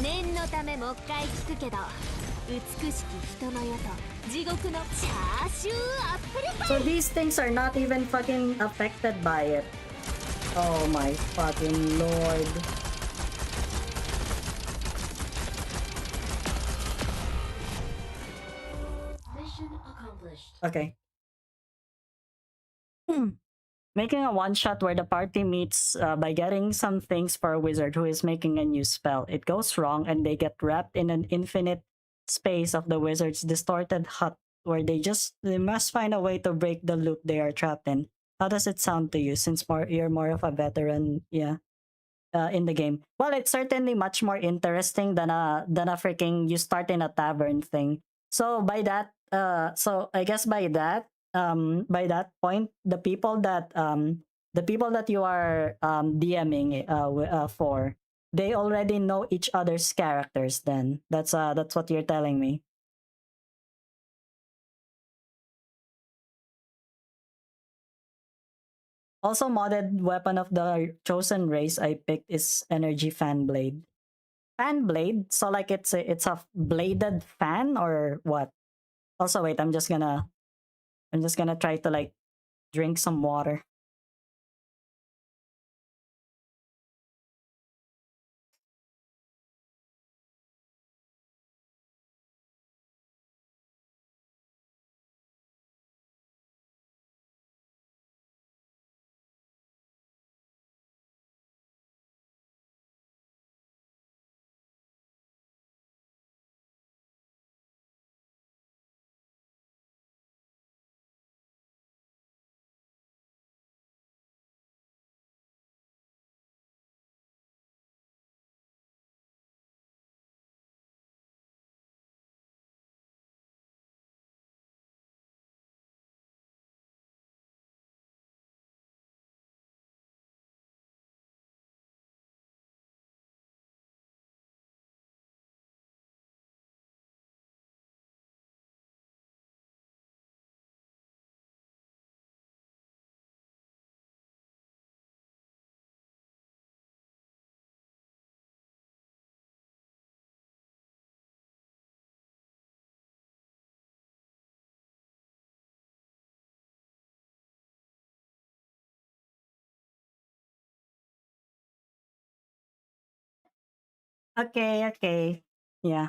念のためもう一回聞くけど、美しき人の世と地獄のチャーシューアップルパイ。 So these things are not even fucking affected by it. Oh my fucking lord. Okay. Making a one-shot where the party meets by getting some things for a wizard who is making a new spell. It goes wrong and they get wrapped in an infinite space of the wizard's distorted hut where they must find a way to break the loop they are trapped in. How does it sound to you since you're more of a veteran, yeah, in the game? Well, it's certainly much more interesting than a freaking you start in a tavern thing. So so I guess by that point, the people that you are DMing for, they already know each other's characters. Then that's what you're telling me. Also, modded weapon of the chosen race I picked is energy fan blade. Fan blade, so like it's a bladed fan or what? Also, wait, I'm just gonna try to like drink some water. Okay, okay. Yeah.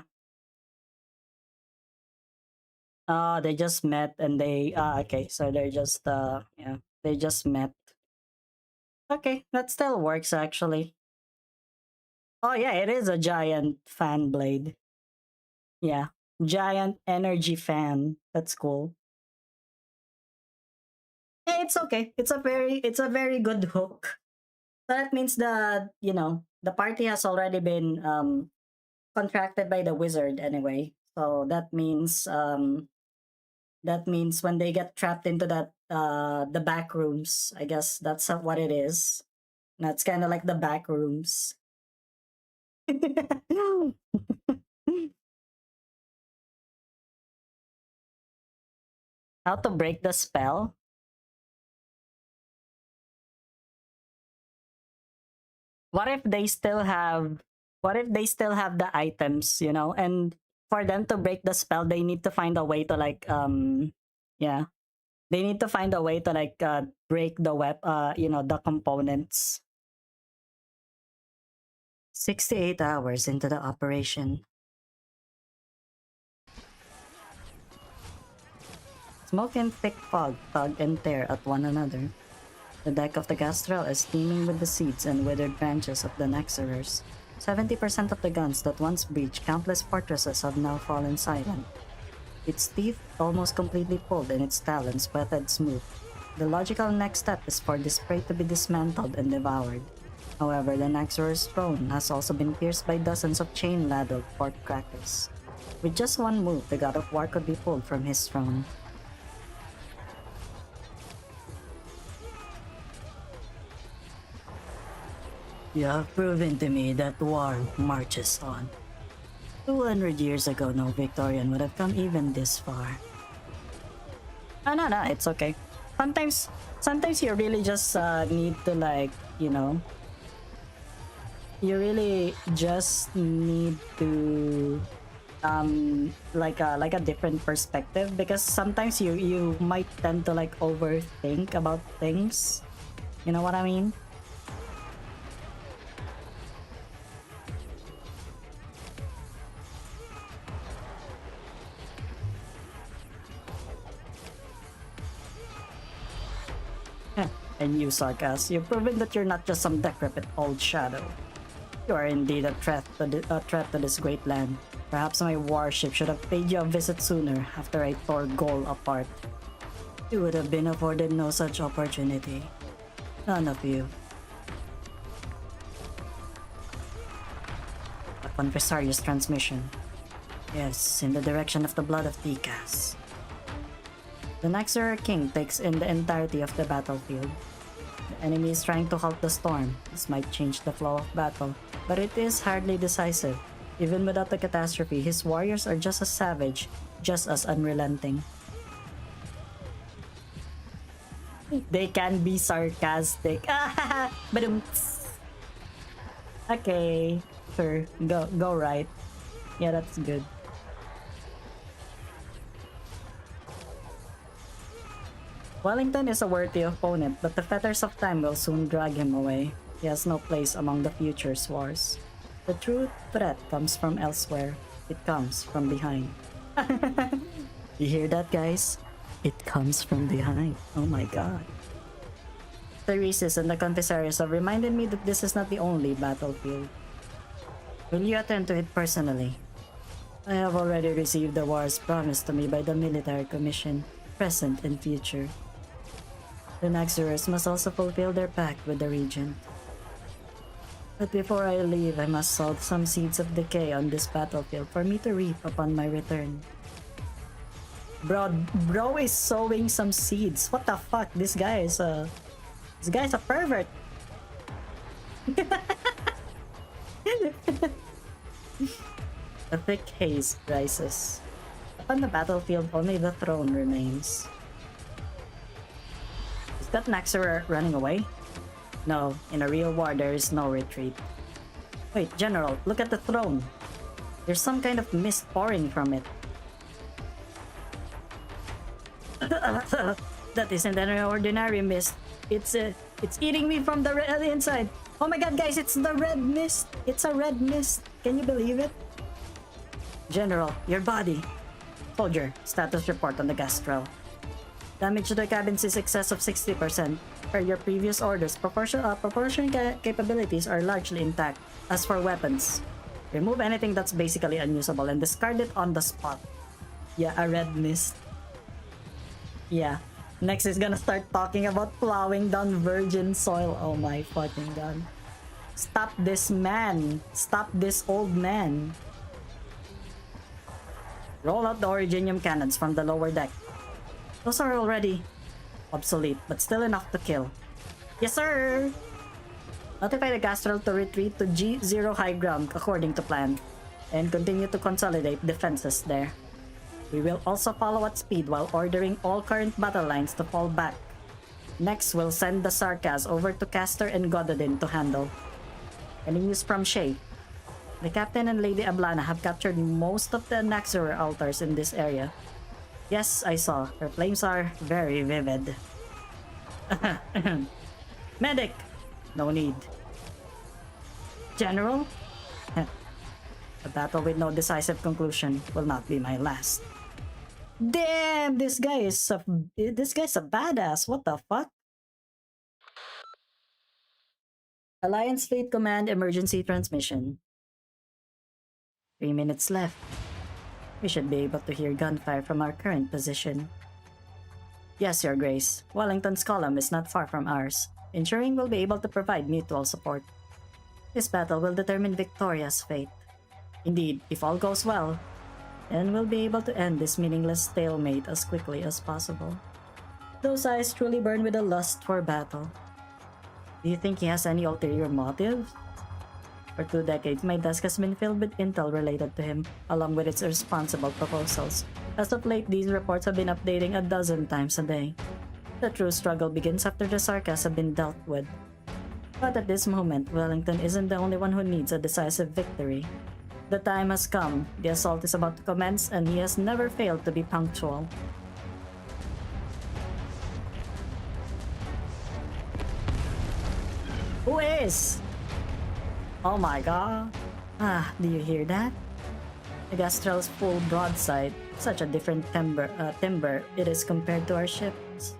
They just met and they okay, so they're just yeah, they just met. Okay, that still works actually. Oh yeah, it is a giant fan blade. Yeah. Giant energy fan. That's cool. Yeah, it's okay. It's a very good hook. So that means that, the party has already been contracted by the wizard anyway. So that means when they get trapped into that the back rooms, I guess that's what it is. That's kind of like the back rooms. How to break the spell? What if they still have the items, and for them to break the spell, they need to find a way to like yeah, they need to find a way to like break the components. 68 hours into the operation. Smoke and thick fog tug and tear at one another. The deck of the Gastrel is teeming with the seeds and withered branches of the Nexerers. 70% of the guns that once breached countless fortresses have now fallen silent. Its teeth almost completely pulled and its talons wetted smooth. The logical next step is for this prey to be dismantled and devoured. However, the Nexerer's throne has also been pierced by dozens of chain-ladled port crackers. With just one move, the God of War could be pulled from his throne. You have proven to me that war marches on. 200 years ago, no Victorian would have come even this far. No, it's okay. Sometimes you really just need to you really just need to like a different perspective, because sometimes you might tend to like overthink about things. You know what I mean? And you, Sarkas, you've proven that you're not just some decrepit old shadow. You are indeed a threat to this great land. Perhaps my warship should have paid you a visit sooner after I tore Gaul apart. You would have been afforded no such opportunity. None of you. A Conversarius transmission. Yes, in the direction of the blood of Tikas. The Nexerer King takes in the entirety of the battlefield. The enemy is trying to halt the storm. This might change the flow of battle, but it is hardly decisive. Even without the catastrophe, his warriors are just as savage, just as unrelenting. They can be sarcastic. Badum. Okay, sure. Go right. Yeah, that's good. Wellington is a worthy opponent, but the fetters of time will soon drag him away. He has no place among the future's wars. The true threat comes from elsewhere. It comes from behind. You hear that, guys? It comes from behind. Oh my god. Theresis and the Conversarius have reminded me that this is not the only battlefield. Will you attend to it personally? I have already received the wars promised to me by the military commission, present and future. The Nexerers must also fulfill their pact with the Regent. But before I leave, I must sow some seeds of decay on this battlefield for me to reap upon my return. Bro is sowing some seeds. What the fuck? This guy's a pervert. A thick haze rises. Upon the battlefield, only the throne remains. Is that Nexerer running away? No, in a real war there is no retreat. Wait, General, look at the throne. There's some kind of mist pouring from it. That isn't an ordinary mist. It's eating me from the inside. Oh my god, guys, it's the red mist. It's a red mist. Can you believe it? General, your body. Soldier, status report on the Gastrel. Damage to the cabins is excess of 60%. Per your previous orders, proportion capabilities are largely intact. As for weapons, remove anything that's basically unusable and discard it on the spot. Yeah, a red mist. Yeah. Next is gonna start talking about plowing down virgin soil. Oh my fucking god. Stop this man. Stop this old man. Roll out the Originium cannons from the lower deck. Those are already obsolete, but still enough to kill. Yes, sir! Notify the Gastrel to retreat to G0 high ground according to plan, and continue to consolidate defenses there. We will also follow at speed while ordering all current battle lines to fall back. Next, we'll send the Sarkaz over to Castor and Gododin to handle. Any news from Shay? The Captain and Lady Ablana have captured most of the Naxxor altars in this area. Yes, I saw. Her flames are very vivid. Medic! No need. General? A battle with no decisive conclusion will not be my last. Damn, this guy's a badass. What the fuck? Alliance Fleet Command emergency transmission. 3 minutes left. We should be able to hear gunfire from our current position. Yes, Your Grace. Wellington's column is not far from ours, ensuring we'll be able to provide mutual support. This battle will determine Victoria's fate. Indeed, if all goes well, then we'll be able to end this meaningless stalemate as quickly as possible. Those eyes truly burn with a lust for battle. Do you think he has any ulterior motive? For 2 decades, my desk has been filled with intel related to him, along with its responsible proposals. As of late, these reports have been updating 12 times a day. The true struggle begins after the Sarkaz have been dealt with. But at this moment, Wellington isn't the only one who needs a decisive victory. The time has come, the assault is about to commence, and he has never failed to be punctual. Who is? Oh my god. Ah, do you hear that? The Gastrel's full broadside. Such a different timber it is compared to our ships.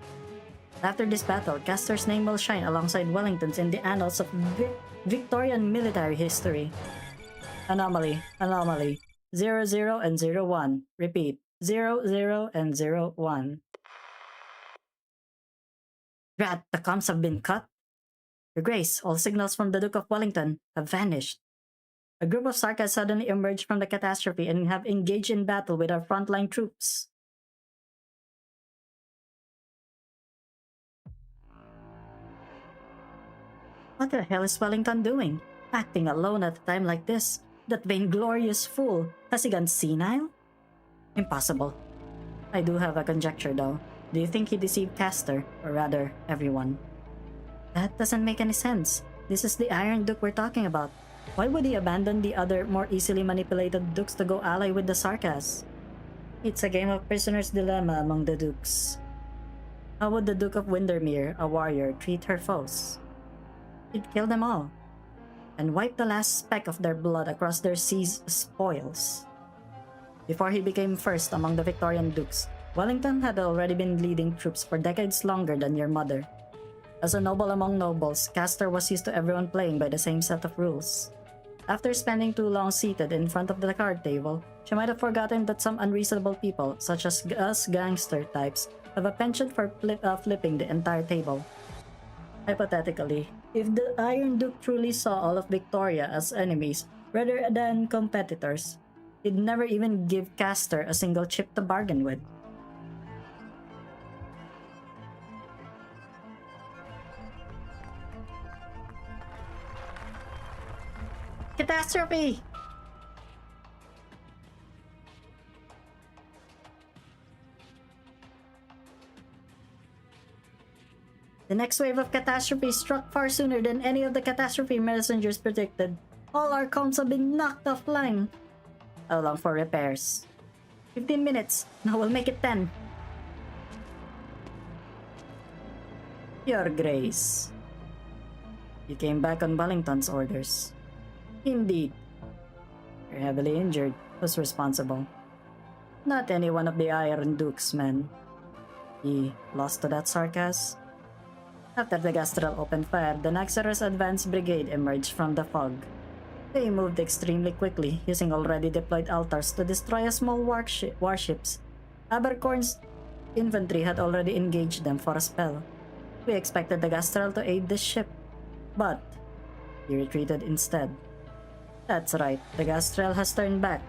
After this battle, Castor's name will shine alongside Wellington's in the annals of Victorian military history. Anomaly. 00 and 01. Repeat. 00 and 01. Drat, the comms have been cut. Your Grace, all signals from the Duke of Wellington have vanished. A group of Sarkaz suddenly emerged from the catastrophe and have engaged in battle with our frontline troops. What the hell is Wellington doing? Acting alone at a time like this? That vainglorious fool, has he gone senile? Impossible. I do have a conjecture though. Do you think he deceived Castor, or rather, everyone? That doesn't make any sense. This is the Iron Duke we're talking about. Why would he abandon the other, more easily manipulated dukes to go ally with the Sarkaz? It's a game of prisoner's dilemma among the dukes. How would the Duke of Windermere, a warrior, treat her foes? He'd kill them all, and wipe the last speck of their blood across their seas spoils. Before he became first among the Victorian dukes, Wellington had already been leading troops for decades longer than your mother. As a noble among nobles, Castor was used to everyone playing by the same set of rules. After spending too long seated in front of the card table, she might have forgotten that some unreasonable people, such as us gangster types, have a penchant for flipping the entire table. Hypothetically, if the Iron Duke truly saw all of Victoria as enemies rather than competitors, he'd never even give Castor a single chip to bargain with. Catastrophe! The next wave of catastrophe struck far sooner than any of the catastrophe messengers predicted. All our comms have been knocked offline. How long for repairs? 15 minutes. Now we'll make it 10. Your Grace. You came back on Wellington's orders. Indeed. You're heavily injured. Who's responsible? Not any one of the Iron Duke's men. He lost to that Sarkas? After the Gastral opened fire, the Naxxra's advanced brigade emerged from the fog. They moved extremely quickly, using already deployed altars to destroy a small warships. Abercorn's infantry had already engaged them for a spell. We expected the Gastral to aid this ship, but he retreated instead. That's right, the Gastral has turned back.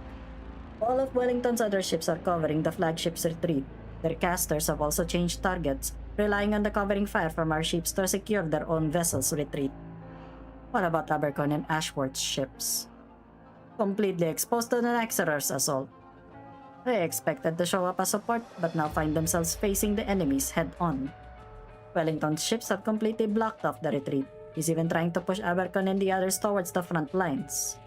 All of Wellington's other ships are covering the flagship's retreat. Their casters have also changed targets, relying on the covering fire from our ships to secure their own vessels' retreat. What about Abercorn and Ashworth's ships? Completely exposed to the Naxxra's assault. They expected to show up as support, but now find themselves facing the enemies head-on. Wellington's ships have completely blocked off the retreat. He's even trying to push Abercorn and the others towards the front lines.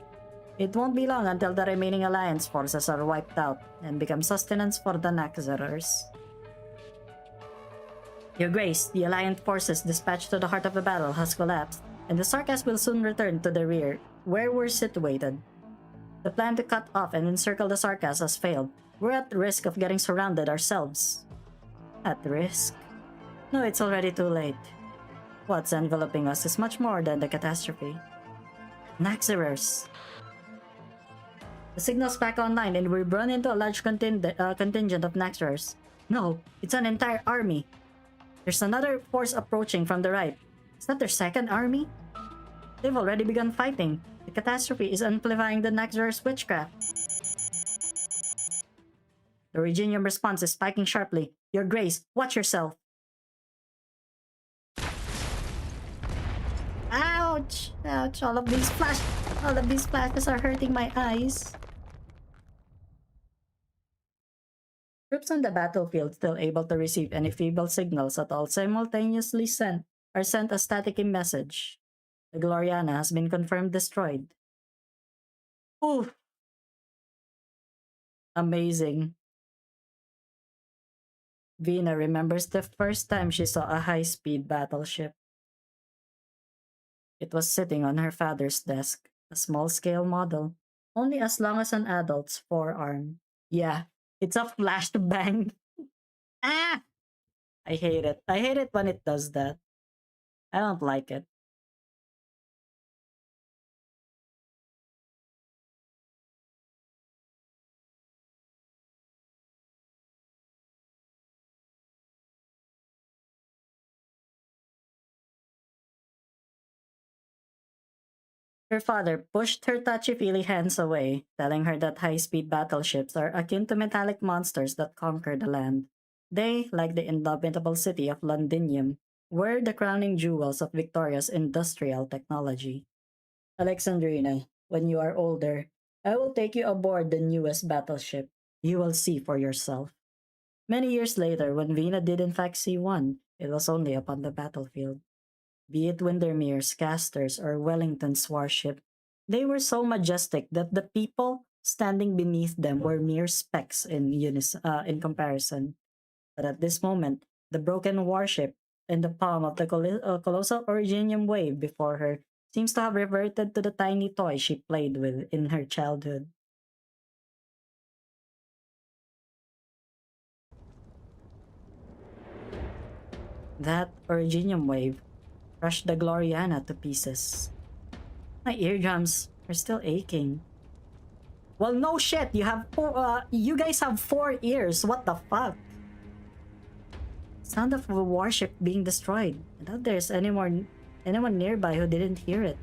It won't be long until the remaining Alliance forces are wiped out and become sustenance for the Naxxras. Your Grace, the Alliance forces dispatched to the heart of the battle has collapsed, and the Sarkas will soon return to the rear, where we're situated. The plan to cut off and encircle the Sarkas has failed. We're at risk of getting surrounded ourselves. At risk? No, it's already too late. What's enveloping us is much more than the catastrophe. Naxxras. The signal's back online and we've run into a large contingent of Naxxras. No, it's an entire army. There's another force approaching from the right. Is that their second army? They've already begun fighting. The catastrophe is amplifying the Naxxra's witchcraft. The Reginium response is spiking sharply. Your Grace, watch yourself. Ouch! Ouch! All of these flashes are hurting my eyes. Troops on the battlefield still able to receive any feeble signals at all simultaneously sent a static message. The Gloriana has been confirmed destroyed. Ooh! Amazing. Vina remembers the first time she saw a high-speed battleship. It was sitting on her father's desk, a small-scale model, only as long as an adult's forearm. Yeah, it's a flashbang. Ah! I hate it. I hate it when it does that. I don't like it. Her father pushed her touchy-feely hands away, telling her that high-speed battleships are akin to metallic monsters that conquer the land. They, like the indomitable city of Londinium, were the crowning jewels of Victoria's industrial technology. Alexandrina, when you are older, I will take you aboard the newest battleship. You will see for yourself. Many years later, when Vina did in fact see one, it was only upon the battlefield. Be it Windermere's casters or Wellington's warship, they were so majestic that the people standing beneath them were mere specks in comparison. But at this moment, the broken warship in the palm of the colossal Originium wave before her seems to have reverted to the tiny toy she played with in her childhood. That Originium wave crushed the Gloriana to pieces. My eardrums are still aching. Well, no shit. You guys have 4 ears. What the fuck? Sound of a warship being destroyed. I doubt there's anyone nearby who didn't hear it.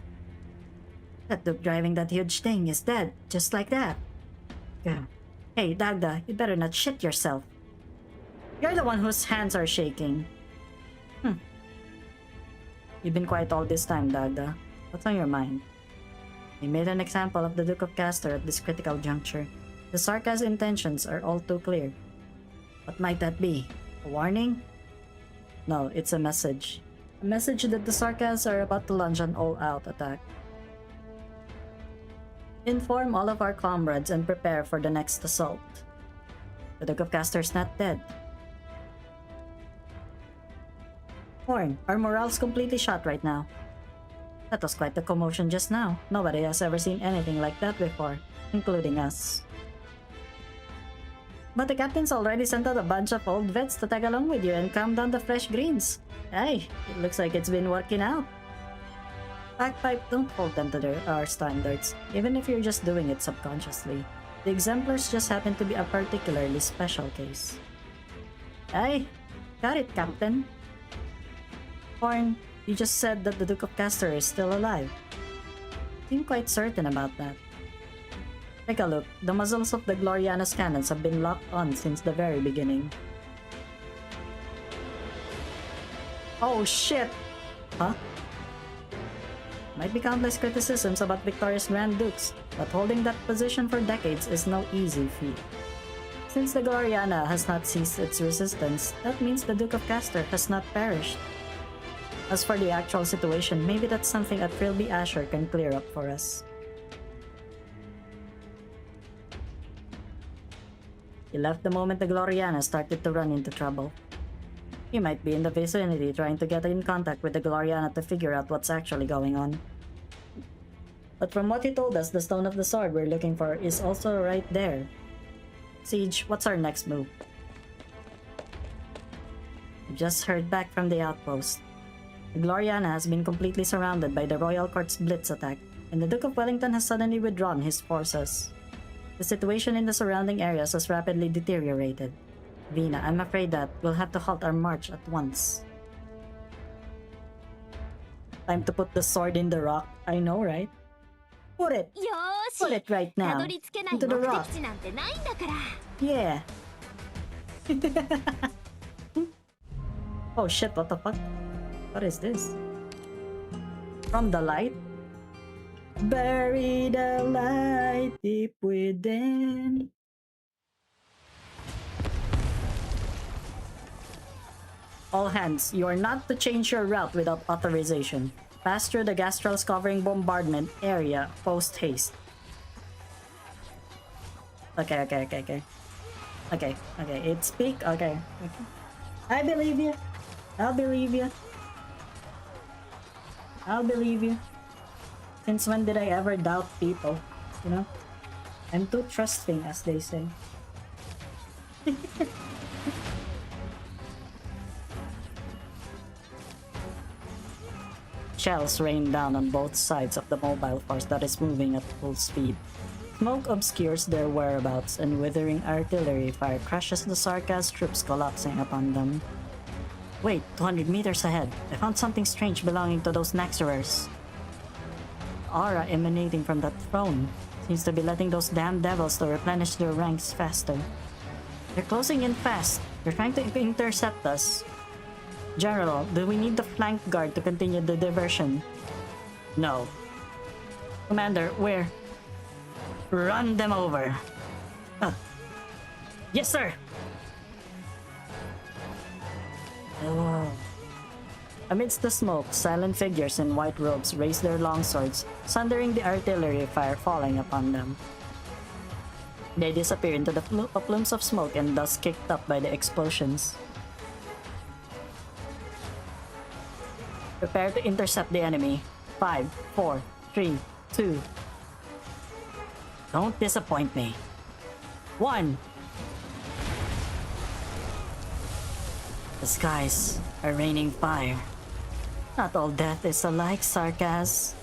That dude driving that huge thing is dead, just like that. Yeah. Hey, Dagda, you better not shit yourself. You're the one whose hands are shaking. You've been quiet all this time, Dagda. What's on your mind? They made an example of the Duke of Castor at this critical juncture. The Sarkas' intentions are all too clear. What might that be? A warning? No, it's a message. A message that the Sarkas are about to launch an all-out attack. Inform all of our comrades and prepare for the next assault. The Duke of Castor's not dead. Horn, our morale's completely shot right now. That was quite the commotion just now. Nobody has ever seen anything like that before, including us. But the captain's already sent out a bunch of old vets to tag along with you and calm down the fresh greens. Hey, it looks like it's been working out. Bagpipe, don't hold them to our standards, even if you're just doing it subconsciously. The exemplars just happen to be a particularly special case. Hey, got it, Captain. Horn, you just said that the Duke of Castor is still alive. Seem quite certain about that. Take a look. The muzzles of the Gloriana's cannons have been locked on since the very beginning. Oh shit! Huh? Might be countless criticisms about Victoria's Grand Dukes, but holding that position for decades is no easy feat. Since the Gloriana has not ceased its resistance, that means the Duke of Castor has not perished. As for the actual situation, maybe that's something that Trilby Asher can clear up for us. He left the moment the Gloriana started to run into trouble. He might be in the vicinity trying to get in contact with the Gloriana to figure out what's actually going on. But from what he told us, the Stone of the Sword we're looking for is also right there. Siege, what's our next move? We just heard back from the outpost. The Gloriana has been completely surrounded by the Royal Court's blitz attack, and the Duke of Wellington has suddenly withdrawn his forces. The situation in the surrounding areas has rapidly deteriorated. Vina, I'm afraid that we'll have to halt our march at once. Time to put the sword in the rock. I know, right? Put it! Put it right now! Into the rock! Yeah! Oh shit, what the fuck? What is this? From the light? Bury the light deep within. All hands, you are not to change your route without authorization. Pass through the Gastral's covering bombardment area post haste. Okay. Okay, it's peak. Okay. I believe you. I'll believe you. I'll believe you. Since when did I ever doubt people? You know? I'm too trusting, as they say. Shells rain down on both sides of the mobile force that is moving at full speed. Smoke obscures their whereabouts, and withering artillery fire crushes the Sarkaz troops collapsing upon them. Wait, 200 meters ahead. I found something strange belonging to those Naxorers. The aura emanating from that throne seems to be letting those damn devils to replenish their ranks faster. They're closing in fast. They're trying to intercept us. General, do we need the flank guard to continue the diversion? No. Commander, where? Run them over. Yes, sir! Oh. Amidst the smoke, silent figures in white robes raise their longswords, sundering the artillery fire falling upon them. They disappear into the plumes of smoke and dust kicked up by the explosions. Prepare to intercept the enemy. 5, 4, 3, 2. Don't disappoint me. 1. The skies are raining fire. Not all death is alike, Sarkaz.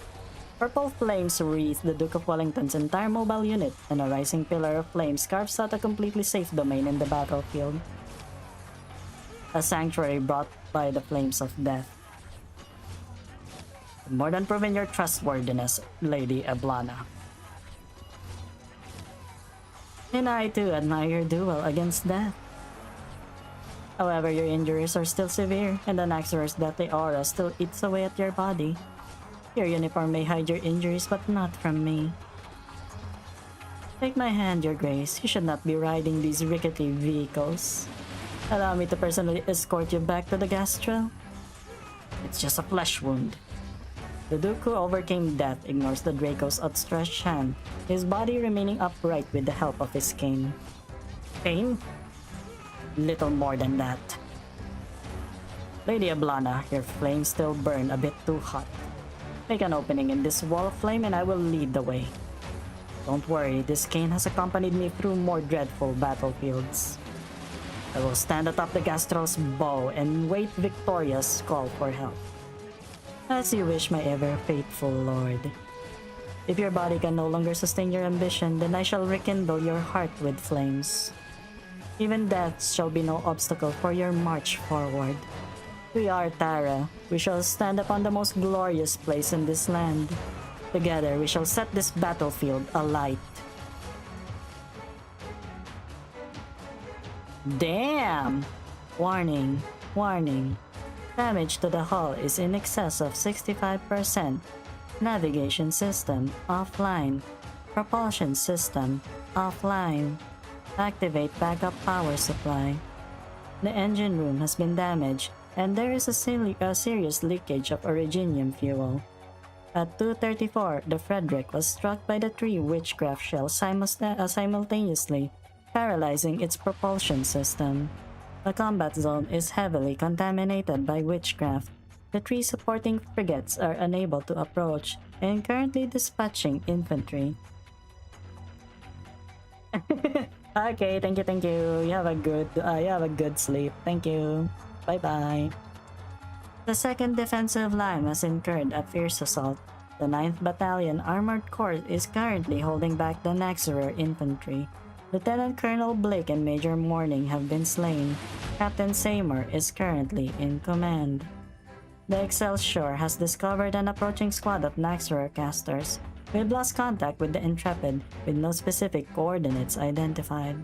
Purple flames wreath the Duke of Wellington's entire mobile unit, and a rising pillar of flames carves out a completely safe domain in the battlefield. A sanctuary brought by the flames of death. More than proven your trustworthiness, Lady Ablana. And I too admire your duel against death. However, your injuries are still severe, and the Naxor's deathly aura still eats away at your body. Your uniform may hide your injuries, but not from me. Take my hand, Your Grace. You should not be riding these rickety vehicles. Allow me to personally escort you back to the Gastral. It's just a flesh wound. The Duke who overcame death ignores the Draco's outstretched hand, his body remaining upright with the help of his cane. Pain? Little more than that. Lady Ablana, your flames still burn a bit too hot. Make an opening in this wall of flame and I will lead the way. Don't worry, this cane has accompanied me through more dreadful battlefields. I will stand atop the Gastral's bow and wait Victoria's call for help. As you wish, my ever-faithful lord. If your body can no longer sustain your ambition, then I shall rekindle your heart with flames. Even death shall be no obstacle for your march forward. We are Tara. We shall stand upon the most glorious place in this land. Together, we shall set this battlefield alight. Damn! Warning, warning. Damage to the hull is in excess of 65%. Navigation system offline. Propulsion system offline. Activate backup power supply. The engine room has been damaged and there is a serious leakage of originium fuel. At 2:34, the Frederick was struck by the 3 witchcraft shells simultaneously, paralyzing its propulsion system. The combat zone is heavily contaminated by witchcraft. The 3 supporting frigates are unable to approach and currently dispatching infantry. Okay, thank you. You have a good sleep. Thank you. Bye-bye. The 2nd Defensive Line has incurred a fierce assault. The 9th Battalion Armored Corps is currently holding back the Naxxramer infantry. Lieutenant Colonel Blake and Major Morning have been slain. Captain Seymour is currently in command. The Excelsior has discovered an approaching squad of Naxxramer casters. We've lost contact with the Intrepid, with no specific coordinates identified.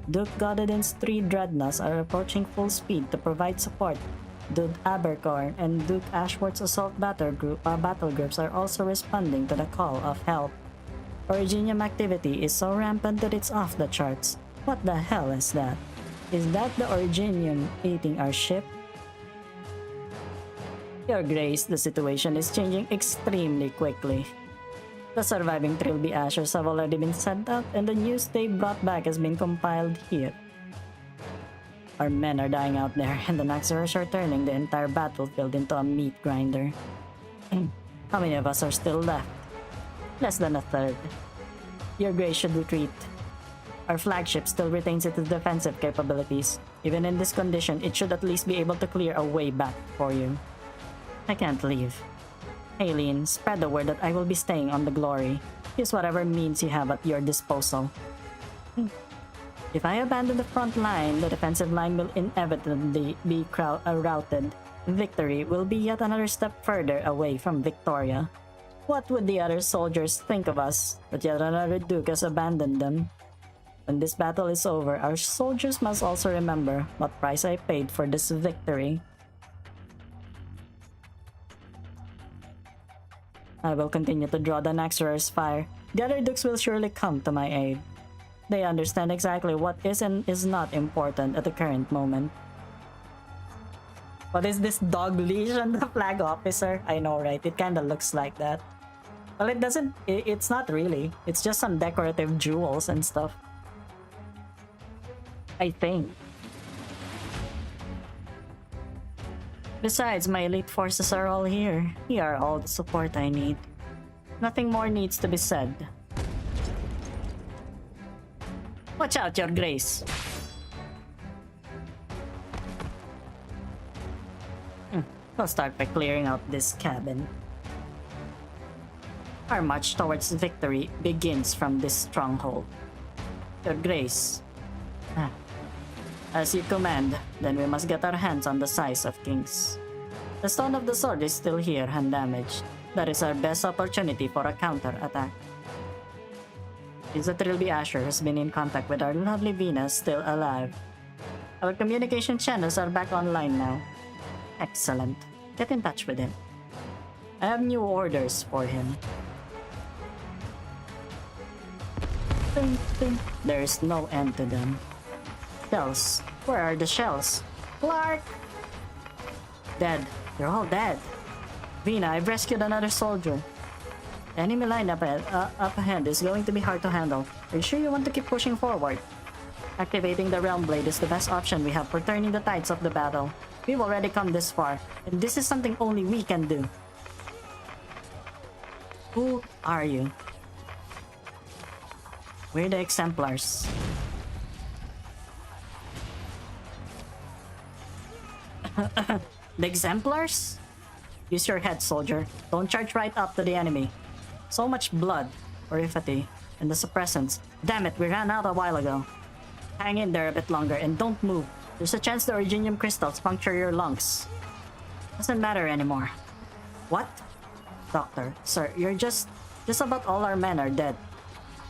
Duke Gododin's 3 dreadnoughts are approaching full speed to provide support. Duke Abercorn and Duke Ashworth's assault battle groups are also responding to the call of help. Originium activity is so rampant that it's off the charts. What the hell is that? Is that the Originium eating our ship? Your Grace, the situation is changing extremely quickly. The surviving Trilby Ashers have already been sent out and the news they brought back has been compiled here. Our men are dying out there and the Naxxramer are turning the entire battlefield into a meat grinder. How many of us are still left? Less than a third. Your Grace should retreat. Our flagship still retains its defensive capabilities. Even in this condition, it should at least be able to clear a way back for you. I can't leave. Aileen, spread the word that I will be staying on the Glory. Use whatever means you have at your disposal. If I abandon the front line, the defensive line will inevitably be routed. Victory will be yet another step further away from Victoria. What would the other soldiers think of us, that yet another Duke has abandoned them? When this battle is over, our soldiers must also remember what price I paid for this victory. I will continue to draw the Naxxramer's fire. The other Dukes will surely come to my aid. They understand exactly what is and is not important at the current moment. What is this dog leash on the flag officer? I know, right? It kinda looks like that. Well, it doesn't... It's not really. It's just some decorative jewels and stuff. I think. Besides, my elite forces are all here. Here are all the support I need. Nothing more needs to be said. Watch out, Your Grace! We'll start by clearing out this cabin. Our march towards victory begins from this stronghold. Your Grace. As you command, then we must get our hands on the size of kings. The Stone of the Sword is still here, undamaged. That is our best opportunity for a counter-attack. Since the Trilby Asher has been in contact with our lovely Venus still alive. Our communication channels are back online now. Excellent. Get in touch with him. I have new orders for him. There is no end to them. Shells. Where are the shells? Clark! Dead. They're all dead. Vina, I've rescued another soldier. The enemy line up ahead is going to be hard to handle. Are you sure you want to keep pushing forward? Activating the Realm Blade is the best option we have for turning the tides of the battle. We've already come this far, and this is something only we can do. Who are you? We're the exemplars. The exemplars? Use your head, soldier. Don't charge right up to the enemy. So much blood, porifity, and the suppressants. Damn it, we ran out a while ago. Hang in there a bit longer and don't move. There's a chance the originium crystals puncture your lungs. Doesn't matter anymore. What? Doctor, sir, you're just about all our men are dead.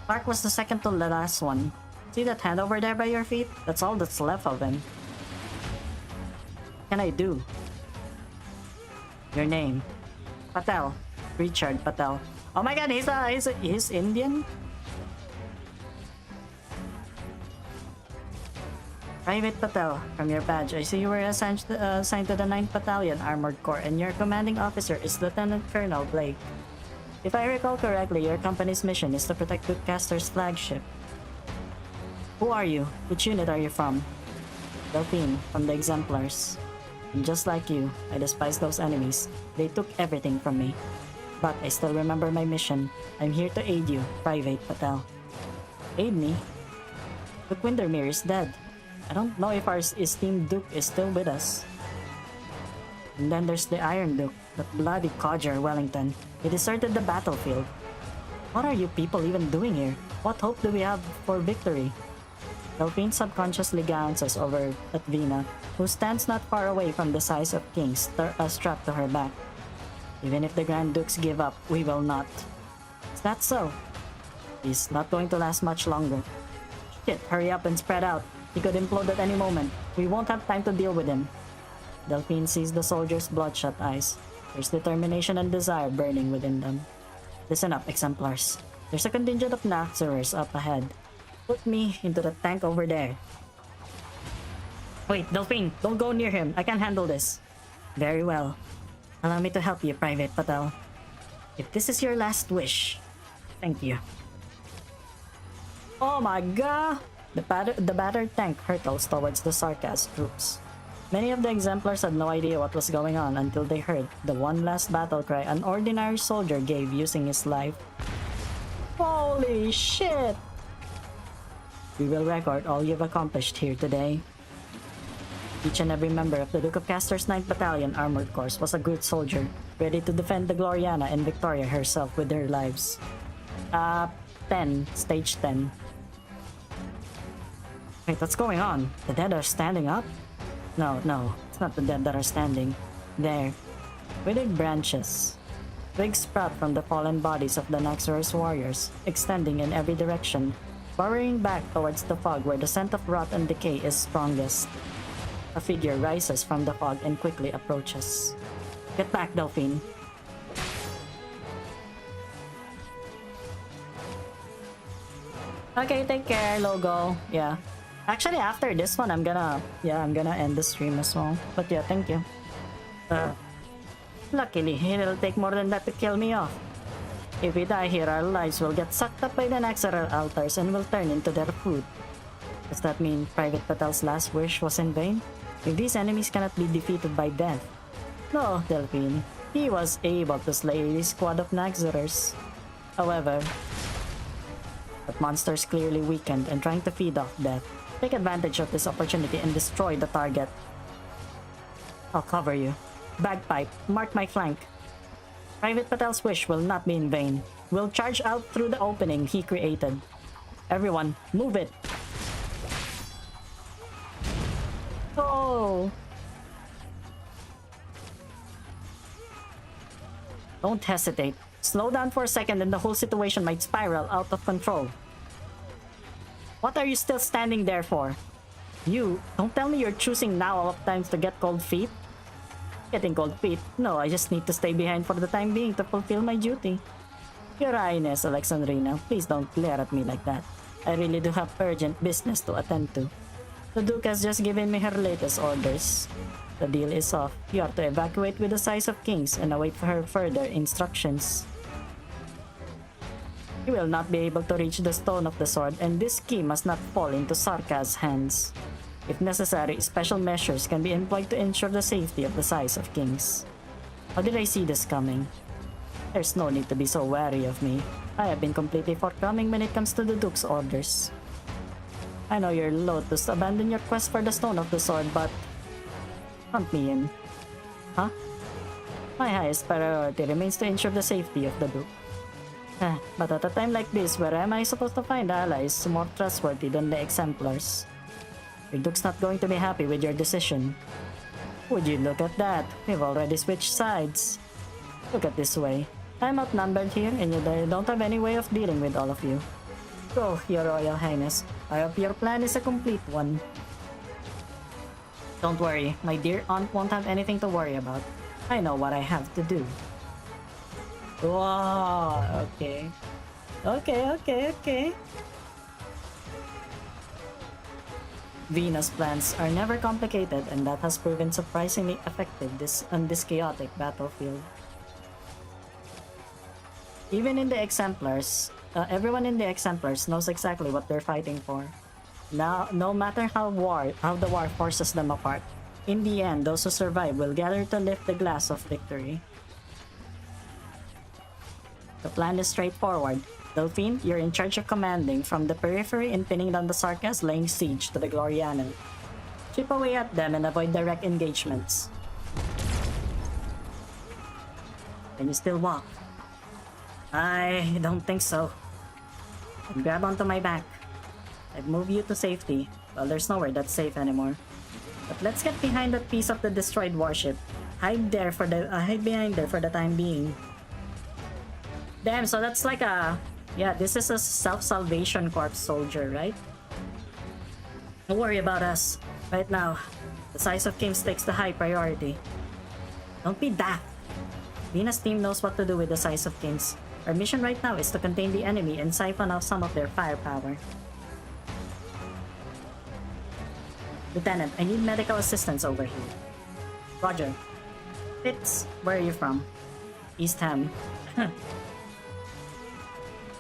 Clark was the second to the last one. See that hand over there by your feet? That's all that's left of him. What can I do? Your name? Patel. Richard Patel. Oh my god, he's Indian? Private Patel, from your badge, I see you were assigned to the 9th Battalion Armored Corps and your commanding officer is Lieutenant Colonel Blake. If I recall correctly, your company's mission is to protect Bootcaster's flagship. Who are you? Which unit are you from? Delphine, from the Exemplars. And just like you, I despise those enemies. They took everything from me. But I still remember my mission. I'm here to aid you, Private Patel. Aid me? But Windermere is dead. I don't know if our esteemed Duke is still with us. And then there's the Iron Duke, that bloody codger Wellington. He deserted the battlefield. What are you people even doing here? What hope do we have for victory? Delphine subconsciously glances over at Vina, who stands not far away from the size of kings strapped to her back. Even if the Grand Dukes give up, we will not. Is that so? He's not going to last much longer. Shit, hurry up and spread out. He could implode at any moment. We won't have time to deal with him. Delphine sees the soldiers' bloodshot eyes. There's determination and desire burning within them. Listen up, exemplars. There's a contingent of Naxxerers up ahead. Put me into the tank over there. Wait, Delphine, don't go near him. I can handle this. Very well. Allow me to help you, Private Patel. If this is your last wish, thank you. Oh my god! The battered tank hurtles towards the Sarkaz troops. Many of the exemplars had no idea what was going on until they heard the one last battle cry an ordinary soldier gave using his life. Holy shit! We will record all you've accomplished here today. Each and every member of the Duke of Caster's 9th Battalion Armored Corps was a good soldier, ready to defend the Gloriana and Victoria herself with their lives. 10. Stage 10. Wait, what's going on? The dead are standing up? No, it's not the dead that are standing. There. Withered branches. Twigs sprout from the fallen bodies of the Naxxer's warriors, extending in every direction, burrowing back towards the fog where the scent of rot and decay is strongest. A figure rises from the fog and quickly approaches. Get back, Delphine. Okay, take care, Logo. Yeah. Actually, after this one, I'm gonna end the stream as well. But yeah, thank you. Luckily, it'll take more than that to kill me off. If we die here, our lives will get sucked up by the Naxxer altars and will turn into their food. Does that mean Private Patel's last wish was in vain? If these enemies cannot be defeated by death. No, Delphine. He was able to slay a squad of Naxxerers. However, that monster's clearly weakened and trying to feed off death. Take advantage of this opportunity and destroy the target. I'll cover you. Bagpipe, mark my flank. Private Patel's wish will not be in vain. We'll charge out through the opening he created. Everyone, move it! Oh! Don't hesitate. Slow down for a second and the whole situation might spiral out of control. What are you still standing there for? You, don't tell me you're choosing now of times to get cold feet? Getting cold feet? No, I just need to stay behind for the time being to fulfill my duty. Your Highness, Alexandrina, please don't glare at me like that. I really do have urgent business to attend to. The Duke has just given me her latest orders. The deal is off. You are to evacuate with the size of kings and await for her further instructions. You will not be able to reach the Stone of the Sword, and this key must not fall into Sarkaz's hands. If necessary, special measures can be employed to ensure the safety of the size of kings. How did I see this coming? There's no need to be so wary of me. I have been completely forthcoming when it comes to the Duke's orders. I know you're loath to abandon your quest for the Stone of the Sword, but... count me in. Huh? My highest priority remains to ensure the safety of the Duke. But at a time like this, where am I supposed to find allies more trustworthy than the exemplars? Your Duke's not going to be happy with your decision. Would you look at that? We've already switched sides. Look at this way. I'm outnumbered here, and I don't have any way of dealing with all of you. Go, Your Royal Highness. I hope your plan is a complete one. Don't worry, my dear aunt won't have anything to worry about. I know what I have to do. Wow, okay. Okay. Venus plans are never complicated, and that has proven surprisingly effective on this chaotic battlefield. Even in the exemplars, everyone in the exemplars knows exactly what they're fighting for. Now, no matter how the war forces them apart, in the end, those who survive will gather to lift the glass of victory. The plan is straightforward. Delphine, you're in charge of commanding from the periphery and pinning down the Sarkas laying siege to the Gloriana. Chip away at them and avoid direct engagements. Can you still walk? I don't think so. Then grab onto my back. I've moved you to safety. Well, there's nowhere that's safe anymore. But let's get behind that piece of the destroyed warship. Hide behind there for the time being. Damn, so that's like a... yeah, this is a self-salvation corps soldier, right? Don't worry about us. Right now, the size of Kim's takes the high priority. Don't be daft. Venus team knows what to do with the size of Kim's. Our mission right now is to contain the enemy and siphon out some of their firepower. Lieutenant, I need medical assistance over here. Roger. Fitz, where are you from? East Ham.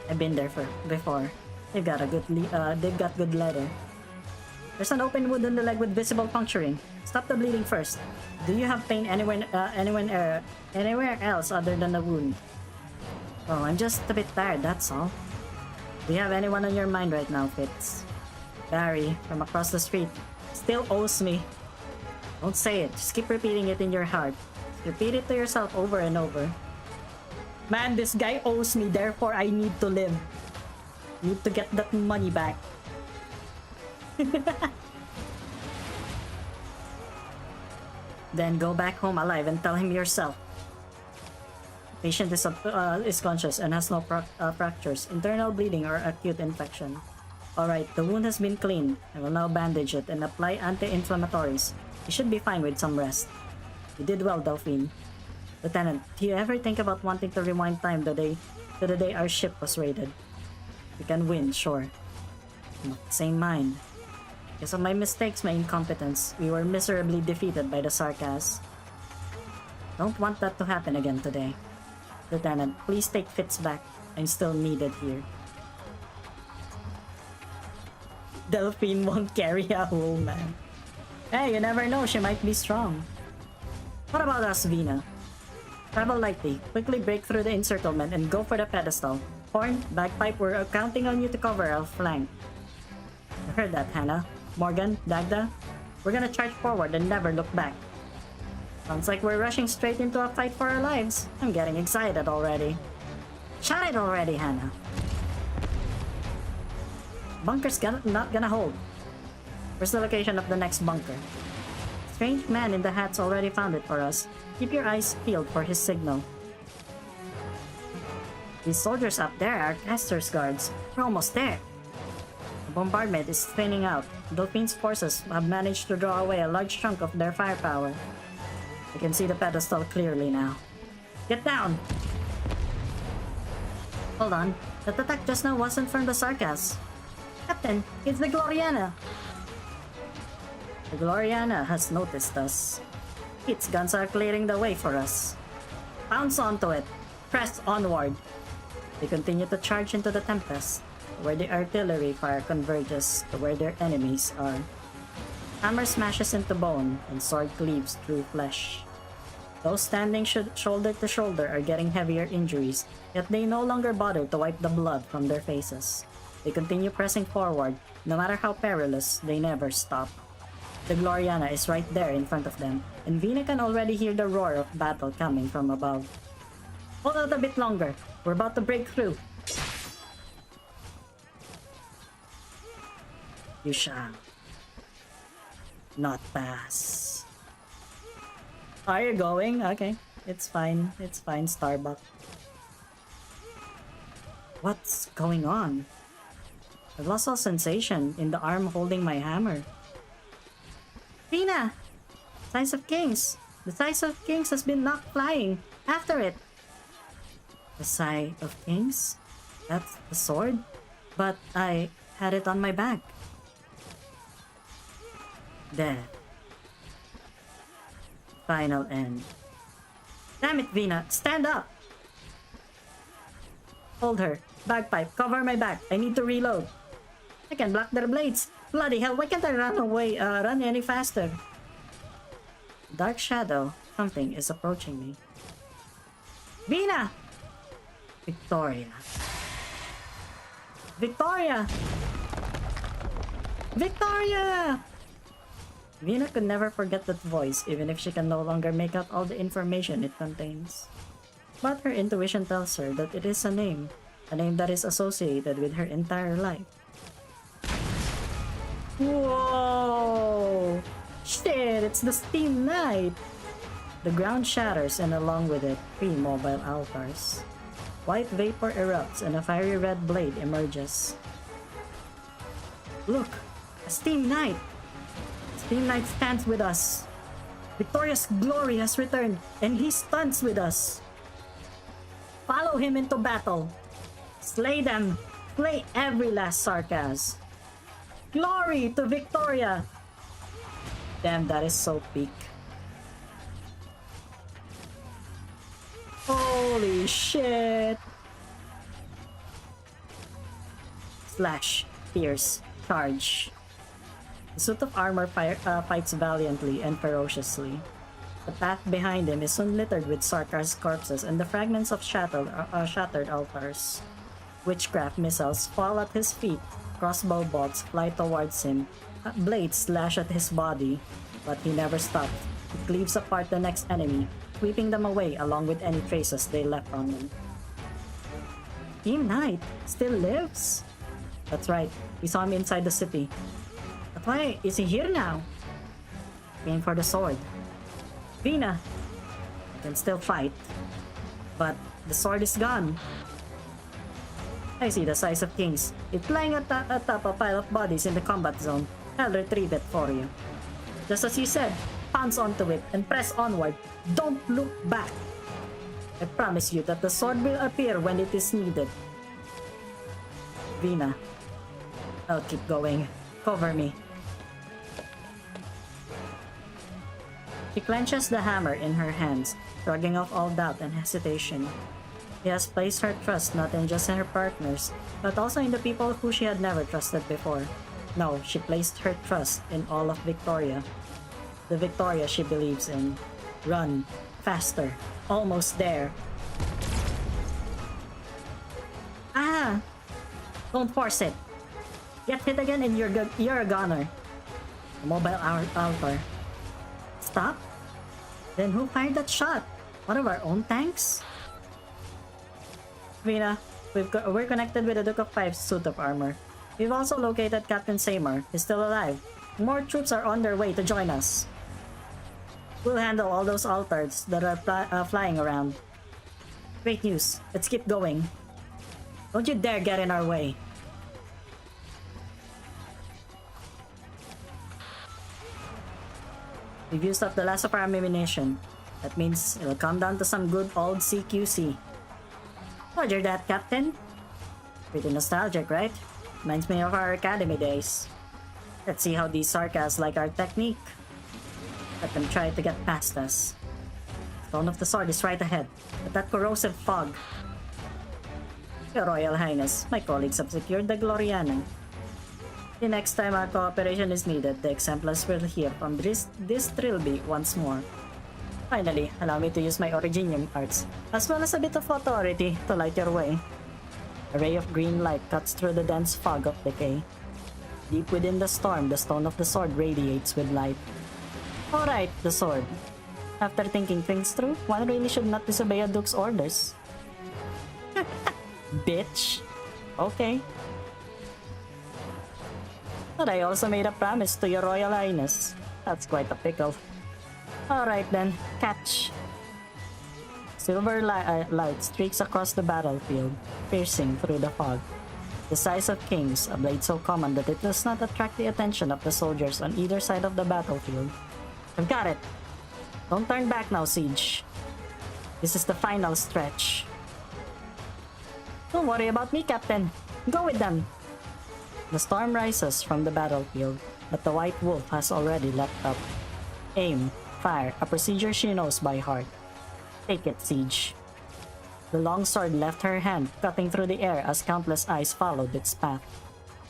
I've been there before. They've got good leather. There's an open wound in the leg with visible puncturing. Stop the bleeding first. Do you have pain anywhere else other than the wound? Oh, I'm just a bit tired, that's all. Do you have anyone on your mind right now, Fitz? Barry, from across the street. Still owes me. Don't say it, just keep repeating it in your heart. Repeat it to yourself over and over. Man, this guy owes me, therefore I need to live. Need to get that money back. Then go back home alive and tell him yourself. Patient is conscious and has no fractures, internal bleeding, or acute infection. Alright, the wound has been cleaned. I will now bandage it and apply anti-inflammatories. You should be fine with some rest. You did well, Delphine. Lieutenant, do you ever think about wanting to rewind time to the day our ship was raided? We can win, sure. Not the same mind. Because of my mistakes, my incompetence, we were miserably defeated by the Sarkas. Don't want that to happen again today. Lieutenant, please take Fitz back. I'm still needed here. Delphine won't carry a whole man. Hey, you never know, she might be strong. What about us, Vina? Travel lightly, quickly break through the encirclement and go for the pedestal. Horn, bagpipe, we're counting on you to cover our flank. You heard that, Hannah. Morgan, Dagda, we're gonna charge forward and never look back. Sounds like we're rushing straight into a fight for our lives. I'm getting excited already. Shut it already, Hannah. Bunker's not gonna hold. Where's the location of the next bunker? Strange man in the hat's already found it for us. Keep your eyes peeled for his signal. These soldiers up there are Caster's guards. We're almost there. The bombardment is thinning out. Delphine's forces have managed to draw away a large chunk of their firepower. I can see the pedestal clearly now. Get down! Hold on. That attack just now wasn't from the Sarkas. Captain, it's the Gloriana! The Gloriana has noticed us. Its guns are clearing the way for us. Pounce onto it. Press onward. They continue to charge into the Tempest, where the artillery fire converges to where their enemies are. Hammer smashes into bone, and sword cleaves through flesh. Those standing shoulder to shoulder are getting heavier injuries, yet they no longer bother to wipe the blood from their faces. They continue pressing forward, no matter how perilous, they never stop. The Gloriana is right there in front of them, and Vina can already hear the roar of battle coming from above. Hold out a bit longer, we're about to break through. You shall not pass. Are you going? Okay, it's fine, Starbuck. What's going on? I've lost all sensation in the arm holding my hammer. Vina! Size of Kings! The Size of Kings has been knocked flying! After it! The Size of Kings? That's the sword? But I had it on my back. Dead. Final end. Damn it, Vina! Stand up! Hold her. Bagpipe, cover my back. I need to reload. I can block their blades. Bloody hell, why can't I run any faster? Dark shadow. Something is approaching me. Vina! Victoria. Victoria! Victoria! Vina could never forget that voice, even if she can no longer make out all the information it contains. But her intuition tells her that it is a name that is associated with her entire life. Whoa! Shit, it's the Steam Knight! The ground shatters, and along with it, 3 mobile altars. White vapor erupts and a fiery red blade emerges. Look! A Steam Knight! Steam Knight stands with us. Victoria's glory has returned, and he stands with us. Follow him into battle. Slay them. Slay every last Sarkaz. Glory to Victoria! Damn, that is so peak. Holy shit! Slash, pierce, charge. The suit of armor fights valiantly and ferociously. The path behind him is soon littered with Sarkar's corpses and the fragments of shattered altars. Witchcraft missiles fall at his feet, crossbow bolts fly towards him, blades slash at his body, but he never stops. He cleaves apart the next enemy, sweeping them away along with any traces they left on him. Team Knight still lives? That's right, we saw him inside the city. But why is he here now? Aim for the sword. Vina can still fight, but the sword is gone. I see the Size of Kings. It's lying atop a pile of bodies in the combat zone. I'll retrieve it for you. Just as you said, pounce onto it and press onward. Don't look back. I promise you that the sword will appear when it is needed. Vina, I'll keep going. Cover me. She clenches the hammer in her hands, shrugging off all doubt and hesitation. She has placed her trust not in just in her partners, but also in the people who she had never trusted before. No, she placed her trust in all of Victoria. The Victoria she believes in. Run. Faster. Almost there. Ah! Don't force it. Get hit again and you're a goner. A mobile altar. Stop? Then who fired that shot? One of our own tanks? Vina, we're connected with the Duke of Five's suit of armor. We've also located Captain Seymour. He's still alive. More troops are on their way to join us. We'll handle all those altars that are flying around. Great news. Let's keep going. Don't you dare get in our way. We've used up the last of our ammunition. That means it'll come down to some good old CQC. Roger that, Captain. Pretty nostalgic, right? Reminds me of our academy days. Let's see how these Sarkaz like our technique. Let them try to get past us. Stone of the Sword is right ahead, but that corrosive fog. Your Royal Highness, my colleagues have secured the Gloriana. The next time our cooperation is needed, the Exemplars will hear from this trilby once more. Finally, allow me to use my Originium arts, as well as a bit of authority to light your way. A ray of green light cuts through the dense fog of decay. Deep within the storm, the stone of the sword radiates with light. Alright, the sword. After thinking things through, one really should not disobey a duke's orders. Bitch. Okay. But I also made a promise to your Royal Highness. That's quite a pickle. Alright then, catch. Silver light streaks across the battlefield, piercing through the fog. The size of kings, a blade so common that it does not attract the attention of the soldiers on either side of the battlefield. I've got it! Don't turn back now, Siege. This is the final stretch. Don't worry about me, Captain. Go with them! The storm rises from the battlefield, but the White Wolf has already leapt up. Aim, fire, a procedure she knows by heart. Take it, Siege. The long sword left her hand, cutting through the air as countless eyes followed its path.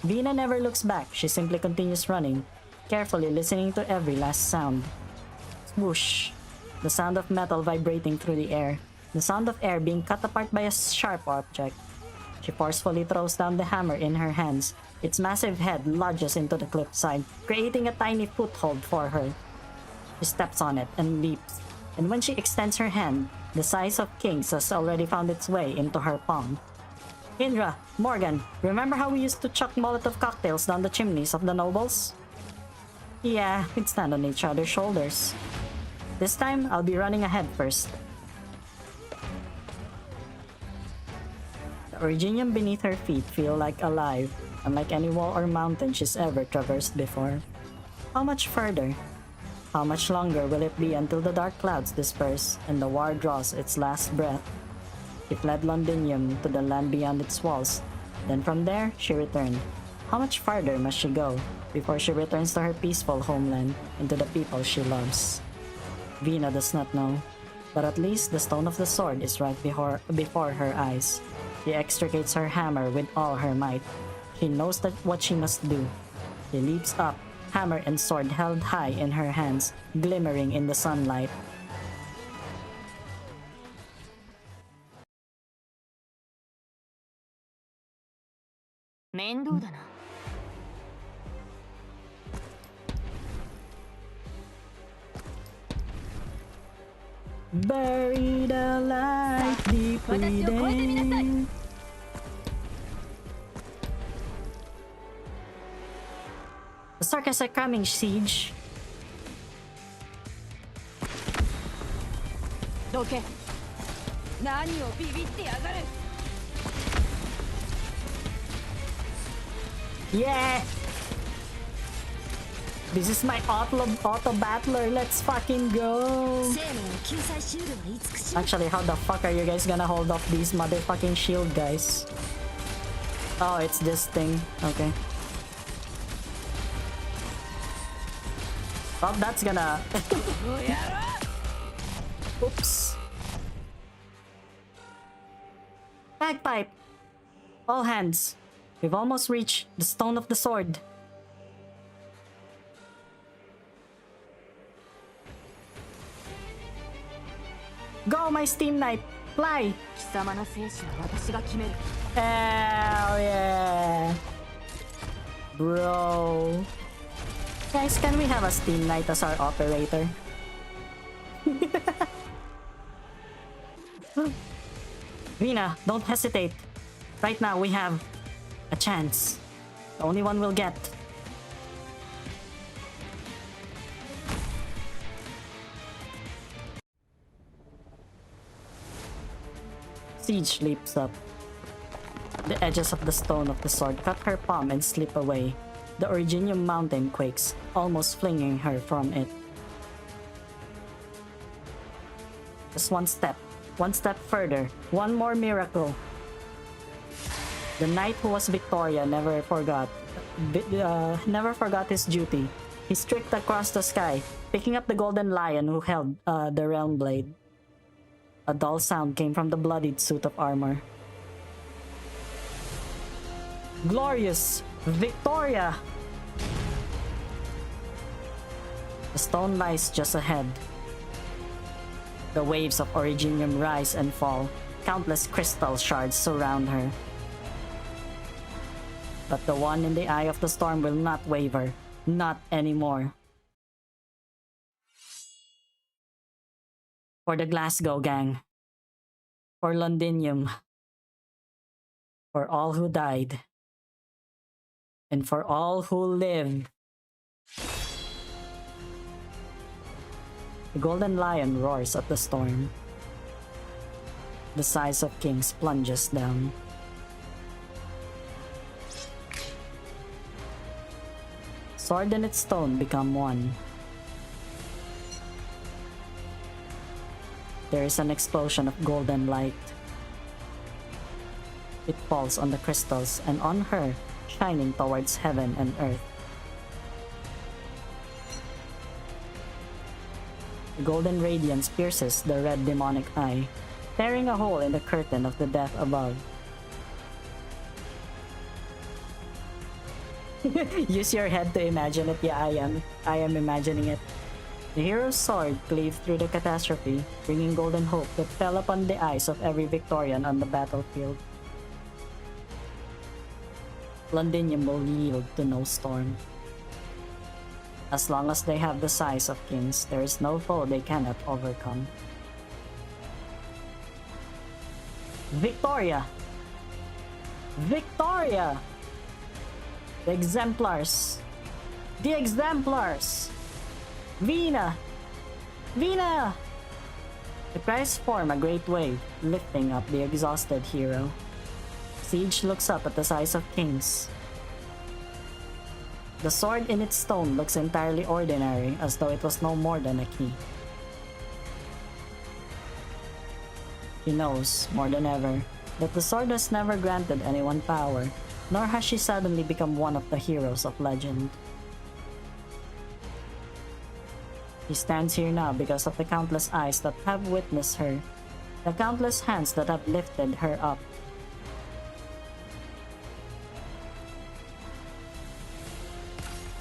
Vina never looks back, she simply continues running, carefully listening to every last sound. Swoosh! The sound of metal vibrating through the air. The sound of air being cut apart by a sharp object. She forcefully throws down the hammer in her hands. Its massive head lodges into the cliffside, creating a tiny foothold for her. She steps on it and leaps, and when she extends her hand, the size of kings has already found its way into her palm. Indra, Morgan, remember how we used to chuck Molotov cocktails down the chimneys of the nobles? Yeah, we'd stand on each other's shoulders. This time, I'll be running ahead first. The Originium beneath her feet feel like alive, unlike any wall or mountain she's ever traversed before. How much further? How much longer will it be until the dark clouds disperse and the war draws its last breath? She fled Londinium to the land beyond its walls. Then from there, she returned. How much farther must she go before she returns to her peaceful homeland and to the people she loves? Vina does not know, but at least the stone of the sword is right before her eyes. She extricates her hammer with all her might. She knows what she must do. She leaps up, hammer and sword held high in her hands, glimmering in the sunlight. Buried alive deep within. The circus are coming, Siege. Yeah! This is my auto battler, let's fucking go! Actually, how the fuck are you guys gonna hold off these motherfucking shield guys? Oh, it's this thing. Okay. Well, that's gonna... Oops. Bagpipe! All hands. We've almost reached the stone of the sword. Go, my Steam Knight! Fly! Hell yeah! Bro. Guys, can we have a Steam Knight as our operator? Vina, don't hesitate. Right now we have a chance. The only one we'll get. Siege leaps up. The edges of the stone of the sword cut her palm and slip away. The Originium mountain quakes, almost flinging her from it. Just one step further, one more miracle. The knight who was Victoria never forgot his duty. He streaked across the sky, picking up the golden lion who held the realm blade. A dull sound came from the bloodied suit of armor. Glorious! Victoria! The stone lies just ahead. The waves of originium rise and fall. Countless crystal shards surround her. But the one in the eye of the storm will not waver. Not anymore. For the Glasgow gang. For Londinium. For all who died. And for all who live. The golden lion roars at the storm. The size of kings plunges down. Sword and its stone become one. There is an explosion of golden light. It falls on the crystals and on her, shining towards heaven and earth. The golden radiance pierces the red demonic eye, tearing a hole in the curtain of the death above. Use your head to imagine it. Yeah, I am imagining it. The hero's sword cleaved through the catastrophe, bringing golden hope that fell upon the eyes of every Victorian on the battlefield. Londinium will yield to no storm. As long as they have the size of kings, there is no foe they cannot overcome. Victoria! Victoria! The Exemplars! The Exemplars! Vina! Vina! The cries form a great wave, lifting up the exhausted hero. Siege looks up at the size of kings. The sword in its stone looks entirely ordinary, as though it was no more than a key. He knows, more than ever, that the sword has never granted anyone power, nor has she suddenly become one of the heroes of legend. He stands here now because of the countless eyes that have witnessed her, the countless hands that have lifted her up.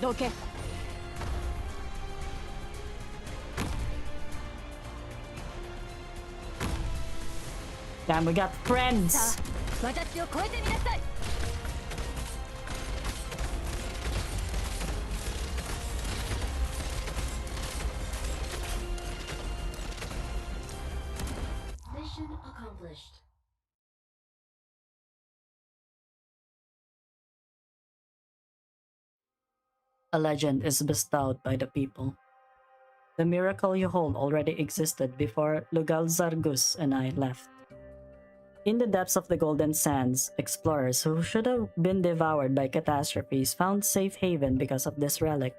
Okay. Damn, we got friends! Mission accomplished. A legend is bestowed by the people. The miracle you hold already existed before Lugal Zargus and I left. In the depths of the Golden Sands, explorers who should have been devoured by catastrophes found safe haven because of this relic.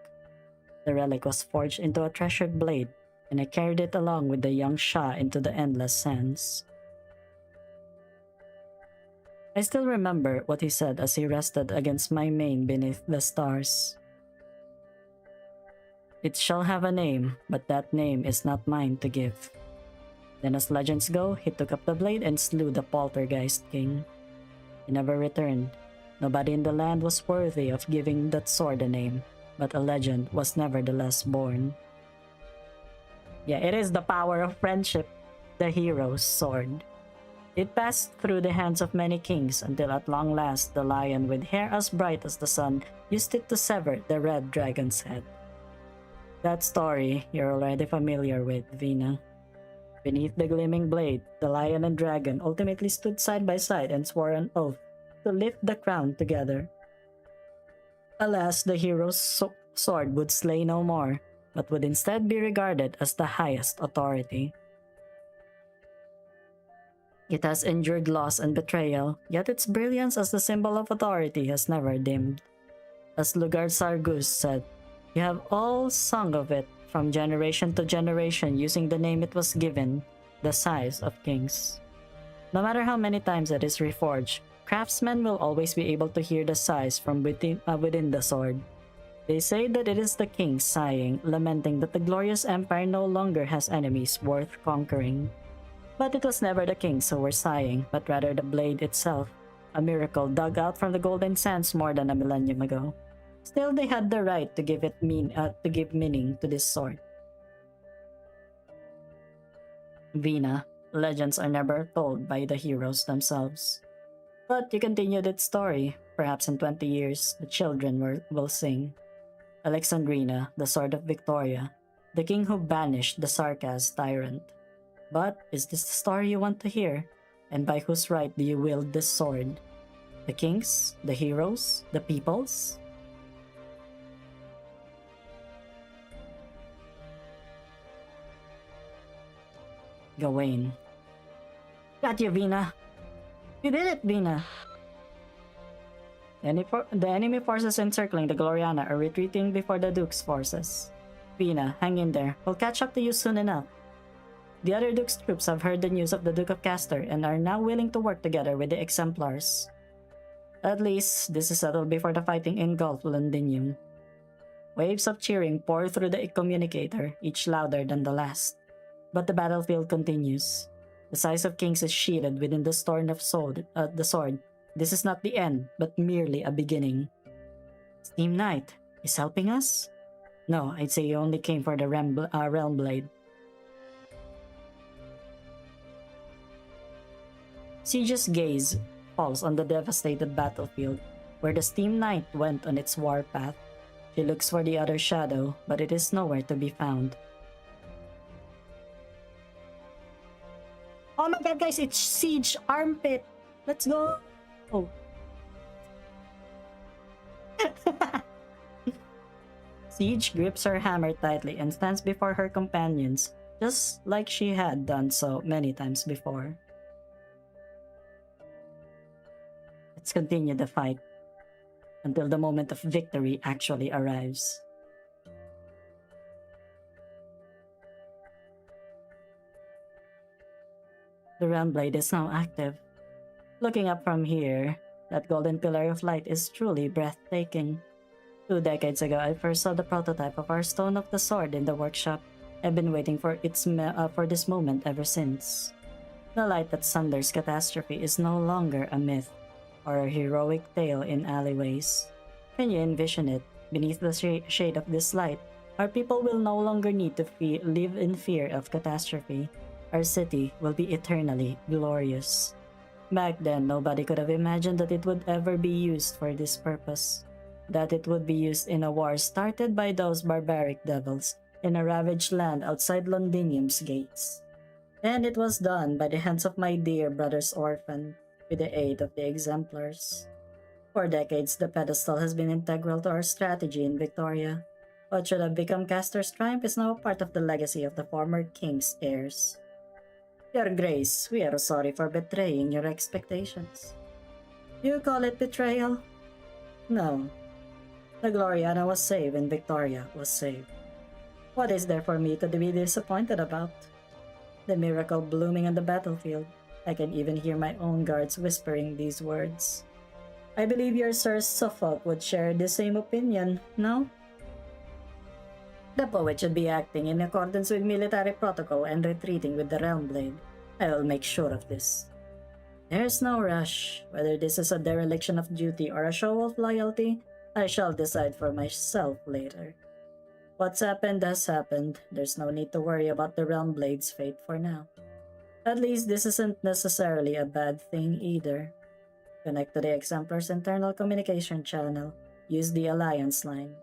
The relic was forged into a treasured blade, and I carried it along with the young Shah into the endless sands. I still remember what he said as he rested against my mane beneath the stars. It shall have a name, but that name is not mine to give. Then as legends go, he took up the blade and slew the poltergeist king. He never returned. Nobody in the land was worthy of giving that sword a name, but a legend was nevertheless born. Yeah, it is the power of friendship, the hero's sword. It passed through the hands of many kings until at long last the lion with hair as bright as the sun used it to sever the red dragon's head. That story you're already familiar with, Vina. Beneath the gleaming blade, the lion and dragon ultimately stood side by side and swore an oath to lift the crown together. Alas, the hero's sword would slay no more, but would instead be regarded as the highest authority. It has endured loss and betrayal, yet its brilliance as the symbol of authority has never dimmed. As Lugar Sargus said, "You have all sung of it from generation to generation using the name it was given, the size of kings." No matter how many times it is reforged, craftsmen will always be able to hear the sighs from within the sword. They say that it is the king sighing, lamenting that the glorious empire no longer has enemies worth conquering. But it was never the kings who were sighing, but rather the blade itself, a miracle dug out from the golden sands more than a millennium ago. Still, they had the right to give meaning to this sword. Vina, legends are never told by the heroes themselves. But you continued its story. Perhaps in 20 years, the children will sing. Alexandrina, the Sword of Victoria, the king who banished the Sarkaz tyrant. But is this the story you want to hear? And by whose right do you wield this sword? The kings? The heroes? The peoples? Gawain. Got you, Vina. You did it, Vina. The enemy forces encircling the Gloriana are retreating before the Duke's forces. Vina, hang in there. We'll catch up to you soon enough. The other Duke's troops have heard the news of the Duke of Castor and are now willing to work together with the Exemplars. At least, this is settled before the fighting engulfed Londinium. Waves of cheering pour through the communicator, each louder than the last. But the battlefield continues. The size of kings is sheathed within the storm of the sword. This is not the end, but merely a beginning. Steam Knight is helping us? No, I'd say he only came for the Realm Blade. Siege's gaze falls on the devastated battlefield, where the Steam Knight went on its warpath. She looks for the other shadow, but it is nowhere to be found. Oh my god, guys, it's Siege Armpit! Let's go! Oh. Siege grips her hammer tightly and stands before her companions, just like she had done so many times before. Let's continue the fight until the moment of victory actually arrives. The Realm Blade is now active. Looking up from here, that golden pillar of light is truly breathtaking. 2 decades ago, I first saw the prototype of our Stone of the Sword in the workshop. I've been waiting for this moment ever since. The light that sunders catastrophe is no longer a myth or a heroic tale in alleyways. Can you envision it? Beneath the shade of this light, our people will no longer need to live in fear of catastrophe. Our city will be eternally glorious. Back then, nobody could have imagined that it would ever be used for this purpose. That it would be used in a war started by those barbaric devils in a ravaged land outside Londinium's gates. And it was done by the hands of my dear brother's orphan, with the aid of the Exemplars. For decades, the pedestal has been integral to our strategy in Victoria. What should have become Castor's triumph is now a part of the legacy of the former king's heirs. Your Grace, we are sorry for betraying your expectations. You call it betrayal? No. The Gloriana was saved and Victoria was saved. What is there for me to be disappointed about? The miracle blooming on the battlefield. I can even hear my own guards whispering these words. I believe your Sir Suffolk would share the same opinion, no? The poet should be acting in accordance with military protocol and retreating with the Realm Blade. I will make sure of this. There's no rush. Whether this is a dereliction of duty or a show of loyalty, I shall decide for myself later. What's happened has happened. There's no need to worry about the Realm Blade's fate for now. At least this isn't necessarily a bad thing either. Connect to the Exemplar's internal communication channel. Use the Alliance line.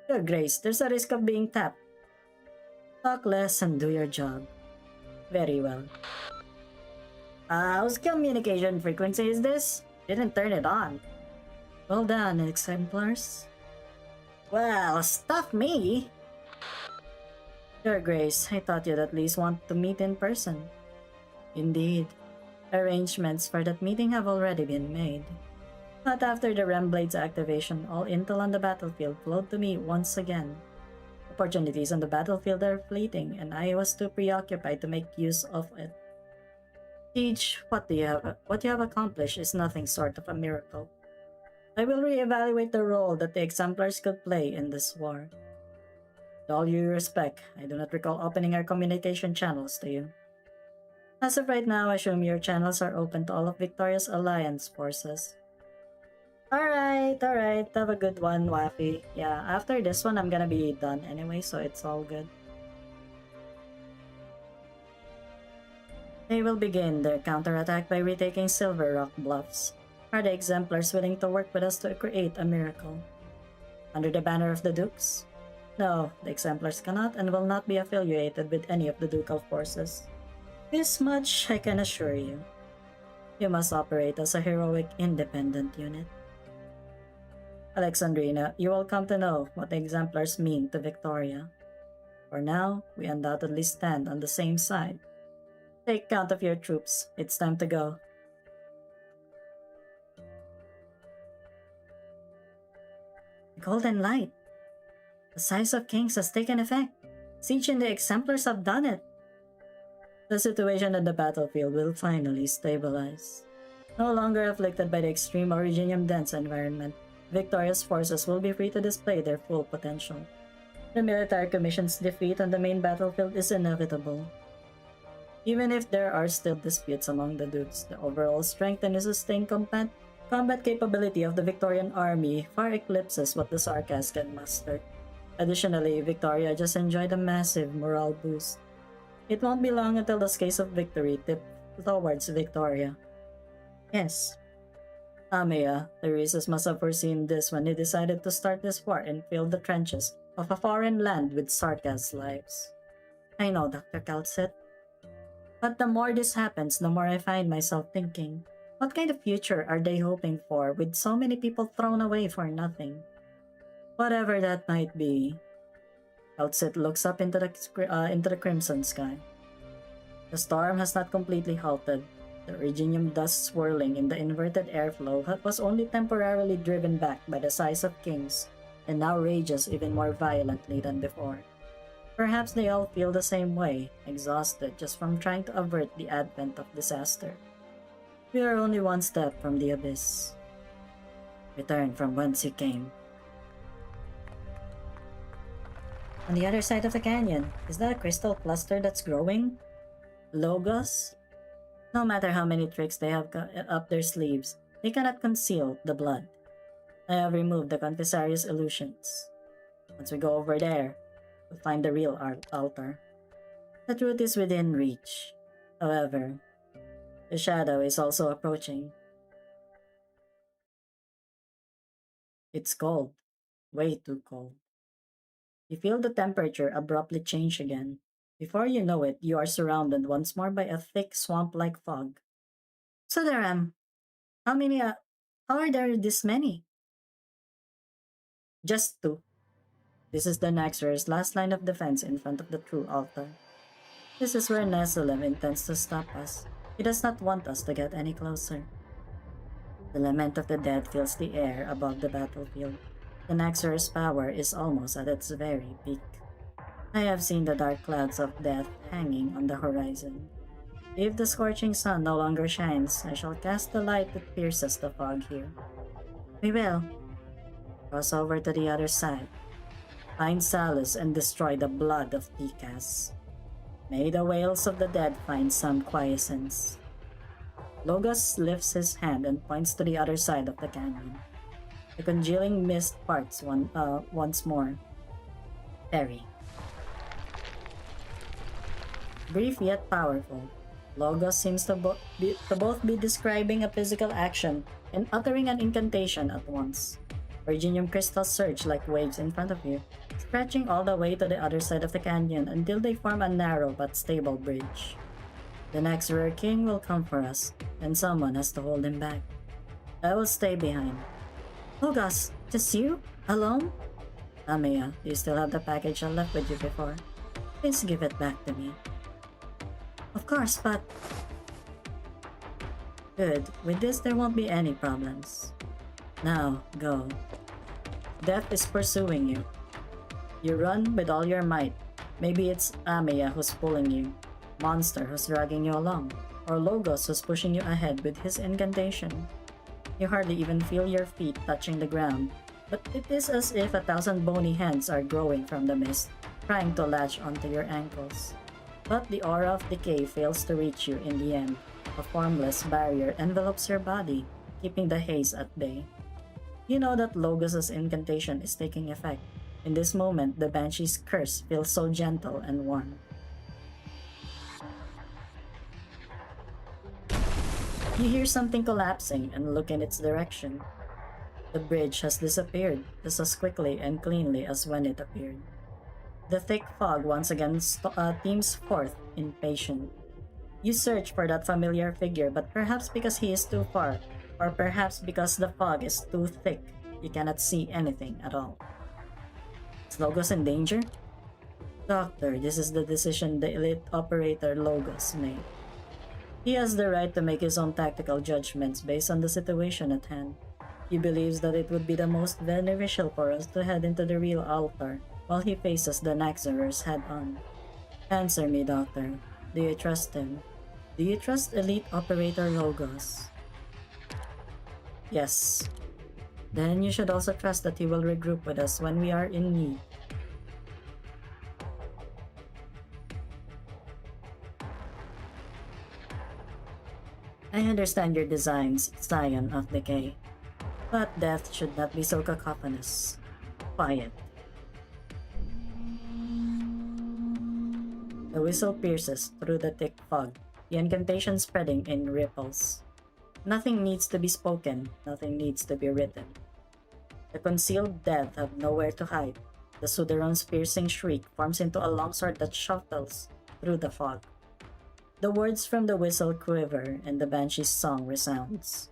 Your Grace, there's a risk of being tapped. Talk less and do your job. Very well. Whose communication frequency is this? Didn't turn it on. Well done, Exemplars. Well, stuff me! Your Grace, I thought you'd at least want to meet in person. Indeed. Arrangements for that meeting have already been made. But after the Realm Blade's activation, all intel on the battlefield flowed to me once again. Opportunities on the battlefield are fleeting, and I was too preoccupied to make use of it. Siege, what you have accomplished is nothing short of a miracle. I will reevaluate the role that the Exemplars could play in this war. With all due respect, I do not recall opening our communication channels to you. As of right now, I assume your channels are open to all of Victoria's Alliance forces. Alright, have a good one, Waffy. Yeah, after this one, I'm gonna be done anyway, so it's all good. They will begin their counterattack by retaking Silver Rock Bluffs. Are the exemplars willing to work with us to create a miracle? Under the banner of the Dukes? No, the exemplars cannot and will not be affiliated with any of the ducal forces. This much I can assure you. You must operate as a heroic, independent unit. Alexandrina, you will come to know what the exemplars mean to Victoria. For now, we undoubtedly stand on the same side. Take count of your troops. It's time to go. Golden light. The size of kings has taken effect. Siege and the exemplars have done it. The situation on the battlefield will finally stabilize. No longer afflicted by the extreme originium-dense environment, Victoria's forces will be free to display their full potential. The military commission's defeat on the main battlefield is inevitable. Even if there are still disputes among the dukes, the overall strength and sustained combat capability of the Victorian army far eclipses what the Sarkas can muster. Additionally, Victoria just enjoyed a massive morale boost. It won't be long until the scales of victory tip towards Victoria. Yes. Amaya, the Rhesus must have foreseen this when he decided to start this war and fill the trenches of a foreign land with Sarkas' lives. I know, Dr. Calcet. But the more this happens, the more I find myself thinking, what kind of future are they hoping for with so many people thrown away for nothing? Whatever that might be. Calcet looks up into the crimson sky. The storm has not completely halted. The originium dust swirling in the inverted airflow was only temporarily driven back by the size of kings, and now rages even more violently than before. Perhaps they all feel the same way, exhausted just from trying to avert the advent of disaster. We are only one step from the abyss. Return from whence you came. On the other side of the canyon, is that a crystal cluster that's growing? Logos? No matter how many tricks they have up their sleeves, they cannot conceal the blood. I have removed the Confessarius illusions. Once we go over there, we'll find the real altar. The truth is within reach. However, the shadow is also approaching. It's cold. Way too cold. You feel the temperature abruptly change again. Before you know it, you are surrounded once more by a thick swamp-like fog. So there am. How are there this many? Just two. This is the Naxxer's last line of defense in front of the true altar. This is where Nessalem intends to stop us. He does not want us to get any closer. The lament of the dead fills the air above the battlefield. The Naxxer's power is almost at its very peak. I have seen the dark clouds of death hanging on the horizon. If the scorching sun no longer shines, I shall cast the light that pierces the fog here. We will. Cross over to the other side. Find Salus and destroy the blood of Tikas. May the wails of the dead find some quiescence. Logos lifts his hand and points to the other side of the canyon. The congealing mist parts once more. Perry. Brief yet powerful, Logos seems to both be describing a physical action and uttering an incantation at once. Virginium crystals surge like waves in front of you, stretching all the way to the other side of the canyon until they form a narrow but stable bridge. The next rare king will come for us, and someone has to hold him back. I will stay behind. Logos, just you? Alone? Amaya, do you still have the package I left with you before? Please give it back to me. Of course, but... Good. With this, there won't be any problems. Now, go. Death is pursuing you. You run with all your might. Maybe it's Amaya who's pulling you, Monster who's dragging you along, or Logos who's pushing you ahead with his incantation. You hardly even feel your feet touching the ground, but it is as if 1,000 bony hands are growing from the mist, trying to latch onto your ankles. But the aura of decay fails to reach you in the end. A formless barrier envelops your body, keeping the haze at bay. You know that Logos' incantation is taking effect. In this moment, the Banshee's curse feels so gentle and warm. You hear something collapsing and look in its direction. The bridge has disappeared just as quickly and cleanly as when it appeared. The thick fog once again teams forth, impatient. You search for that familiar figure, but perhaps because he is too far, or perhaps because the fog is too thick, you cannot see anything at all. Is Logos in danger? Doctor, this is the decision the elite operator Logos made. He has the right to make his own tactical judgments based on the situation at hand. He believes that it would be the most beneficial for us to head into the real altar while he faces the Naxxerers head-on. Answer me, Doctor. Do you trust him? Do you trust Elite Operator Logos? Yes. Then you should also trust that he will regroup with us when we are in need. I understand your designs, Scion of Decay. But death should not be so cacophonous. Quiet. The whistle pierces through the thick fog, the incantation spreading in ripples. Nothing needs to be spoken, nothing needs to be written. The concealed dead have nowhere to hide. The Suderon's piercing shriek forms into a longsword that shuffles through the fog. The words from the whistle quiver and the banshee's song resounds.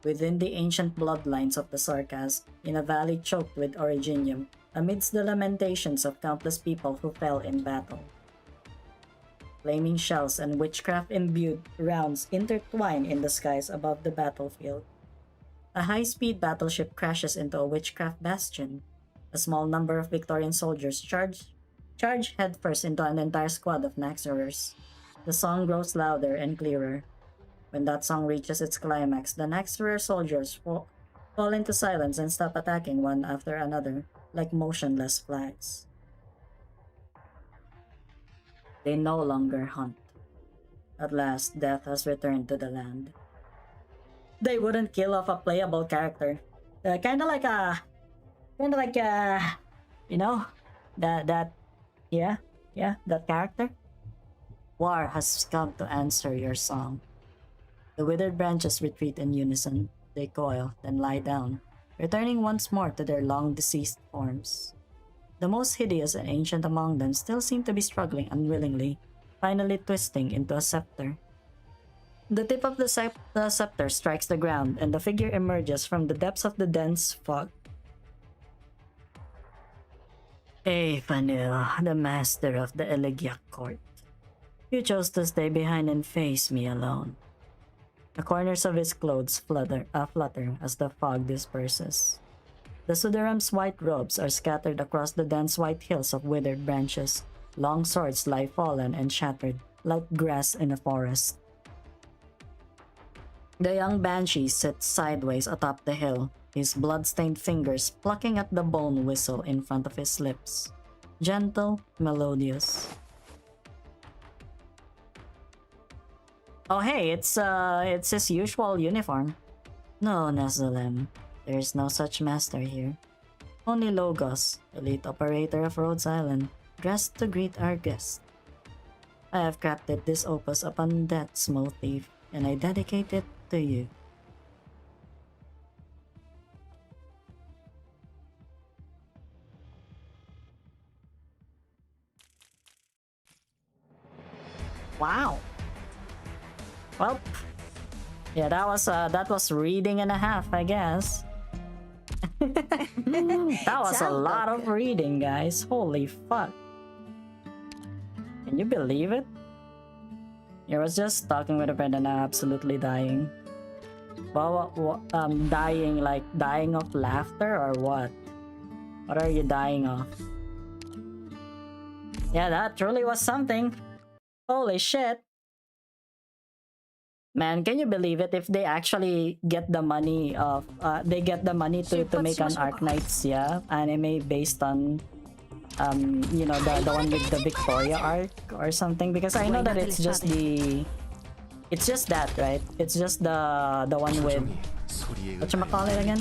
Within the ancient bloodlines of the Sarkas, in a valley choked with originium, amidst the lamentations of countless people who fell in battle. Flaming shells and witchcraft-imbued rounds intertwine in the skies above the battlefield. A high-speed battleship crashes into a witchcraft bastion. A small number of Victorian soldiers charge headfirst into an entire squad of Naxxerers. The song grows louder and clearer. When that song reaches its climax, the Naxxerer soldiers fall into silence and stop attacking one after another, like motionless flags. They no longer hunt. At last, death has returned to the land. They wouldn't kill off a playable character. Kinda like you know, that character. War has come to answer your song. The withered branches retreat in unison. They coil, then lie down, returning once more to their long-deceased forms. The most hideous and ancient among them still seem to be struggling unwillingly, finally twisting into a scepter. The tip of the scepter strikes the ground, and the figure emerges from the depths of the dense fog. Fanil, the master of the Elegiac court. You chose to stay behind and face me alone. The corners of his clothes flutter as the fog disperses. The Suderam's white robes are scattered across the dense white hills of withered branches. Long swords lie fallen and shattered, like grass in a forest. The young banshee sits sideways atop the hill, his blood-stained fingers plucking at the bone whistle in front of his lips. Gentle, melodious. Oh hey, it's his usual uniform. No, Nazalem. There is no such master here. Only Logos, elite operator of Rhodes Island, dressed to greet our guest. I have crafted this opus upon death, small thief, and I dedicate it to you. Wow. Well, yeah, that was reading and a half, I guess. That was a lot of reading, guys. Holy fuck. Can you believe it? I was just talking with a friend and I'm absolutely dying. Well, dying of laughter or what? What are you dying of? Yeah, that truly was something. Holy shit. Man, can you believe it? If they actually get the money of they get the money to make an Arknights, yeah, anime based on you know, the one with the Victoria arc or something, because I know that it's just that, right? It's just the one with whatchamacallit again?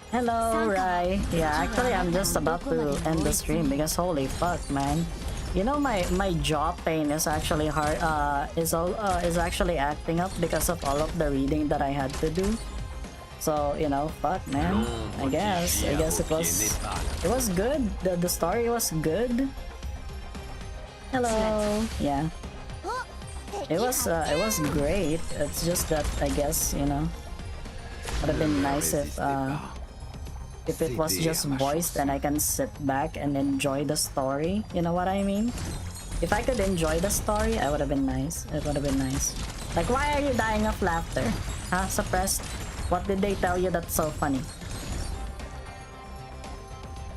Hello, Rai. Yeah, actually I'm just about to end the stream because holy fuck, man. You know, my jaw pain is actually hard. Is actually acting up because of all of the reading that I had to do. So you know, fuck, man. I guess it was good. The story was good. Hello. Yeah. It was great. It's just that I guess, you know, would have been nice if it was just voiced and I can sit back and enjoy the story. You know what I mean? If I could enjoy the story, I would have been nice. It would have been nice. Like, why are you dying of laughter? Huh? Suppressed? What did they tell you that's so funny?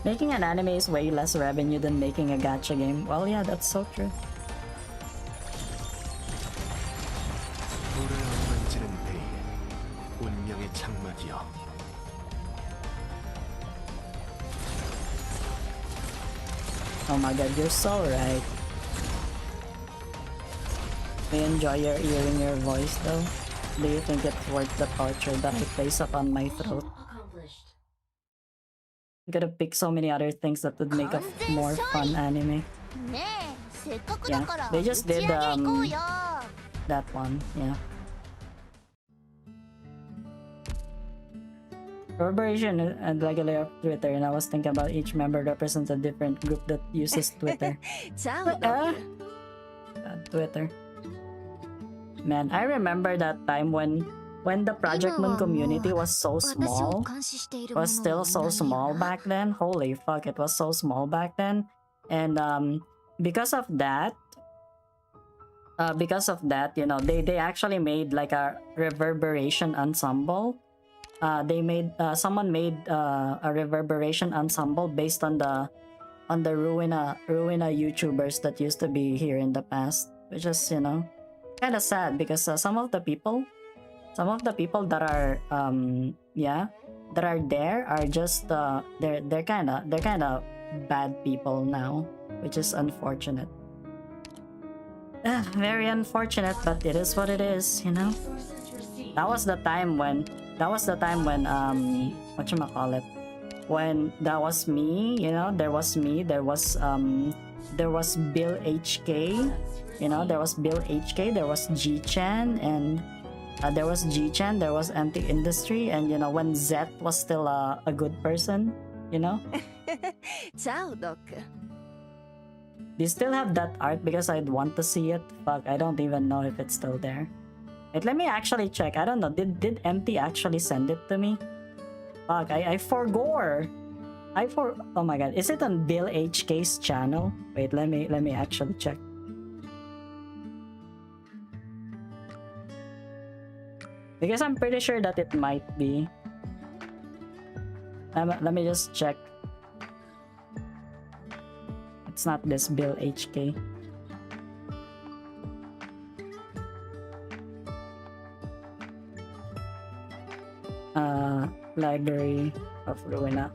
Making an anime is way less revenue than making a gacha game. Well, yeah, that's so true. 불을 엉망지는 베일, 운명의 장막이여. Oh my god, you're so right. I enjoy hearing your voice though. Do you think it's worth the torture that I place upon my throat? I'm gonna pick so many other things that would make a more fun anime. Yeah, they just did that one, yeah. Corporation and regular Twitter, and I was thinking about each member represents a different group that uses Twitter. Twitter. Man, I remember that time when the Project Moon community was so small. Was still so small back then. Holy fuck, it was so small back then. And because of that, you know, they actually made like a reverberation ensemble. Someone made a reverberation ensemble based on the Ruina YouTubers that used to be here in the past, which is, you know, kind of sad because some of the people that are that are there are just they're kind of bad people now, which is unfortunate. Very unfortunate, but it is what it is, you know. That was the time when whatchamacallit, when that was me, you know, there was Bill HK, you know, there was Bill HK, there was G-Chan, and there was G-Chan, there was Anti-Industry, and you know, when Zet was still a good person, you know. Ciao, Doc. Do you still have that art? Because I'd want to see it. Fuck, I don't even know if it's still there. Wait, let me actually check. I don't know. Did MT actually send it to me? Fuck, I forgot. Oh my god, is it on Bill HK's channel? Wait, let me actually check. Because I'm pretty sure that it might be. Let me just check. It's not this Bill HK. Library of Ruina.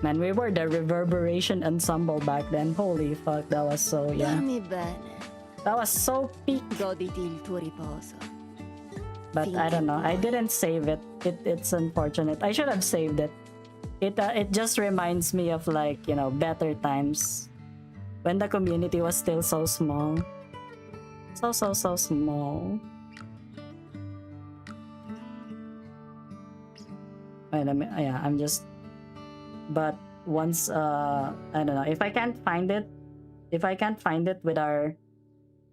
Man, we were the reverberation ensemble back then. Holy fuck, that was so, yeah. That was so peak. But I don't know. I didn't save it. It's unfortunate. I should have saved it. It just reminds me of, like, you know, better times when the community was still so small. So small. Wait a minute. Yeah, I'm just. But once I don't know, if I can't find it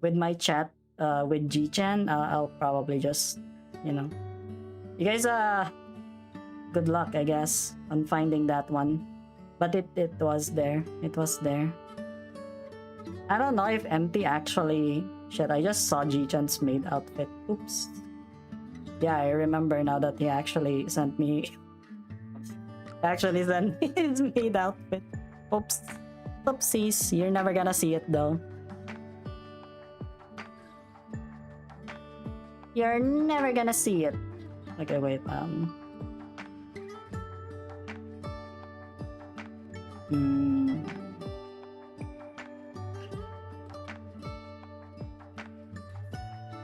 with my chat with G-Chan, I'll probably just, you know, you guys good luck, I guess, on finding that one. But it was there. It was there. I don't know if MT actually. Shit, I just saw G-Chan's maid outfit. Oops. Yeah, I remember now that he actually sent me. Actually sent me his maid outfit. Oops. Oopsies. You're never gonna see it though. You're never gonna see it. Okay, wait.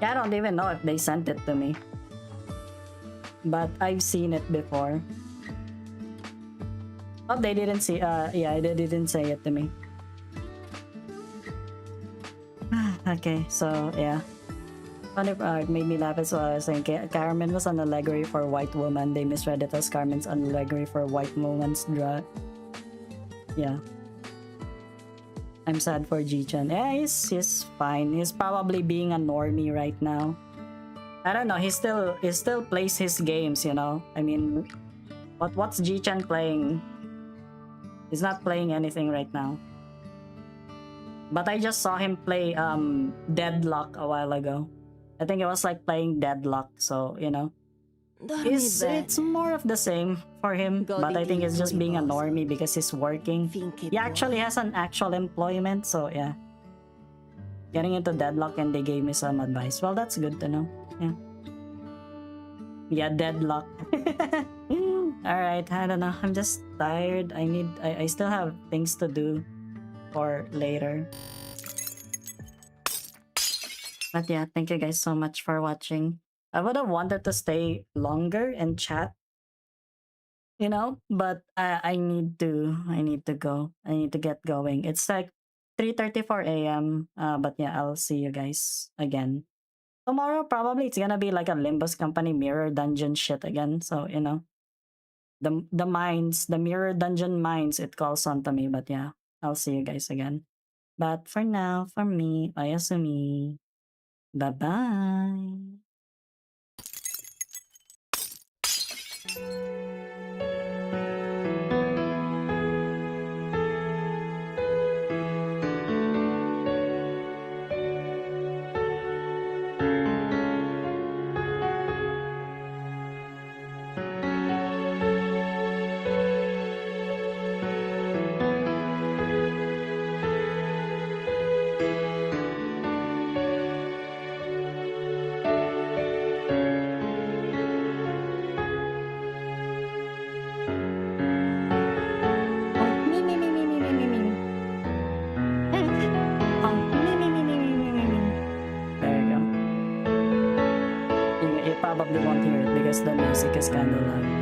I don't even know if they sent it to me. But I've seen it before. Oh, they didn't see, yeah, they didn't say it to me. Okay, so, yeah. Funny part made me laugh as well. I was saying Carmen was an allegory for white woman. They misread it as Carmen's an allegory for white woman's yeah. I'm sad for Ji-chan. Yeah, he's fine. He's probably being a normie right now. I don't know. He still plays his games, you know. I mean, what's Ji-chan playing? He's not playing anything right now. But I just saw him play Deadlock a while ago. I think it was like playing Deadlock, so you know. It's more of the same for him, but I think it's just being a normie because he's working. He actually has an actual employment, so yeah. Getting into Deadlock and they gave me some advice. Well, that's good to know. Yeah. Yeah, Deadlock. Alright, I don't know. I'm just tired. I still have things to do for later. But yeah, thank you guys so much for watching. I would have wanted to stay longer and chat, you know, but I need to go. I need to get going. It's like 3:34 a.m. But yeah, I'll see you guys again tomorrow. Probably it's gonna be like a Limbus Company mirror dungeon shit again. So you know, the mines, the mirror dungeon mines, it calls on to me. But yeah, I'll see you guys again. But for now, for me, Oyasumi. Bye bye. Probably won't hear it because the music is kind of loud.